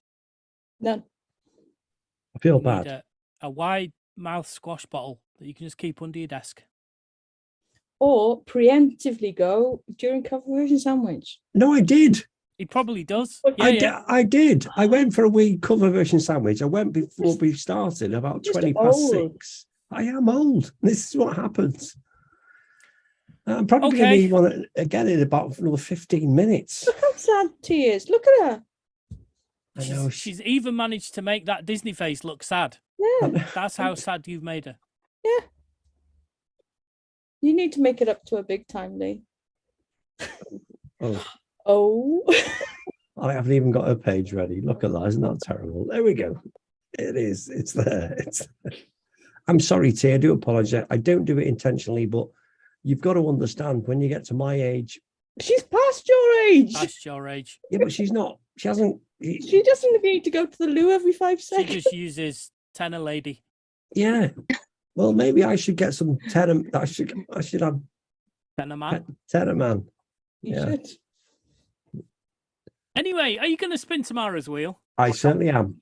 Speaker 6: None.
Speaker 1: I feel
Speaker 2: You need
Speaker 1: bad.
Speaker 2: a wide mouth squash bottle that you can just keep under your desk.
Speaker 6: Or preemptively go during cover version sandwich.
Speaker 1: No, I did.
Speaker 2: He probably does.
Speaker 1: I did. I went for a wee cover version sandwich. I went before we started, about
Speaker 6: Just
Speaker 1: 20 past
Speaker 6: old.
Speaker 1: 6. I am old. This is what happens. I'm probably going to need one again in about another 15 minutes.
Speaker 6: Look how sad T is. Look at her.
Speaker 1: I know.
Speaker 2: She's even managed to make that Disney face look sad.
Speaker 6: Yeah.
Speaker 2: That's how sad you've made her.
Speaker 6: Yeah. You need to make it up to a big time, Lee.
Speaker 1: Oh,
Speaker 6: Oh.
Speaker 1: I haven't even got her page ready. Look at that. Isn't that terrible? There we go. It is. It's there. I'm sorry, T. I do apologize. I don't do it intentionally, but you've got to understand when you get to my age.
Speaker 6: She's past your age.
Speaker 2: Past your age.
Speaker 1: Yeah, but she's not. She hasn't.
Speaker 6: She doesn't need to go to the loo every 5
Speaker 2: She
Speaker 6: seconds.
Speaker 2: just uses tenor lady.
Speaker 1: Yeah. Well, maybe I should get some tenor. I should have
Speaker 2: Tenor man.
Speaker 1: tenor man.
Speaker 6: You
Speaker 1: Yeah.
Speaker 6: should.
Speaker 2: Anyway, are you going to spin Tamara's wheel?
Speaker 1: I certainly am.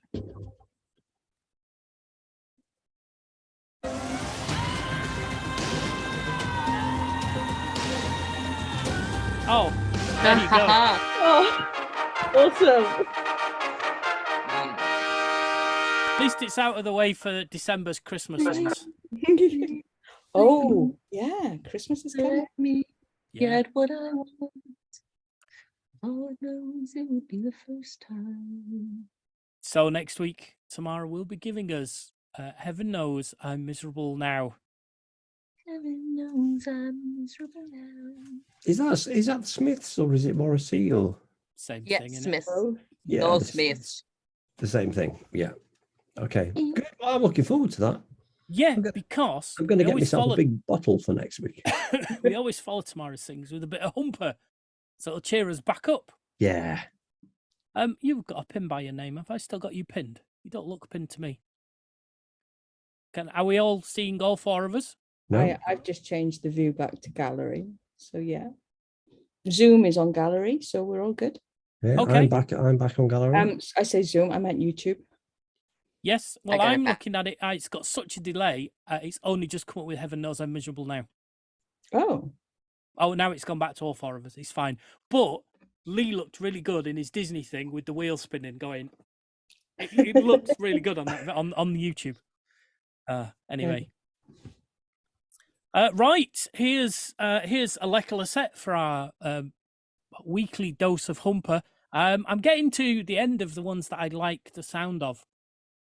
Speaker 2: Oh, there you go.
Speaker 6: Oh, awesome.
Speaker 2: At least it's out of the way for December's Christmas songs.
Speaker 6: Oh, yeah. Christmas is coming.
Speaker 11: Let me
Speaker 2: Yeah.
Speaker 11: get what I want. Lord knows it would be the first time.
Speaker 2: So next week, Tamara will be giving us Heaven Knows I'm Miserable Now.
Speaker 11: Heaven knows I'm miserable now.
Speaker 1: Is that the Smiths or is it Morrissey or?
Speaker 2: Same
Speaker 11: Yeah,
Speaker 2: thing, innit?
Speaker 11: Smith.
Speaker 6: Oh,
Speaker 1: Yeah,
Speaker 11: No
Speaker 1: the-
Speaker 11: Smiths.
Speaker 1: The same thing. Yeah. Okay. Good. Well, I'm looking forward to that.
Speaker 2: Yeah, because
Speaker 1: I'm going to
Speaker 2: we
Speaker 1: get
Speaker 2: always
Speaker 1: myself
Speaker 2: follow,
Speaker 1: a big bottle for next week.
Speaker 2: we always follow Tamara's things with a bit of humper, so it'll cheer us back up.
Speaker 1: Yeah.
Speaker 2: You've got a pin by your name. Have I still got you pinned? You don't look pinned to me. Are we all seeing all four of us?
Speaker 1: No.
Speaker 6: I've just changed the view back to gallery. So, yeah. Zoom is on gallery, so we're all good.
Speaker 1: Yeah,
Speaker 2: Okay.
Speaker 1: I'm back on gallery.
Speaker 6: I say Zoom, I meant YouTube.
Speaker 2: Yes. Well,
Speaker 11: got it
Speaker 2: I'm
Speaker 11: back.
Speaker 2: looking at it. It's got such a delay. It's only just come up with Heaven Knows I'm Miserable Now.
Speaker 6: Oh,
Speaker 2: Oh, now it's gone back to all four of us. It's fine. But Lee looked really good in his Disney thing with the wheel spinning going. It looks really good on that on the YouTube. Anyway. Right, here's a Lekala set for our weekly dose of Humper. I'm getting to the end of the ones that I like the sound of,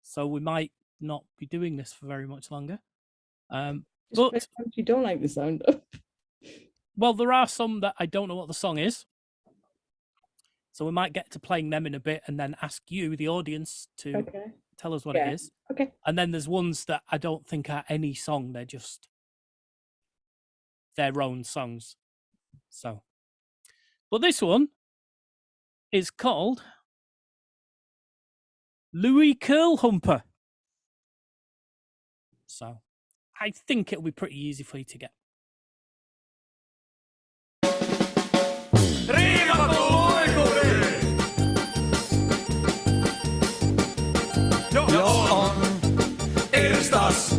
Speaker 2: so we might not be doing this for very much longer. But
Speaker 6: you don't like the sound of.
Speaker 2: Well, there are some that I don't know what the song is, so we might get to playing them in a bit, and then ask you, the audience, to tell us what it is.
Speaker 6: Okay.
Speaker 2: And then there's ones that I don't think are any song; they're just their own songs. So, but this one is called Louis Curl Humper. So, I think it'll be pretty easy for you to get.
Speaker 9: Jos on irstas,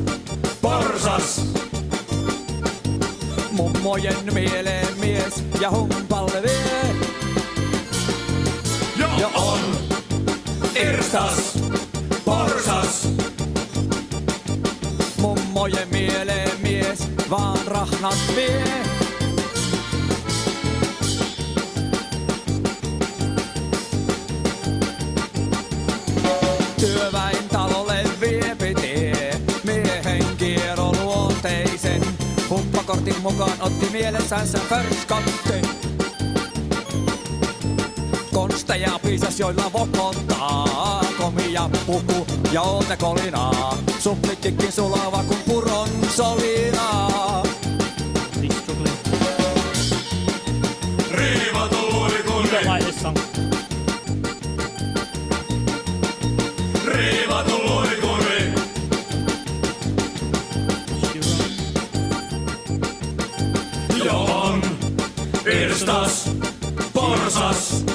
Speaker 9: porsas, mummojen mieleen mies ja humpalle vie. Jo on irstas, porsas, mummojen mieleen mies vaan rahnat vie. Työväin talolle viepi tie, miehen kierroluonteisen. Humppakortin mukaan otti mielessänsä förskotti. Konsteja piisas joilla vokottaa, komia puku ja ootekolinaa. Suplittikin sulava kun puron solinaa. Riivatun luikuri. Riivatun luikuri. Johon irstas, porsas.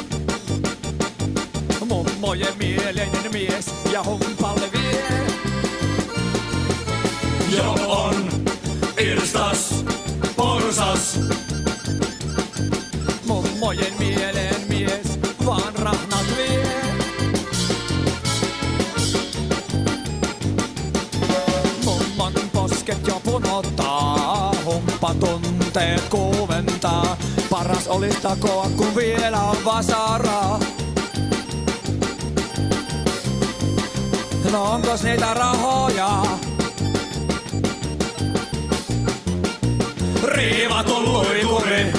Speaker 9: Mummojen mieleinen mies ja humpalle vie. Johon irstas, porsas. Mummojen mieleen mies vaan rahnat vie. Mummon posket jo punottaa, humppatunteet kuumentaa. Paras olis takoa kun vielä on vasaraa. No onkos niitä rahoja? Riivatun luikuri.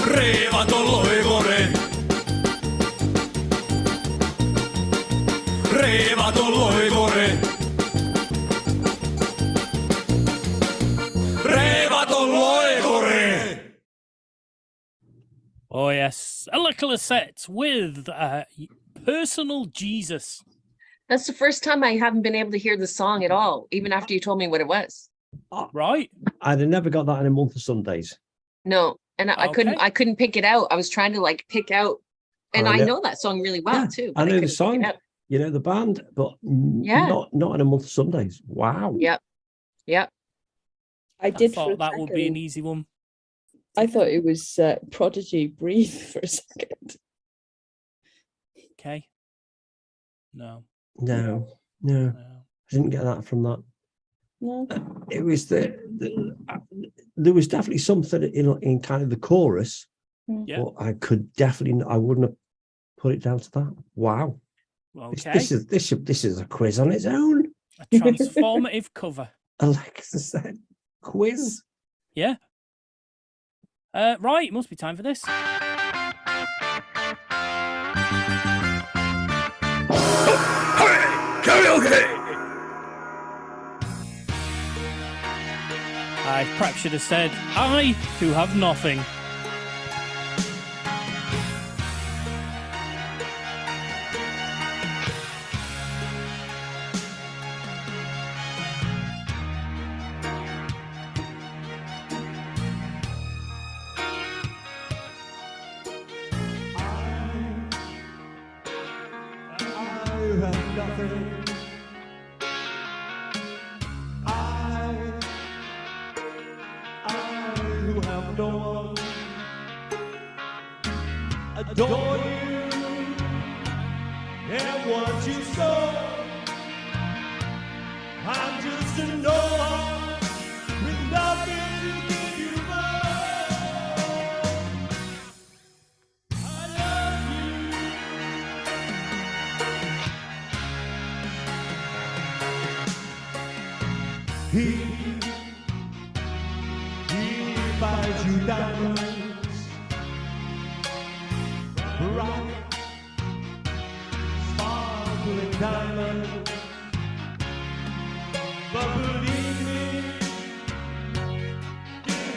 Speaker 9: Riivatun luikuri. Riivatun luikuri. Riivatun luikuri.
Speaker 2: Oh yes, a Lekala set with Personal Jesus.
Speaker 11: That's the first time I haven't been able to hear the song at all, even after you told me what it was.
Speaker 2: Right.
Speaker 1: I'd have never got that in a month of Sundays.
Speaker 11: No, and I couldn't pick it out. I was trying to like pick out, and I know that song really well too.
Speaker 1: I know the
Speaker 11: couldn't pick
Speaker 1: song,
Speaker 11: it out.
Speaker 1: you know the band, but
Speaker 11: Yeah.
Speaker 1: not in a month of Sundays. Wow.
Speaker 11: Yep.
Speaker 6: I did
Speaker 2: thought
Speaker 6: for a
Speaker 2: that would be an
Speaker 6: second.
Speaker 2: easy one.
Speaker 6: I thought it was Prodigy Breathe for a second.
Speaker 2: Okay. No.
Speaker 1: No. I didn't get that from that.
Speaker 6: No.
Speaker 1: It was there was definitely something in kind of the chorus,
Speaker 2: Yeah.
Speaker 1: but I wouldn't have put it down to that. Wow.
Speaker 2: Okay.
Speaker 1: This is a quiz on its own.
Speaker 2: A transformative cover.
Speaker 1: Alexa said quiz.
Speaker 2: Yeah. Right, it must be time for this.
Speaker 9: Karaoke!
Speaker 2: I perhaps should have said, I who have nothing.
Speaker 9: Adore you. what you saw. I'm just a no-one with nothing to give you more. I love you. He buys you diamonds, bright, sparkling diamonds. But believe me,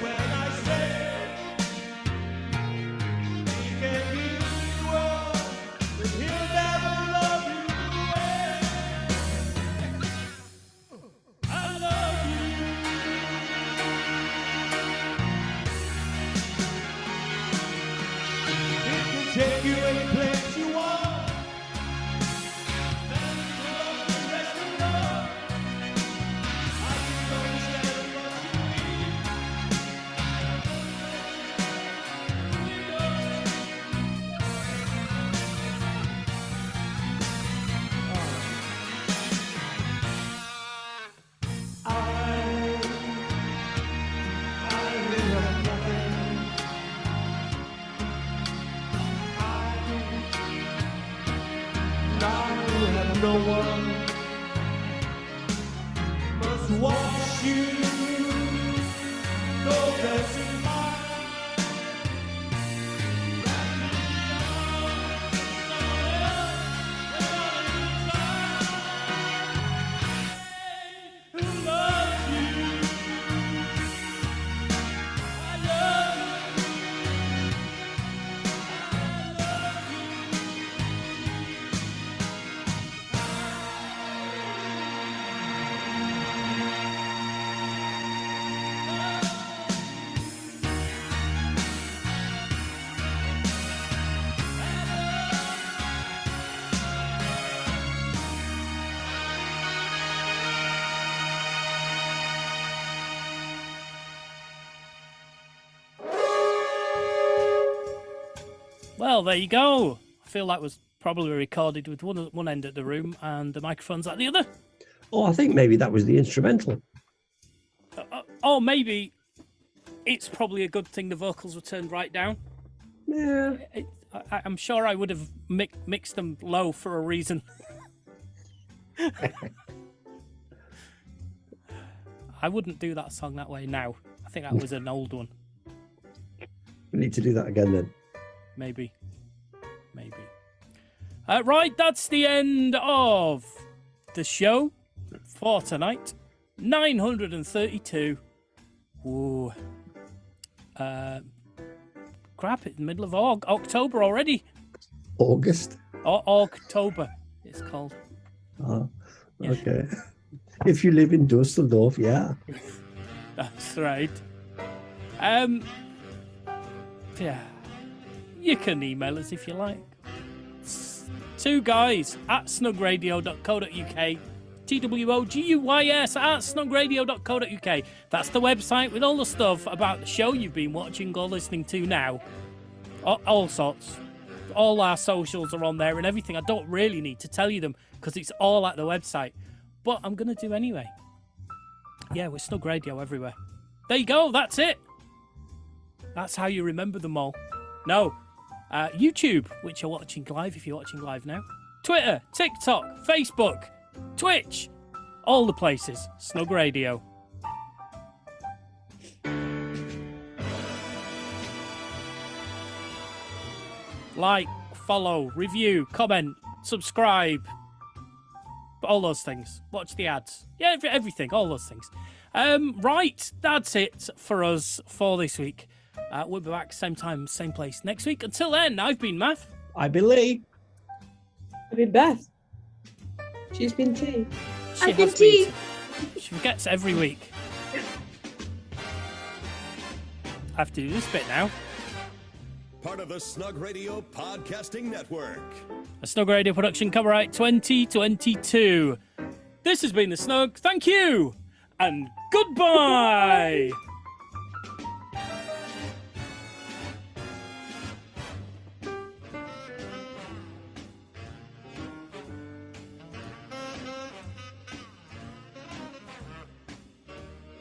Speaker 9: when I say he can give you all, but he'll never love you the way I love you. He can take you any place you want. No one must watch you. No blessing mine. Who loves you? I love you.
Speaker 2: Well, there you go. I feel that was probably recorded with one end of the room and the microphone's at the other.
Speaker 1: Oh, I think maybe that was the instrumental.
Speaker 2: Or maybe it's probably a good thing the vocals were turned right down.
Speaker 1: Yeah.
Speaker 2: I'm sure I would have mixed them low for a reason. I wouldn't do that song that way now. I think that was an old one.
Speaker 1: We need to do that again then.
Speaker 2: Maybe. Right, that's the end of the show for tonight. 932. Ooh. Crap, it's the middle of October already.
Speaker 1: August?
Speaker 2: October, it's called.
Speaker 1: Oh, okay. If you live in Dusseldorf, yeah.
Speaker 2: That's right. Yeah. You can email us if you like. 2guys at snugradio.co.uk. TWOGUYS at snugradio.co.uk. That's the website with all the stuff about the show you've been watching or listening to now. All sorts. All our socials are on there and everything. I don't really need to tell you them because it's all at the website. But I'm going to do anyway. Yeah, we're Snug Radio everywhere. There you go. That's it. That's how you remember them all. No. YouTube, which you're watching live if you're watching live now. Twitter, TikTok, Facebook, Twitch. All the places. Snug Radio. Like, follow, review, comment, subscribe. All those things. Watch the ads. Yeah, everything. All those things. Right, that's it for us for this week. We'll be back same time, same place next week. Until then, I've been Math.
Speaker 1: I've been Lee.
Speaker 6: I've been Beth. She's been T.
Speaker 2: I've been T. She forgets every week. I have to do this bit now.
Speaker 4: Part of the Snug Radio Podcasting Network.
Speaker 2: A Snug Radio production, copyright 2022. This has been The Snug. Thank you, and goodbye.